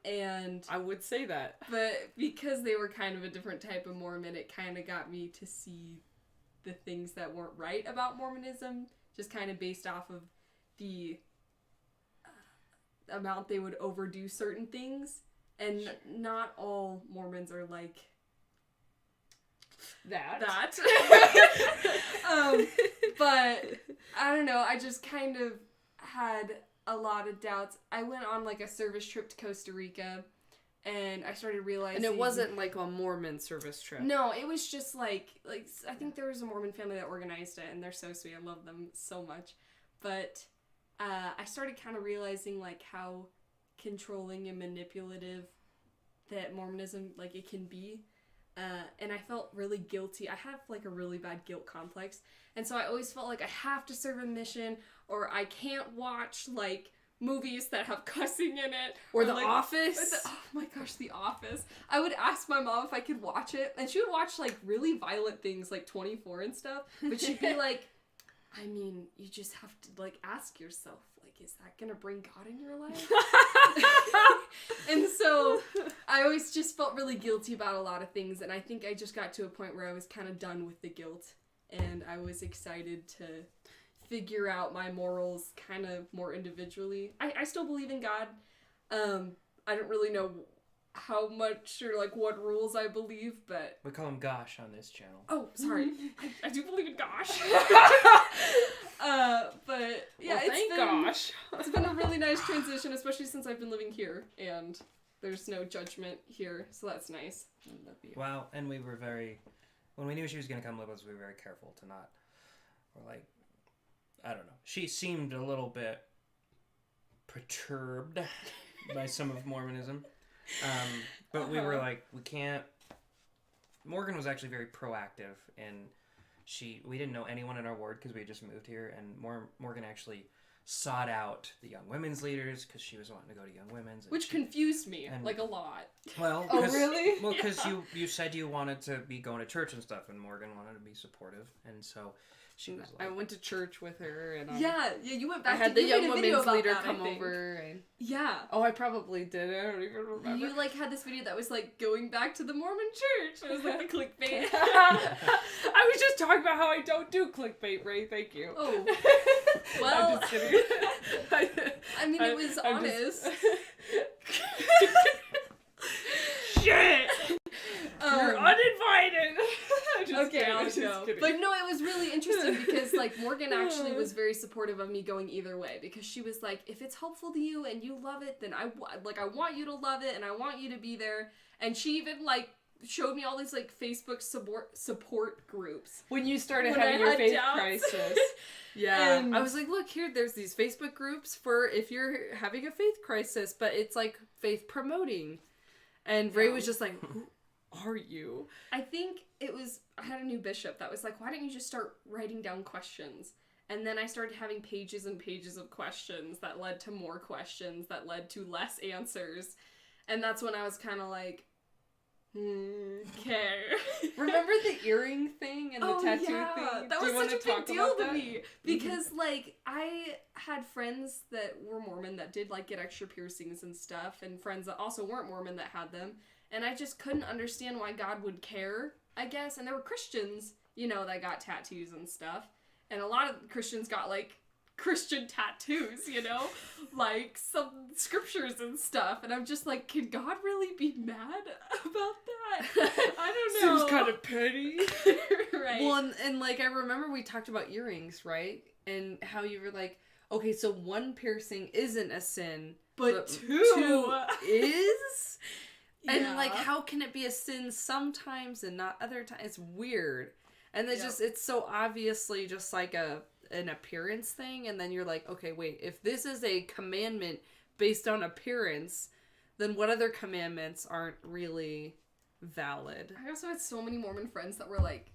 And I would say that. but because they were kind of a different type of Mormon, it kind of got me to see the things that weren't right about Mormonism, just kind of based off of the amount they would overdo certain things. And not all Mormons are like That. But I don't know, I just kind of had a lot of doubts. I went on like a service trip to Costa Rica, and I started realizing... And it wasn't like a Mormon service trip. No, it was just like I think there was a Mormon family that organized it, and they're so sweet. I love them so much. But I started kind of realizing like how controlling and manipulative that Mormonism like it can be. And I felt really guilty. I have like a really bad guilt complex, and so I always felt like I have to serve a mission, or I can't watch like movies that have cussing in it, Or The like, Office. oh my gosh, The Office. I would ask my mom if I could watch it, and she would watch like really violent things like 24 and stuff, but she'd be like, I mean, you just have to like ask yourself, like, is that gonna bring God in your life? And so I always just felt really guilty about a lot of things, and I think I just got to a point where I was kind of done with the guilt, and I was excited to figure out my morals kind of more individually. I still believe in God. I don't really know how much or like what rules I believe, but We call him Gosh on this channel. oh, sorry, I do believe in gosh. But yeah, Well, thank gosh. it's been a really nice transition, especially since I've been living here and there's no judgment here, so that's nice. Well, and we were when we knew she was going to come live with us, we were very careful to not, we're like, I don't know. She seemed a little bit perturbed by some of Mormonism. But we were like, we can't. Morgan was actually very proactive, and we didn't know anyone in our ward because we had just moved here, and Morgan actually sought out the young women's leaders because she was wanting to go to young women's. Which confused me, and- like, a lot. Well, Oh, really? Well, because you said you wanted to be going to church and stuff, and Morgan wanted to be supportive, and so she was I like, went to church with her, and Yeah, you went back I had to the you young made a video women's about leader that, I come think. over, and Yeah. oh, I probably did. I don't even remember. You, like, had this video that was, like, going back to the Mormon church. It was, like, the clickbait. I was just talking about how I don't do clickbait, Ray. Thank you. Oh. I'm Well, just kidding. I mean, it was I'm just- honest. Shit! You're uninvited! Okay, I'll go. Kidding. But no, it was really interesting because like Morgan actually was very supportive of me going either way because she was like, if it's helpful to you and you love it, then I want you to love it and I want you to be there. And she even like showed me all these like Facebook support groups. When you started When having I your had faith doubts. crisis. Yeah. And- I was like, look here, there's these Facebook groups for if you're having a faith crisis, but it's like faith promoting. And Ray was just like, who are you? I think I had a new bishop that was like, why don't you just start writing down questions? And then I started having pages and pages of questions that led to more questions that led to less answers. And that's when I was kind of like, okay. Remember the earring thing and the tattoo thing? That Do was you wanna such a big talk deal about to that? me. Because, like, I had friends that were Mormon that did, like, get extra piercings and stuff, and friends that also weren't Mormon that had them. And I just couldn't understand why God would care, I guess. And there were Christians, you know, that got tattoos and stuff. And a lot of Christians got, like, Christian tattoos, you know? Like, some scriptures and stuff. And I'm just like, can God really be mad about that? I don't know. Seems kind of petty. Right. Well, and like, I remember we talked about earrings, right? And how you were like, okay, so one piercing isn't a sin, but two is? And Yeah. like, how can it be a sin sometimes and not other times? It's weird. And it's Yep. just, it's so obviously just like an appearance thing. And then you're like, okay, wait, if this is a commandment based on appearance, then what other commandments aren't really valid? I also had so many Mormon friends that were like,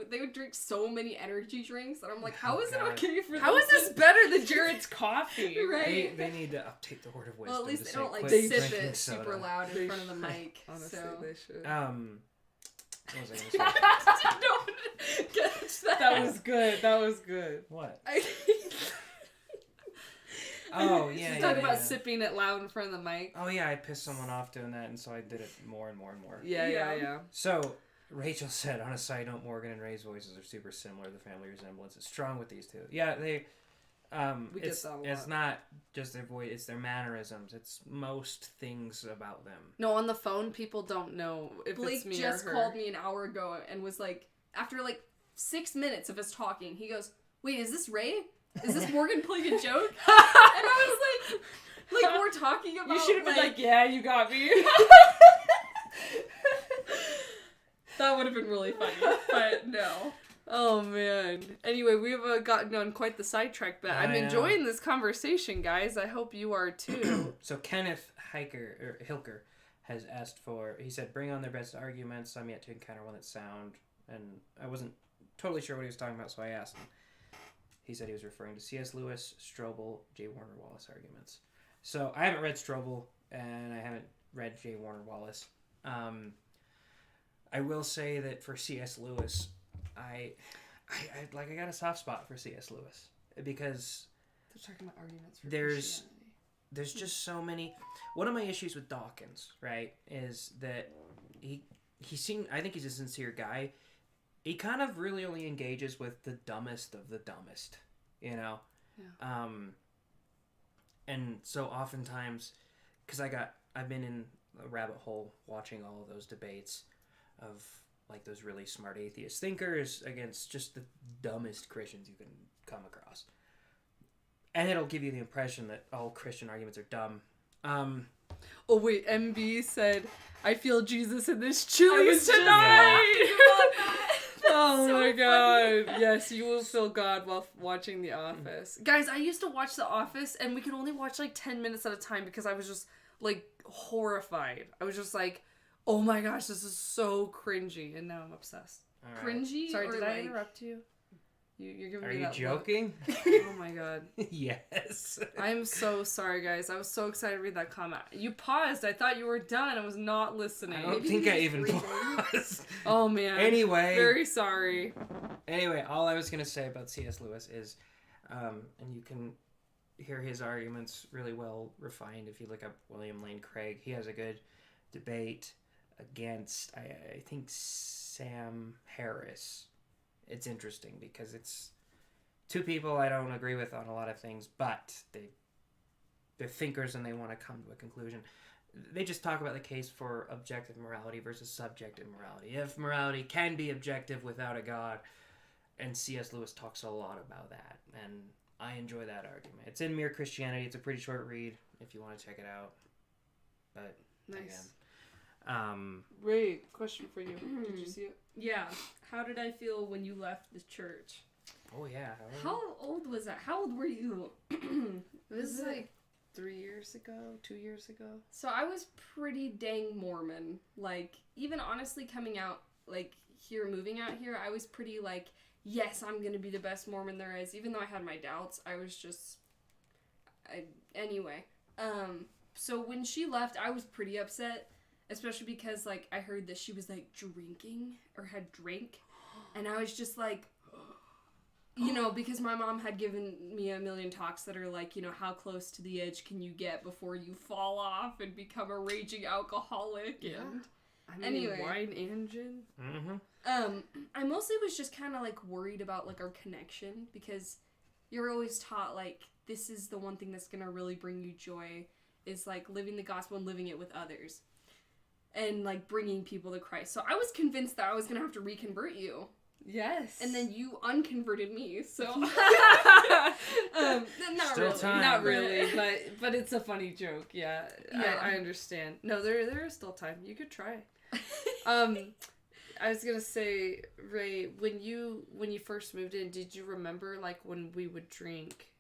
they would drink so many energy drinks, and I'm like, how is it God. okay for them? How is this better than Jared's coffee? Right. They need to update the word of wisdom. Well, at least to they say, don't like "Quit sip drinking it super soda." loud in front of the mic. Honestly, So they should. What was I gonna say? don't catch that. That was good. That was good. What? I Oh yeah. She's yeah, talking about yeah. sipping it loud in front of the mic. Oh yeah, I pissed someone off doing that, and so I did it more and more and more. Yeah. So Rachel said, on a side note, Morgan and Ray's voices are super similar. The family resemblance is strong with these two. Yeah, they. We get It's that a lot. it's not just their voice; it's their mannerisms. It's most things about them. No, on the phone, people don't know if Blake it's me just or her. called me an hour ago and was like, after like 6 minutes of us talking, he goes, "Wait, is this Ray? Is this Morgan playing a joke?" And I was like we're talking about. You should have been like, yeah, you got me. That would have been really funny, but no. Oh, man. Anyway, we've gotten on quite the sidetrack, but I'm I know. enjoying this conversation, guys. I hope you are too. So Kenneth Hilker has asked for. He said, "Bring on their best arguments. I'm yet to encounter one that's sound." And I wasn't totally sure what he was talking about, so I asked him. He said he was referring to C.S. Lewis, Strobel, J. Warner Wallace arguments. So I haven't read Strobel, and I haven't read J. Warner Wallace. I will say that for C.S. Lewis, I got a soft spot for C.S. Lewis because They're talking about arguments for There's- Christianity. there's just so many. One of my issues with Dawkins, right, is that he seemed. I think he's a sincere guy. He kind of really only engages with the dumbest of the dumbest, you know. Yeah. And so oftentimes, because I've been in a rabbit hole watching all of those debates of like those really smart atheist thinkers against just the dumbest Christians you can come across. And it'll give you the impression that all Christian arguments are dumb. Oh, wait. MB said, I feel Jesus in this I Chili's was just tonight. laughing about that. Oh So my funny. god. Yes, you will feel God while watching The Office. Guys, I used to watch The Office and we could only watch like 10 minutes at a time because I was just like horrified. I was just like, oh my gosh, this is so cringy. And now I'm obsessed. All right. Cringy. Sorry, or did like... I interrupt you? You're giving Are me you that joking? look. Oh my god. Yes. I'm so sorry, guys. I was so excited to read that comment. You paused. I thought you were done. I was not listening. I don't Maybe think he I was even breathing. paused. Oh man. Anyway. Very sorry. Anyway, all I was going to say about C.S. Lewis is, and you can hear his arguments really well refined if you look up William Lane Craig. He has a good debate against, I think, Sam Harris. It's interesting because it's two people I don't agree with on a lot of things, but they they're thinkers and they want to come to a conclusion. They just talk about the case for objective morality versus subjective morality. If morality can be objective without a God, and C.S. Lewis talks a lot about that, and I enjoy that argument. It's in Mere Christianity. It's a pretty short read if you want to check it out. But Nice. again, Ray, question for you. Did you see it? Yeah. How did I feel when you left the church? oh yeah, How old was that? How old were you? It was like 3 years ago, 2 years ago. So I was pretty dang Mormon. Like, even honestly coming out, like, here, moving out here, I was pretty like, yes, I'm gonna be the best Mormon there is. Even though I had my doubts, I was just... Anyway. So when she left, I was pretty upset. Especially because, like, I heard that she was, like, drinking or had drank. And I was just like... You know, because my mom had given me a million talks that are like, you know, how close to the edge can you get before you fall off and become a raging alcoholic? Yeah. And I mean, Anyway. wine and gin. I mostly was just kind of like worried about like our connection because you're always taught like this is the one thing that's gonna really bring you joy is like living the gospel and living it with others and like bringing people to Christ. So I was convinced that I was gonna have to reconvert you. Yes. And then you unconverted me, so not Still really. time. Not really, but it's a funny joke. Yeah, Yeah. I understand. No, there is still time. You could try. I was gonna say, Ray, when you first moved in, did you remember like when we would drink?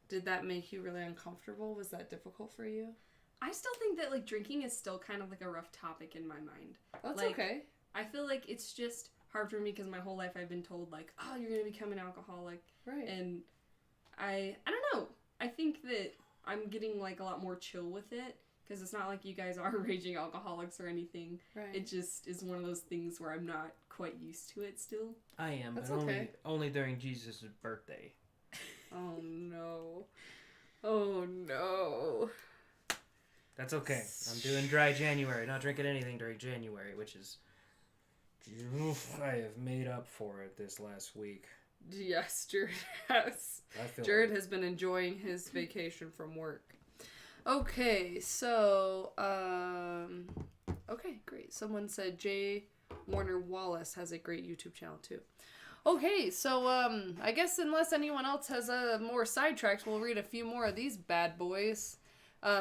Did that make you really uncomfortable? Was that difficult for you? I still think that like drinking is still kind of like a rough topic in my mind. That's Like, okay. I feel like it's just hard for me because my whole life I've been told like, oh, you're gonna become an alcoholic, Right. and I don't know. I think that I'm getting like a lot more chill with it because it's not like you guys are raging alcoholics or anything. Right. It just is one of those things where I'm not quite used to it still. I am, That's but okay. only during Jesus' birthday. Oh no. Oh no. That's okay. I'm doing dry January, not drinking anything during January, which is... I have made up for it this last week. Yes, Jared has. I feel Jared has been enjoying his vacation from work. Okay, so, okay, great. Someone said J. Warner Wallace has a great YouTube channel, too. Okay, so, I guess unless anyone else has more sidetracks, we'll read a few more of these bad boys.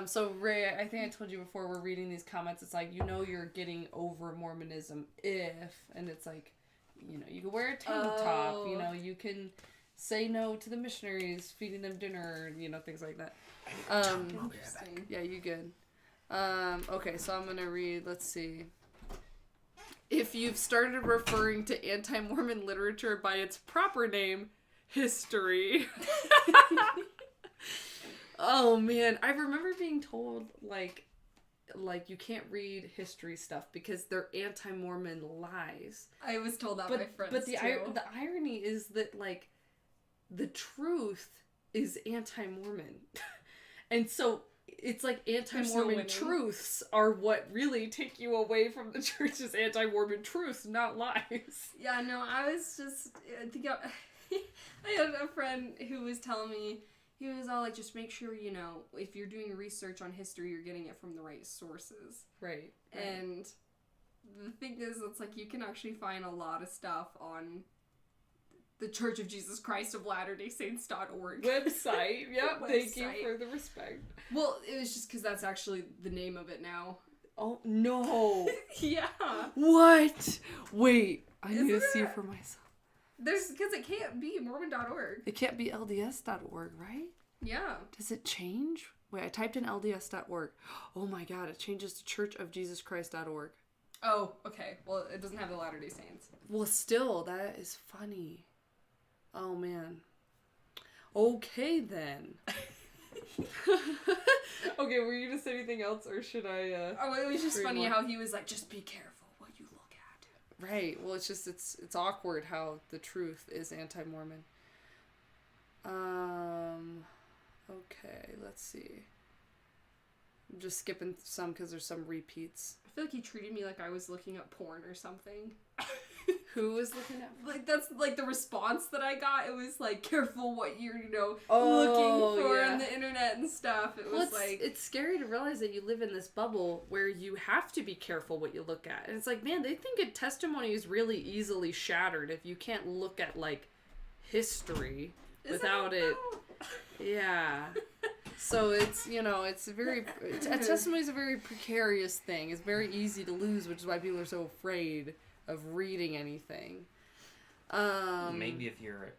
So, Ray, I think I told you before we're reading these comments, it's like, you know you're getting over Mormonism if, and it's like, you know, you can wear a tank top, you know, you can say no to the missionaries, feeding them dinner, you know, things like that. Interesting. Yeah, you good. Okay, so I'm gonna read, let's see. If you've started referring to anti-Mormon literature by its proper name, history. Oh man, I remember being told like you can't read history stuff because they're anti-Mormon lies. I was told that by friends but the too. the irony is that like the truth is anti-Mormon, and so it's like anti-Mormon winning. truths are what really take you away from the church's anti-Mormon truths, not lies. Yeah, no, I was just, I think I had a friend who was telling me, he was all like, just make sure, you know, if you're doing research on history, you're getting it from the right sources. Right. And the thing is, it's like, you can actually find a lot of stuff on the Church of Jesus Christ of Latter-day Saints.org. Website. Yep. Thank you Website. for the respect. Well, it was just because that's actually the name of it now. Oh no. Yeah. What? Wait, I need to Isn't see it? for myself. Because it can't be Mormon.org. It can't be LDS.org, right? Yeah. Does it change? Wait, I typed in LDS.org. Oh my god, it changes to churchofjesuschrist.org. Oh, okay. Well, it doesn't have the Latter-day Saints. Well, still, that is funny. Oh man. Okay then. Okay, were you gonna say anything else, or should I? Oh, it was just read funny more? how he was like, just be careful what you look at. Right. Well, it's just it's awkward how the truth is anti-Mormon. Okay, let's see. I'm just skipping some because there's some repeats. I feel like he treated me like I was looking up porn or something. Who was looking at? Like, that's, like, the response that I got. It was, like, careful what you're, Oh, looking for yeah. on the internet and stuff. It was, It's scary to realize that you live in this bubble where you have to be careful what you look at. And it's like, man, they think a testimony is really easily shattered if you can't look at, like, history without it. Yeah. So it's, a testimony is a very precarious thing. It's very easy to lose, which is why people are so afraid of reading anything. Maybe if you're...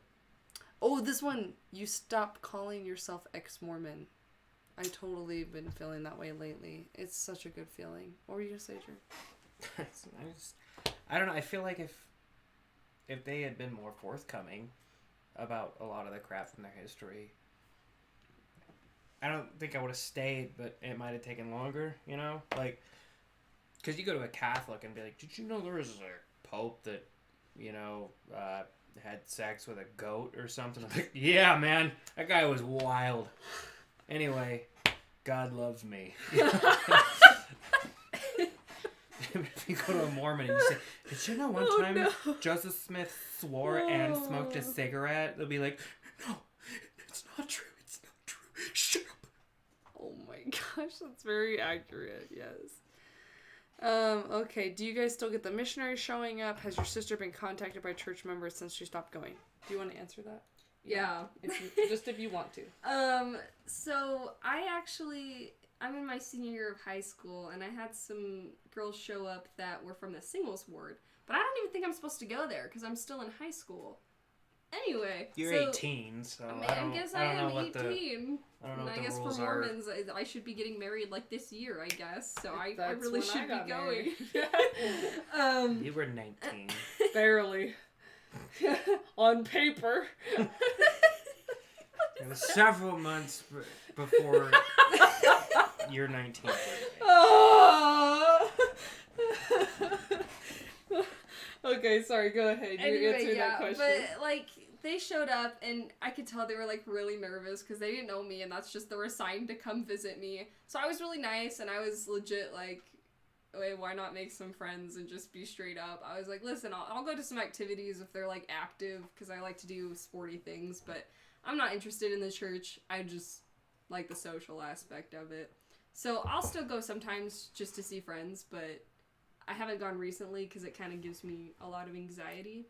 Oh, this one, you stop calling yourself ex-mormon. I totally been feeling that way lately. It's such a good feeling. What were you gonna say, Drew? I don't know. I feel like if they had been more forthcoming about a lot of the crap from their history, I don't think I would have stayed, but it might have taken longer, Like, because you go to a Catholic and be like, did you know there was a pope that, had sex with a goat or something? I'm like, yeah, man, that guy was wild. Anyway, God loves me. If you go to a Mormon and you say, did you know one time Joseph Smith swore and smoked a cigarette? They'll be like, no, it's not true. It's not true. Shut up. Oh my gosh, that's very accurate, yes. Okay, do you guys still get the missionaries showing up? Has your sister been contacted by church members since she stopped going? Do you want to answer that? Yeah. If you want to. So I'm in my senior year of high school, and I had some girls show up that were from the singles ward, but I don't even think I'm supposed to go there, because I'm still in high school. Anyway. You're 18, so I guess I am 18. I don't know what I the guess rules for are. Mormons, I should be getting married like this year, I guess. So I That's really when I should got be going. married. You were 19. Barely. On paper. It was several months before your 19th birthday. Oh. Okay, sorry, go ahead. You answer that question. But, like, they showed up, and I could tell they were, like, really nervous, because they didn't know me, and that's just, they were assigned to come visit me. So I was really nice, and I was legit, like, wait, why not make some friends and just be straight up? I was like, listen, I'll go to some activities if they're, like, active, because I like to do sporty things, but I'm not interested in the church. I just like the social aspect of it. So I'll still go sometimes just to see friends, but I haven't gone recently because it kind of gives me a lot of anxiety.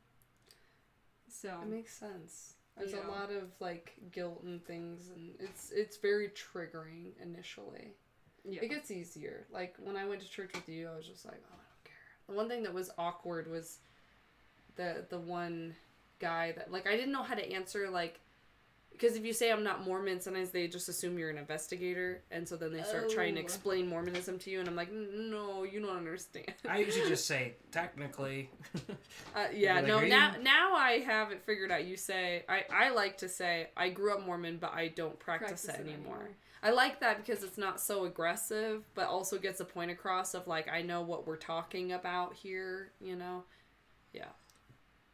So it makes sense. There's Yeah. a lot of like guilt and things, and it's very triggering initially. yeah. It gets easier. Like when I went to church with you, I was just like, oh, I don't care. The one thing that was awkward was the one guy that like I didn't know how to answer like. Because if you say I'm not Mormon, sometimes they just assume you're an investigator, and so then they start trying to explain Mormonism to you, and I'm like, no, you don't understand. I usually just say, technically. Yeah, Like, no, are you- now I have it figured out. You say, I like to say, I grew up Mormon, but I don't practice it anymore. I like that because it's not so aggressive, but also gets the point across of, like, I know what we're talking about here, you know? Yeah.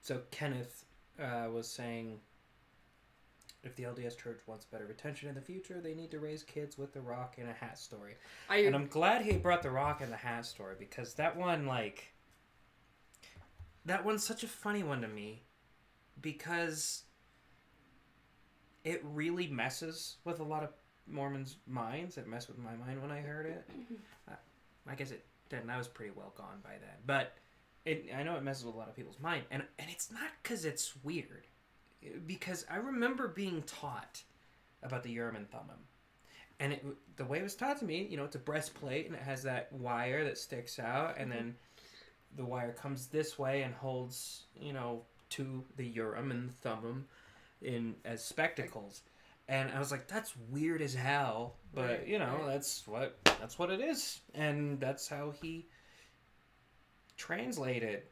So Kenneth was saying, if the LDS Church wants better retention in the future, they need to raise kids with the rock in a hat story. And I'm glad he brought the rock in the hat story, because that one, like... That one's such a funny one to me, because it really messes with a lot of Mormons' minds. It messed with my mind when I heard it. I guess it didn't. I was pretty well gone by then. But I know it messes with a lot of people's mind. And it's not because it's weird. Because I remember being taught about the Urim and Thummim. And the way it was taught to me, you know, it's a breastplate, and it has that wire that sticks out, and then the wire comes this way and holds, you know, to the Urim and Thummim as spectacles. And I was like, that's weird as hell, but Right, you know, right. that's what it is, and that's how he translated.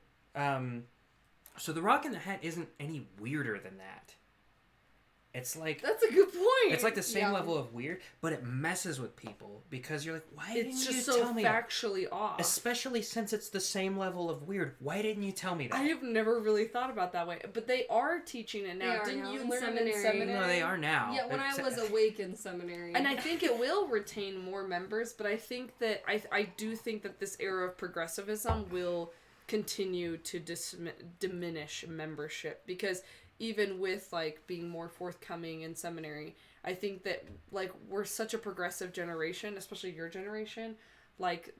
So the rock in the hat isn't any weirder than that. It's like That's a good point. it's like the same Yeah. level of weird, but it messes with people because you're like, why It's didn't just you so tell me that? factually off. Especially since it's the same level of weird. Why didn't you tell me that? I have never really thought about that way, but they are teaching it now. They are Didn't now you in learn it in seminary. seminary? No, they are now. Yeah, when I was awake in seminary. And I think it will retain more members, but I think that I do think that this era of progressivism will continue to diminish membership, because even with like being more forthcoming in seminary, I think that like we're such a progressive generation, especially your generation, like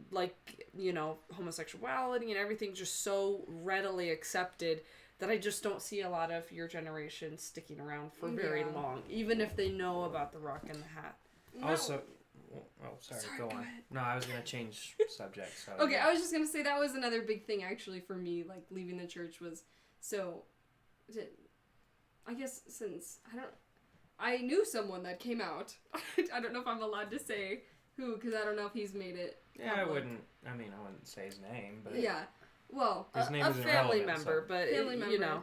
homosexuality and everything just so readily accepted that I just don't see a lot of your generation sticking around for very long, even if they know about the rock and the hat. No. Also, sorry, go on. No, I was gonna change subjects. So Okay, I was just gonna say that was another big thing actually for me, like leaving the church was I guess since I knew someone that came out. I don't know if I'm allowed to say who, because I don't know if he's made it. Yeah, public. I wouldn't say his name, but Yeah, well, his name a isn't family relevant, member, so. but family member,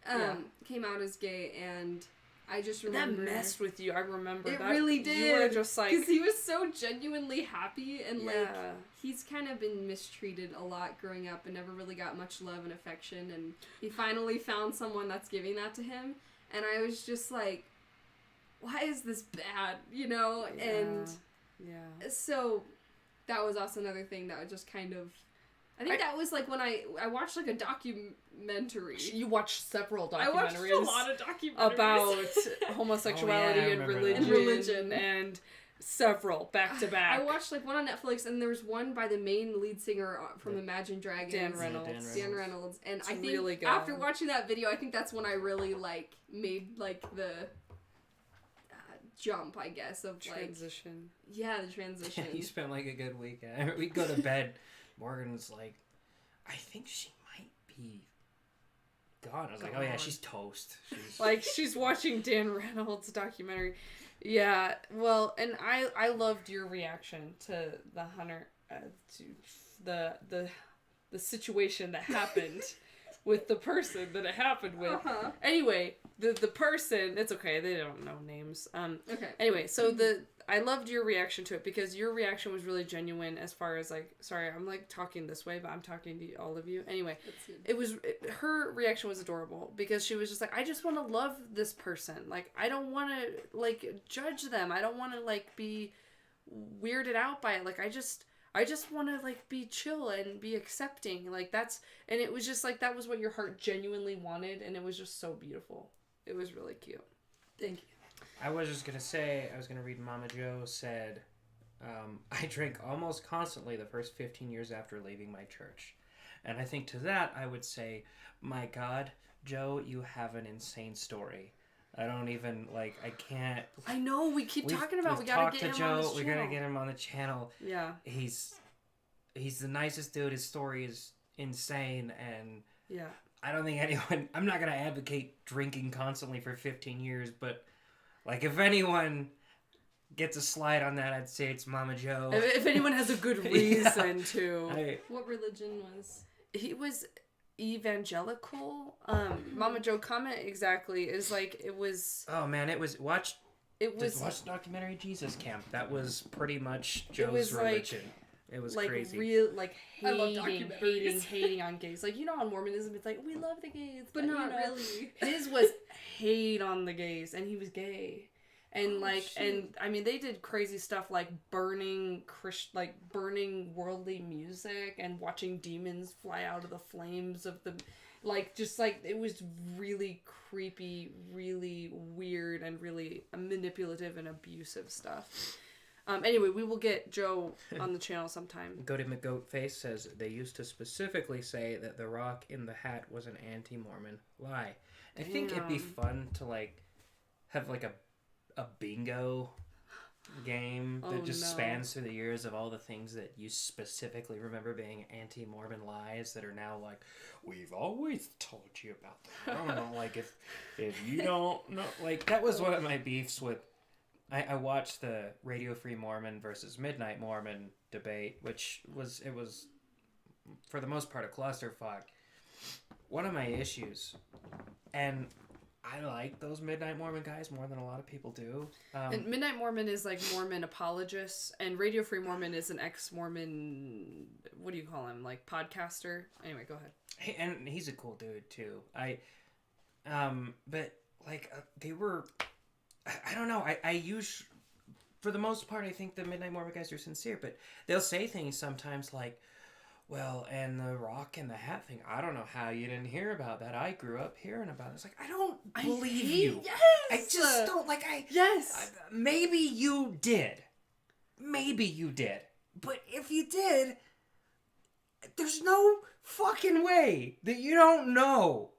yeah. came out as gay, and I just remember that messed with you. I remember it that really did. You were just like, because he was so genuinely happy, and like Yeah. he's kind of been mistreated a lot growing up and never really got much love and affection, and he finally found someone that's giving that to him, and I was just like, why is this bad, and yeah. so that was also another thing that was just kind of, I think that was like when I watched like a documentary. You watched several documentaries. I watched a lot of documentaries about homosexuality Oh, yeah, I and remember that. religion and several back to back. I watched like one on Netflix, and there was one by the main lead singer from Imagine Dragons, Dan Yeah, Reynolds. Dan Reynolds, and It's I think really good. after watching that video, I think that's when I really like made like the jump, I guess, of Transition. like the transition. You spent like a good weekend. We'd go to bed. Morgan's like, I think she might be gone. I was like, oh yeah, Gone. she's toast. She's Like she's watching Dan Reynolds' documentary. Yeah, well, and I loved your reaction to the Hunter, to the situation that happened with the person that it happened with. Uh-huh. Anyway, the person, it's okay, they don't know names. Okay. Anyway, so I loved your reaction to it, because your reaction was really genuine as far as like, sorry, I'm like talking this way, but I'm talking to all of you. Anyway, her reaction was adorable, because she was just like, I just want to love this person. Like, I don't want to like judge them. I don't want to like be weirded out by it. Like, I just want to like be chill and be accepting. Like and it was just like, that was what your heart genuinely wanted. And it was just so beautiful. It was really cute. Thank you. I was just gonna say, I was gonna read Mama Joe said, I drank almost constantly the first 15 years after leaving my church. And I think to that, I would say, my God, Joe, you have an insane story. I don't even, I can't. I know, we keep talking about, we gotta get him on this channel. We gotta get him on the channel. Yeah. He's the nicest dude. His story is insane, and Yeah. I don't think anyone, I'm not gonna advocate drinking constantly for 15 years, but like, if anyone gets a slide on that, I'd say it's Mama Joe. If anyone has a good reason to. What religion was? He was evangelical. Mama Joe, comment exactly. Is like, it was. Oh man, watch It was. the documentary Jesus Camp. That was pretty much It Joe's was religion. It was like crazy. real, like I love hating, documentaries. hating on gays. Like, on Mormonism, it's like, we love the gays, But you not know, really. His was hate on the gays, and he was gay. And shoot. and I mean, they did crazy stuff like burning worldly music and watching demons fly out of the flames of the, it was really creepy, really weird, and really manipulative and abusive stuff. Anyway, we will get Joe on the channel sometime. Goaty McGoatface says they used to specifically say that the rock in the hat was an anti-Mormon lie. I think it'd be fun to have a bingo game that just spans through the years of all the things that you specifically remember being anti-Mormon lies that are now we've always told you about that. I don't know, if you don't know, that was one of my beefs with. I watched the Radio Free Mormon versus Midnight Mormon debate, which was for the most part a clusterfuck. One of my issues, and I like those Midnight Mormon guys more than a lot of people do. And Midnight Mormon is like Mormon apologists, and Radio Free Mormon is an ex-Mormon, what do you call him, podcaster? Anyway, go ahead. And he's a cool dude too. But they were, I don't know. For the most part, I think the Midnight Mormon guys are sincere, but they'll say things sometimes like, well, and the rock and the hat thing, I don't know how you didn't hear about that. I grew up hearing about it. It's like, I don't believe you. Yes! I just don't, like, Yes! maybe you did. Maybe you did. But if you did, there's no fucking way that you don't know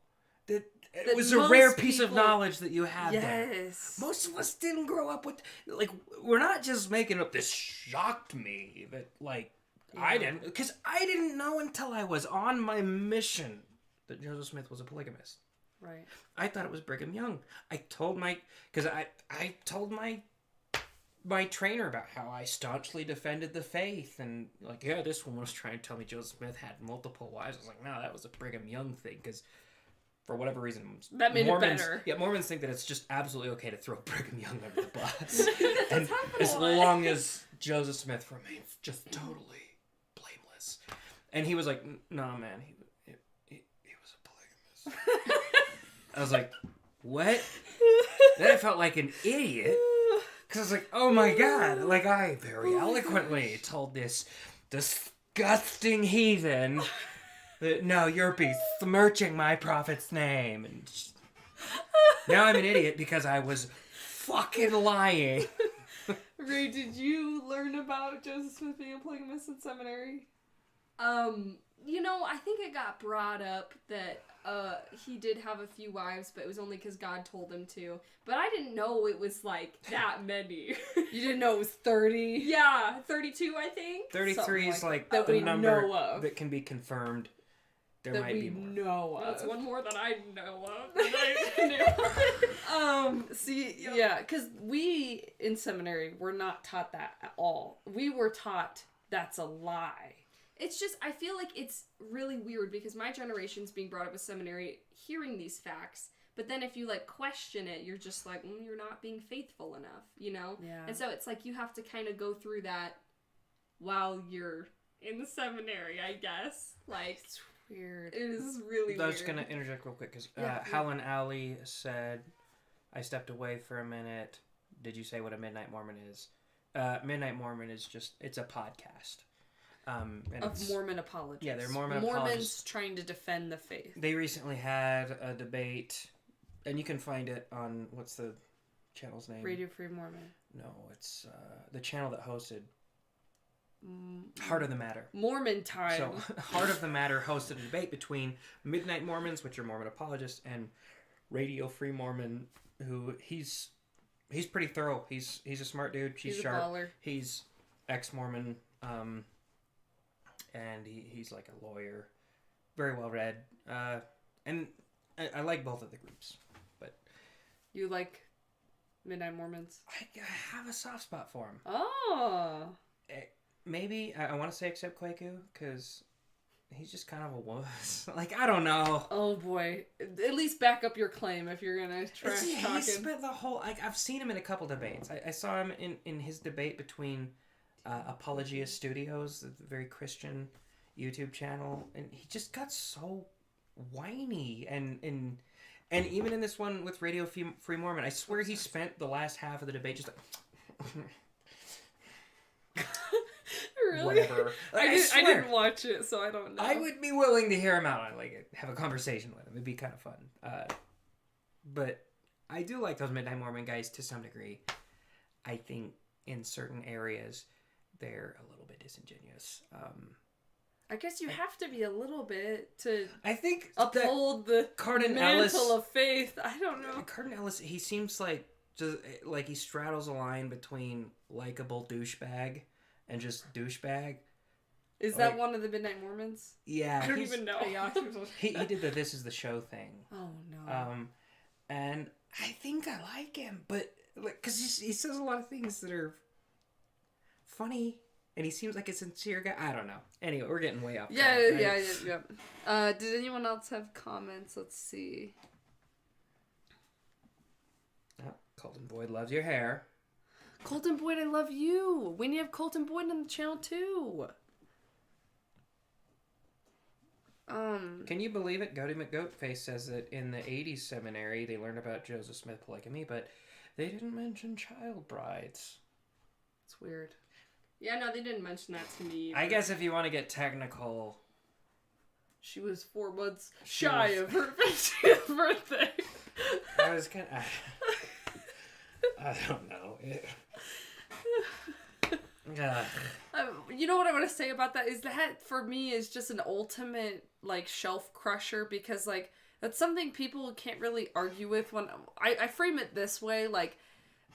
that it was a rare piece of knowledge that you had there. Yes. Most of us didn't grow up with, like, we're not just making up this shocked me that, like, I didn't, because I didn't know until I was on my mission that Joseph Smith was a polygamist. Right. I thought it was Brigham Young. I told my trainer about how I staunchly defended the faith, and like, yeah, this one was trying to tell me Joseph Smith had multiple wives. I was like, no, that was a Brigham Young thing, because for whatever reason, that made it better. Yeah, Mormons think that it's just absolutely okay to throw Brigham Young under the bus, and happened as a lot. long as Joseph Smith remains just totally blameless. And he was like, no, man, he was a polygamist. I was like, what? Then I felt like an idiot. Because I was like, oh my god. Like, I very eloquently told this disgusting heathen that, no, you're besmirching my prophet's name. And now I'm an idiot because I was fucking lying. Ray, did you learn about Joseph Smith being a polygamist in seminary? You know, I think it got brought up that he did have a few wives, but it was only because God told him to. But I didn't know it was, like, that many. You didn't know it was 30? Yeah, 32, I think. 33 is like that the we number know of. that can be confirmed. There That might we be more. know That's of. one more than I know of. Than I knew. See, yeah, because we, in seminary, were not taught that at all. We were taught that's a lie. It's just, I feel like it's really weird because my generation's being brought up with seminary hearing these facts, but then if you, like, question it, you're just like, you're not being faithful enough, you know? Yeah. And so it's like you have to kind of go through that while you're in the seminary, I guess. Like, It's weird. it is really weird. I was going to interject real quick because Helen Alley said, I stepped away for a minute. Did you say what a Midnight Mormon is? Midnight Mormon is just, it's a podcast. And Of Mormon apologists. Yeah, they're Mormon Mormons apologists. trying to defend the faith. They recently had a debate, and you can find it on, what's the channel's name? Radio Free Mormon. No, it's the channel that hosted Heart of the Matter. Mormon Time. So, Heart of the Matter hosted a debate between Midnight Mormons, which are Mormon apologists, and Radio Free Mormon, who he's pretty thorough. He's a smart dude. He's sharp. a baller. He's ex-Mormon, and he's like a lawyer, very well read. And I like both of the groups, but You like Midnight Mormons? I have a soft spot for him. Oh. Maybe I want to say except Kwaku, because he's just kind of a wuss. Like, I don't know. Oh boy. At least back up your claim if you're gonna trash He talking. spent the whole... Like, I've seen him in a couple debates. I saw him in his debate between Apologia Studios, the very Christian YouTube channel, and he just got so whiny. And even in this one with Radio Free Mormon, I swear he spent the last half of the debate just like... Really? Whatever. Like, I swear. didn't watch it, so I don't know. I would be willing to hear him out and like have a conversation with him. It'd be kind of fun. But I do like those Midnight Mormon guys to some degree. I think in certain areas they're a little bit disingenuous. I guess you have to be a little bit to I think uphold the Cardin mantle Ellis of faith. I don't know. Cardin Ellis, he seems like just like he straddles a line between likable douchebag and just douchebag. Is like- that one of the Midnight Mormons? Yeah, I don't he's- even know. He did the "This Is the Show" thing. Oh no. And I think I like him, but like, cause he says a lot of things that are funny, and he seems like a sincere guy. I don't know. Anyway, we're getting way off. Yeah, track, yeah, right? yeah. Did anyone else have comments? Let's see. Oh, Colton Boyd loves your hair. Colton Boyd, I love you. We need to have Colton Boyd on the channel too. Can you believe it? Goaty McGoatface says that in the 80s seminary they learned about Joseph Smith polygamy, but they didn't mention child brides. It's weird. Yeah, no, they didn't mention that to me. I guess if you want to get technical, She was 4 months She shy was- of her 50th birthday. I was kind of... I don't know. You know what I want to say about that is that for me is just an ultimate like shelf crusher, because like that's something people can't really argue with. When I frame it this way, like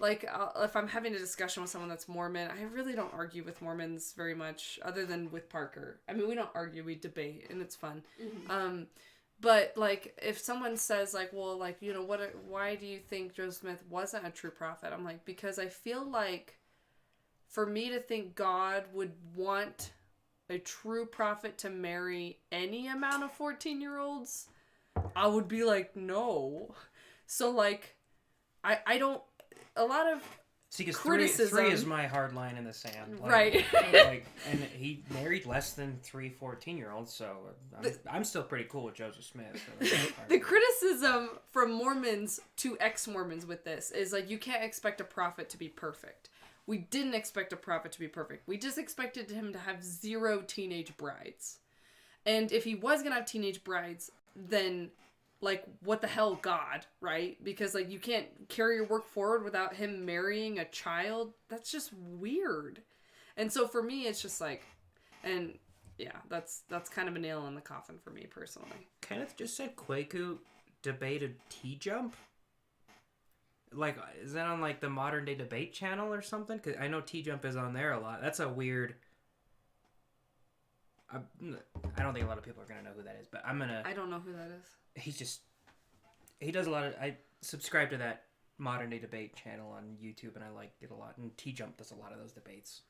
if I'm having a discussion with someone that's Mormon, I really don't argue with Mormons very much, other than with Parker. I mean, we don't argue, we debate, and it's fun. Mm-hmm. But like if someone says like, well, like, you know, why do you think Joseph Smith wasn't a true prophet? I'm like, because I feel like for me to think God would want a true prophet to marry any amount of 14-year-olds, I would be like, no. So like, I don't, a lot of See, because criticism. three is my hard line in the sand. Like, Right. like, and he married less than 3 14-year-olds, so I'm still pretty cool with Joseph Smith. For the most part. The criticism from Mormons to ex-Mormons with this is like, you can't expect a prophet to be perfect. We didn't expect a prophet to be perfect. We just expected him to have 0 teenage brides. And if he was gonna have teenage brides, then like, what the hell, God, right? Because like, you can't carry your work forward without him marrying a child. That's just weird. And so for me, it's just like, and yeah, that's kind of a nail in the coffin for me personally. Kenneth just said Kwaku debated T-Jump? Like, is that on, like, the Modern Day Debate channel or something? Because I know T-Jump is on there a lot. That's a weird... I don't think a lot of people are going to know who that is, but I'm going to... I don't know who that is. He does a lot of... I subscribe to that Modern Day Debate channel on YouTube, and I like it a lot. And T-Jump does a lot of those debates.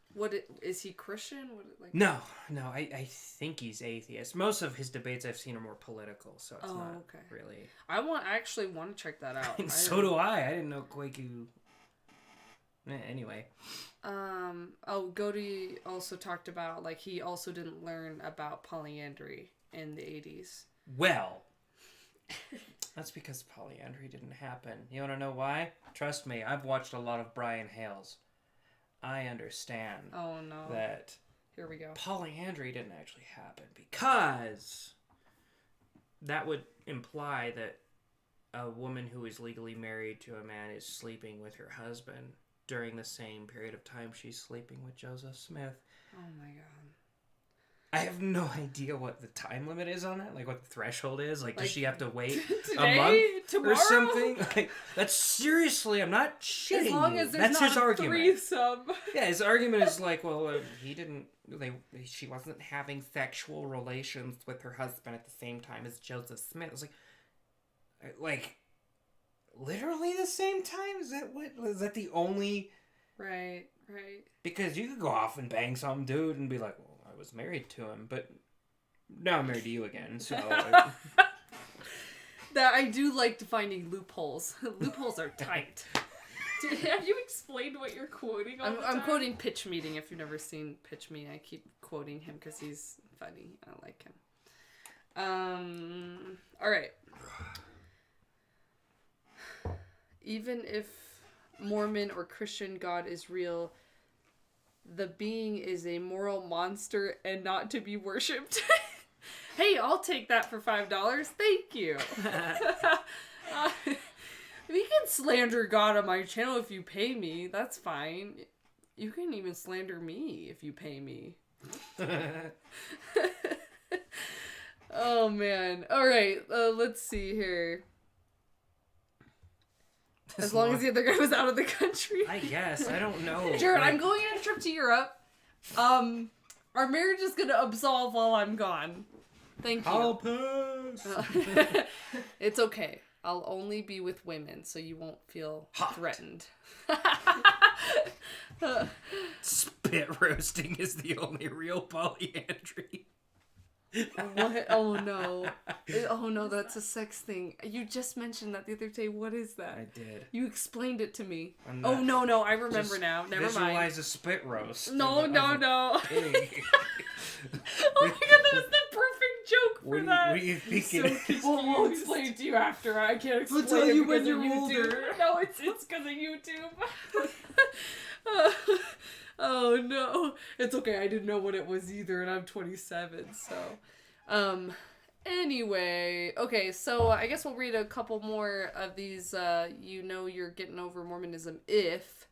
Is he Christian? Like? No, I think he's atheist. Most of his debates I've seen are more political, so it's not really... I actually want to check that out. And so do I. I didn't know Kwaku... Anyway. Gody also talked about, like, he also didn't learn about polyandry in the 80s. Well, that's because polyandry didn't happen. You want to know why? Trust me, I've watched a lot of Brian Hales. I understand that here we go. Polyandry didn't actually happen because that would imply that a woman who is legally married to a man is sleeping with her husband during the same period of time she's sleeping with Joseph Smith. Oh my god. I have no idea what the time limit is on that. Like, what the threshold is. Like does she have to wait today? a month Tomorrow? or something? Like, that's seriously, I'm not shitting as long you. as there's That's not his a argument. threesome. Yeah, his argument is like, well, she wasn't having sexual relations with her husband at the same time as Joseph Smith. I was like, literally the same time? Is that the only... Right. Because you could go off and bang some dude and be like, well, I was married to him, but now I'm married to you again, so... That I do like finding loopholes. Loopholes are tight. Have you explained what you're quoting all the time? I'm quoting Pitch Meeting. If you've never seen Pitch Meeting, I keep quoting him because he's funny. I like him. All right. Even if Mormon or Christian God is real, the being is a moral monster and not to be worshipped. Hey, I'll take that for $5. Thank you. You can slander God on my channel if you pay me. That's fine. You can even slander me if you pay me. Oh, man. All right. Let's see here. As long as the other guy was out of the country. I guess. I don't know. Jared, I'm going on a trip to Europe. Our marriage is going to absolve while I'm gone. Thank you. I'll pass. It's okay. I'll only be with women, so you won't feel threatened. Spit roasting is the only real polyandry. What? Oh no. Oh no, that's a sex thing. You just mentioned that the other day. What is that? I did. You explained it to me. Oh no, I remember now. Never visualize mind. a spit roast. No. Pig. Oh my god, that was the perfect joke for that. What are you thinking? We'll explain it to you after. I can't explain tell it you because when of you're YouTube. older. No, it's because of YouTube. Oh no. It's okay. I didn't know what it was either, and I'm 27, so. Anyway, okay, so I guess we'll read a couple more of these, you're getting over Mormonism if,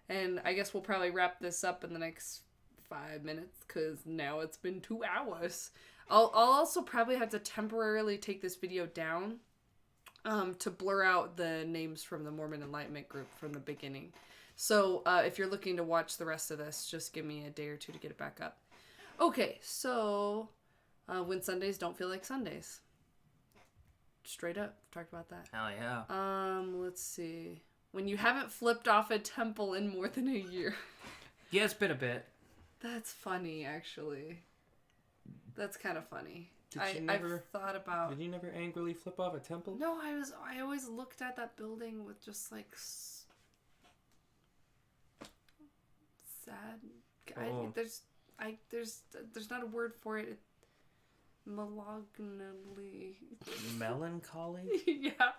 and I guess we'll probably wrap this up in the next 5 minutes, because now it's been 2 hours. I'll also probably have to temporarily take this video down, to blur out the names from the Mormon Enlightenment group from the beginning. So, if you're looking to watch the rest of this, just give me a day or two to get it back up. Okay, so... when Sundays don't feel like Sundays. Straight up. Talked about that. Hell yeah. Let's see. When you haven't flipped off a temple in more than a year. Yeah, it's been a bit. That's funny, actually. That's kind of funny. I've thought about... Did you never angrily flip off a temple? No, I always looked at that building with just, like, sad... Oh. There's not a word for it. Melancholy. Melancholy? Yeah.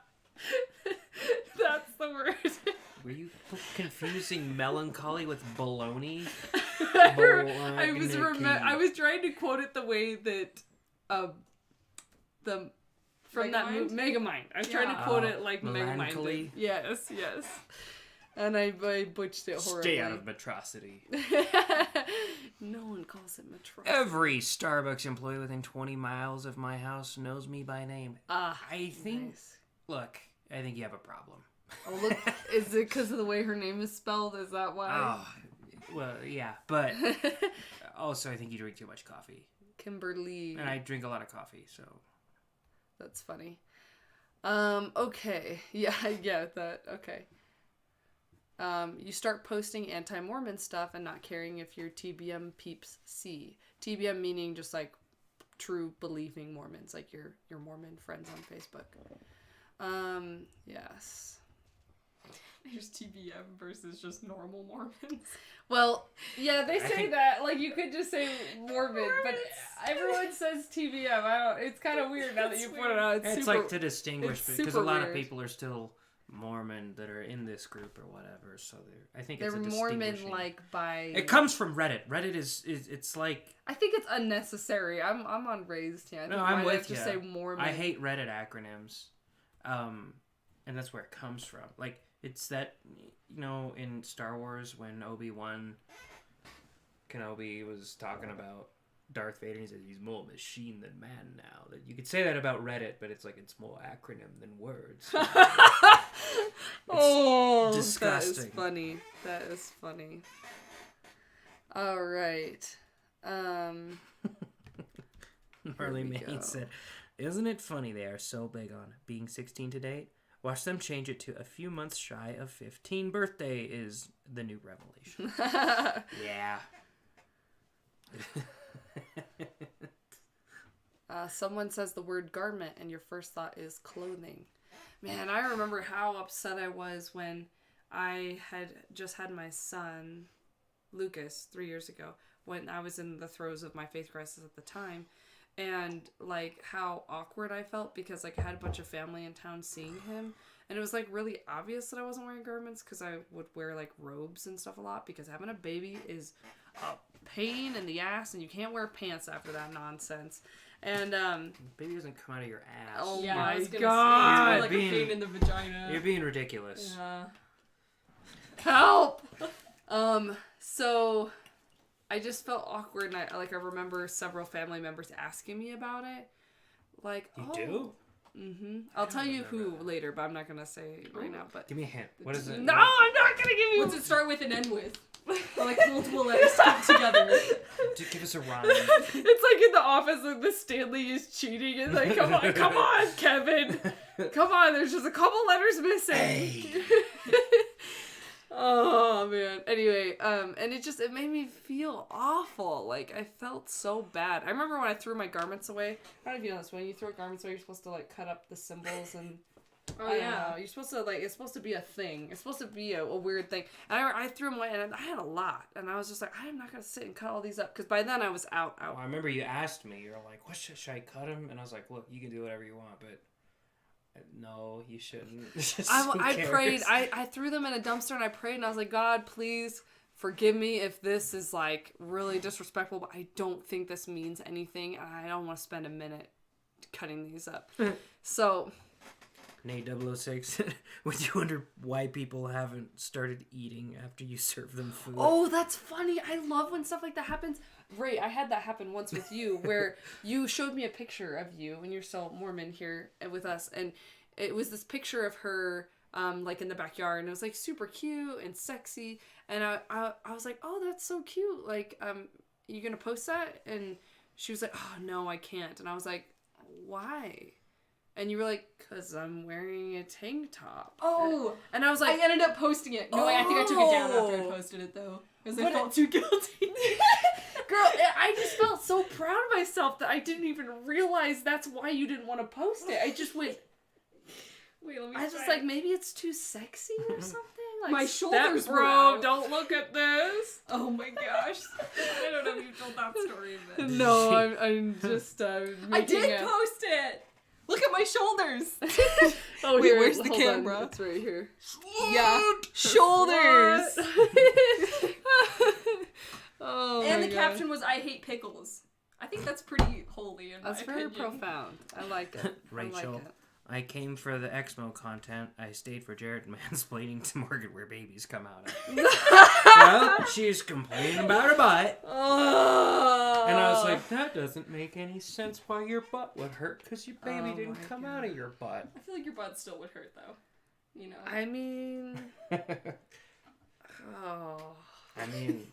That's the word. Were you confusing melancholy with baloney? I was trying to quote it the way that from that movie Megamind. I was trying to quote it like Megamind. Melancholy? Yes. And I butched it horribly. Stay out of metrocity. No one calls it metrocity. Every Starbucks employee within 20 miles of my house knows me by name. I think... Nice. Look, I think you have a problem. Oh, look. Is it because of the way her name is spelled? Is that why? Oh, well, yeah. But also, I think you drink too much coffee. Kimberly. And I drink a lot of coffee, so... That's funny. Okay. Yeah, okay. You start posting anti-Mormon stuff and not caring if your TBM peeps see. TBM meaning just like true believing Mormons, like your Mormon friends on Facebook. Yes. There's TBM versus just normal Mormons. Well, yeah, they I say think- that. Like, you could just say Mormon, but everyone says TBM. It's kind of weird now that you put it out. It's super, like to distinguish, it's because a super lot weird. of people are still Mormon that are in this group or whatever, so I think they're it's a Mormon, distinguishing... like, by... It comes from Reddit. Reddit is it's like... I think it's unnecessary. I'm on raised here. I think No, I'm why with they have to ya. say Mormon. I hate Reddit acronyms. And that's where it comes from. Like, it's that, in Star Wars when Obi-Wan Kenobi was talking about Darth Vader, and he said he's more machine than man now. That you could say that about Reddit, but it's like it's more acronym than words. Oh, disgusting. That is funny. That is funny. All right. Marley we May go. said, "Isn't it funny they are so big on being 16 to date? Watch them change it to a few months shy of 15. Birthday is the new revelation." Yeah. Someone says the word garment and your first thought is clothing. Man, I remember how upset I was when I had just had my son, Lucas, 3 years ago, when I was in the throes of my faith crisis at the time. And, like, how awkward I felt because, like, I had a bunch of family in town seeing him. And it was, like, really obvious that I wasn't wearing garments because I would wear, like, robes and stuff a lot because having a baby is a pain in the ass and you can't wear pants after that nonsense. And, Baby doesn't come out of your ass. Oh Yeah, my I was gonna God. say, it's more like Being- a pain in the vagina. You're being ridiculous. Yeah. help! So I just felt awkward, and I remember several family members asking me about it. Like, You do? Mm-hmm. I'll tell you who remember that. later, but I'm not gonna say right now. But Give me a hint. What is it? no, I'm not gonna give you. What's it start with and end with? Or like multiple letters stuck together. Give us a rhyme. It's like in The Office, like the Stanley is cheating. It's like, come on, Kevin, come on. There's just a couple letters missing. Hey. Oh man. Anyway, and it made me feel awful. Like I felt so bad. I remember when I threw my garments away. I don't know if you know this. When you throw garments away, you're supposed to like cut up the symbols and. Oh I don't yeah. know. You're supposed to it's supposed to be a thing. It's supposed to be a weird thing. And I threw them away, and I had a lot, and I was just like, I'm not gonna sit and cut all these up because by then I was out. Well, I remember you asked me. You're like, "What should I cut him?" And I was like, "Look, you can do whatever you want, but no, you shouldn't." Who I cares? prayed. I threw them in a dumpster, and I prayed, and I was like, God, please forgive me if this is like really disrespectful, but I don't think this means anything. I don't want to spend a minute cutting these up. So, Nate 006, would you wonder why people haven't started eating after you serve them food? oh, that's funny. I love when stuff like that happens. Ray, I had that happen once with you, where you showed me a picture of you when you're still Mormon here with us, and it was this picture of her, like in the backyard, and it was like super cute and sexy, and I was like, oh, that's so cute. Like, you gonna post that? And she was like, oh no, I can't. And I was like, why? And you were like, because I'm wearing a tank top. Oh. And I was like... I ended up posting it. No, I think I took it down after I posted it, though. Because I felt too guilty. Girl, I just felt so proud of myself that I didn't even realize that's why you didn't want to post it. I just went... Wait, let me I was just like, maybe it's too sexy or something? Like, my shoulders step were bro, out. don't look at this. Oh my gosh. I don't know if you told that story, but... No, I'm just I did post it! Look at my shoulders! Oh, wait, here, where's the hold camera? on. It's right here. Yeah. Shoulders! Oh, and my the God. caption was, I hate pickles. I think that's pretty holy in That's my very opinion. profound. I like it. Rachel, I like it. I came for the Exmo content. I stayed for Jared mansplaining to Morgan where babies come out of. Well, she's complaining about her butt. Oh. And I was like, that doesn't make any sense why your butt would hurt, because your baby Oh didn't my come God. out of your butt. I feel like your butt still would hurt, though. You know? I mean... Oh. I mean,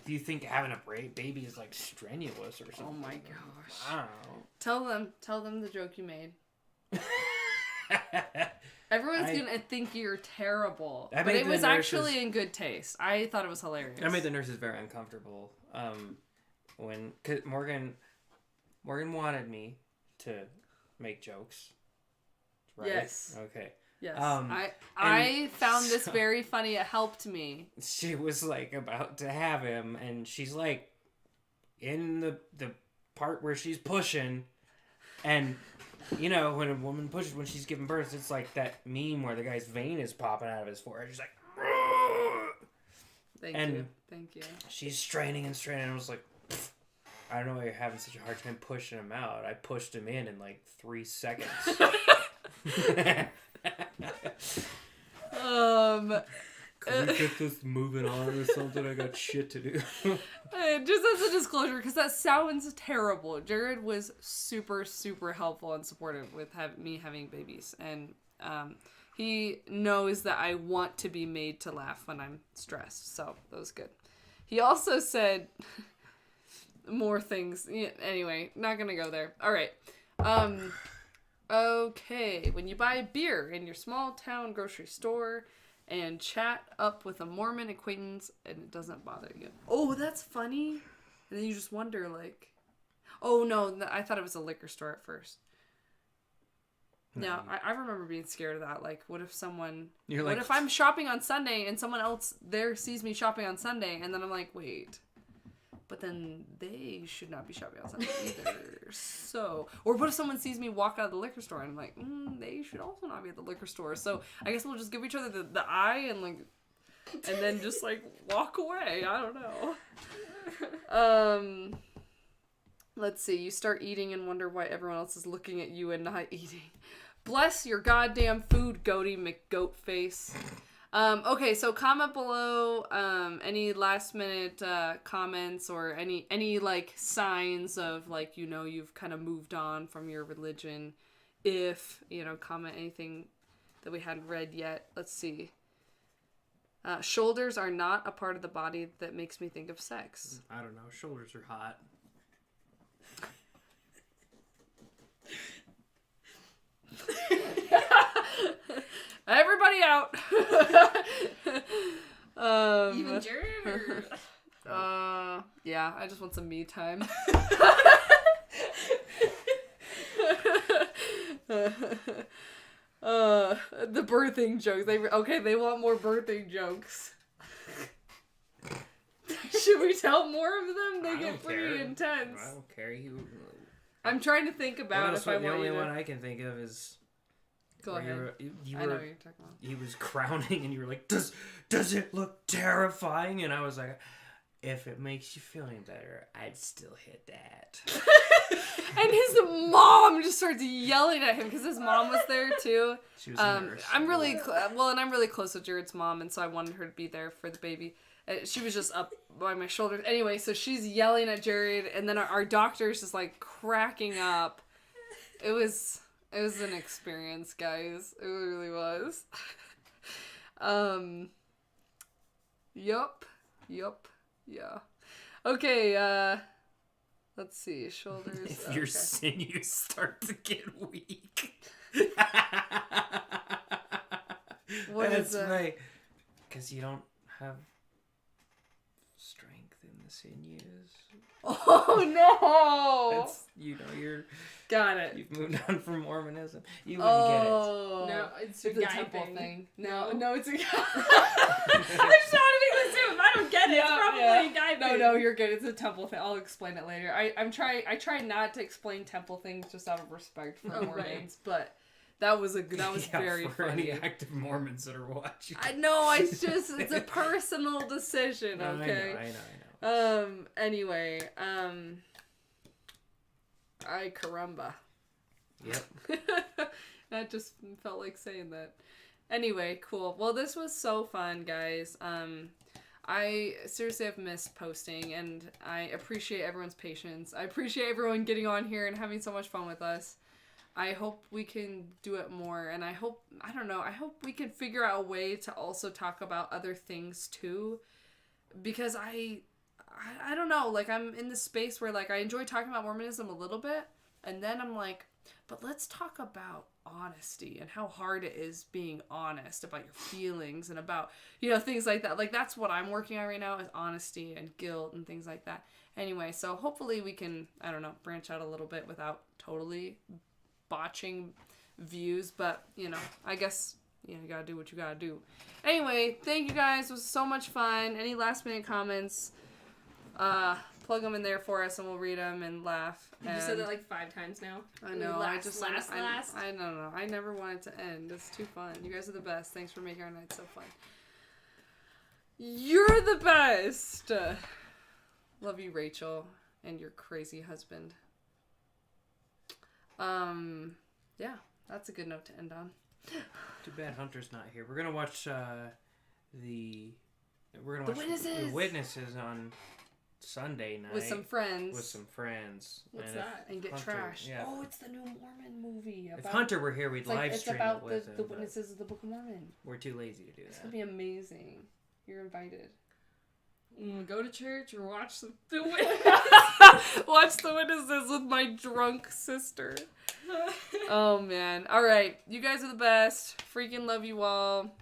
do you think having a baby is like strenuous or something? Oh my gosh. I Tell them the joke you made. Everyone's gonna think you're terrible. I But made it the was nurses- actually in good taste. I thought it was hilarious. I made the nurses very uncomfortable. Cause Morgan wanted me to make jokes. Right? Yes. Okay. Yes. and I found this so- very funny. It helped me. She was like about to have him, and she's like in the part where she's pushing, and you know when a woman pushes when she's giving birth, it's like that meme where the guy's vein is popping out of his forehead. She's like, Thank you. She's straining and straining. And I was like, I don't know why you're having such a hard time pushing him out. I pushed him in like 3 seconds. Can we get this moving on or something? I got shit to do. Just as a disclosure, because that sounds terrible. Jared was super, super helpful and supportive with me having babies, and he knows that I want to be made to laugh when I'm stressed, so that was good. He also said more things. Yeah, anyway, not gonna go there. All right. Okay, when you buy beer in your small town grocery store and chat up with a Mormon acquaintance and it doesn't bother you. Oh, that's funny. And then you just wonder, like, oh no, I thought it was a liquor store at first. No, I remember being scared of that. Like, what if what if I'm shopping on Sunday and someone else there sees me shopping on Sunday and then I'm like, wait, but then they should not be shopping on Sunday either. So, or what if someone sees me walk out of the liquor store and I'm like, they should also not be at the liquor store. So I guess we'll just give each other the eye and like, and then just like walk away. I don't know. Let's see. You start eating and wonder why everyone else is looking at you and not eating. Bless your goddamn food, goaty McGoatface. Okay, so comment below any last minute comments or any like signs of like, you know, you've kind of moved on from your religion. If, you know, comment anything that we hadn't read yet. Let's see. Shoulders are not a part of the body that makes me think of sex. I don't know. Shoulders are hot. Everybody out. Even Jared? Yeah, I just want some me time. The birthing jokes. They want more birthing jokes. Should we tell more of them? They get pretty intense. I don't care. I'm trying to think about if I The want only you to... one I can think of is Go where ahead. You I know were, what you're talking about. he was crowning, and you were like, does it look terrifying? And I was like, if it makes you feel any better, I'd still hit that. And his mom just starts yelling at him because his mom was there too. She was a nurse. I'm really and I'm really close with Jared's mom, and so I wanted her to be there for the baby. She was just up by my shoulders. Anyway, so she's yelling at Jared, and then our doctor's just like cracking up. It was an experience, guys. It really was. Yup. Yeah. Okay, let's see. Shoulders. If your sinews start to get weak. What is that? Right. Because you don't have strength in the sinews. Oh no! That's, you're... Got it. You've moved on from Mormonism. You wouldn't get it. No, it's a the guy temple thing. No, it's a guy. I'm just trying to make this too. If I don't get it, it's probably a guy thing. No, you're good. It's a temple thing. I'll explain it later. I try not to explain temple things just out of respect for Mormons, but that was very for funny. any active Mormons that are watching. I know. It's a personal decision. Okay. I know. Anyway. Ay caramba. Yep. That just felt like saying that. Anyway, cool. Well, this was so fun, guys. I seriously have missed posting, and I appreciate everyone's patience. I appreciate everyone getting on here and having so much fun with us. I hope we can do it more, and I hope we can figure out a way to also talk about other things too, because I don't know, like, I'm in this space where, like, I enjoy talking about Mormonism a little bit, and then I'm like, but let's talk about honesty and how hard it is being honest about your feelings and about, things like that. Like, that's what I'm working on right now, is honesty and guilt and things like that. Anyway, so hopefully we can, branch out a little bit without totally botching views, but, I guess, you gotta do what you gotta do. Anyway, thank you guys. It was so much fun. Any last minute comments? Plug them in there for us, and we'll read them and laugh. You said that like 5 times now. I know. Last. I don't know. I never want it to end. It's too fun. You guys are the best. Thanks for making our night so fun. You're the best. Love you, Rachel, and your crazy husband. Yeah, that's a good note to end on. Too bad Hunter's not here. We're gonna watch the Witnesses on Sunday night with some friends. What's that? And get Hunter, trashed. yeah. Oh, it's the new Mormon movie. If Hunter were here, we'd live stream it with him. It's about the Witnesses of the Book of Mormon. We're too lazy to do It's that. gonna be amazing. You're invited. Go to church or watch the Witnesses. Watch the Witnesses with my drunk sister. Oh man. All right, you guys are the best. Freaking love you all.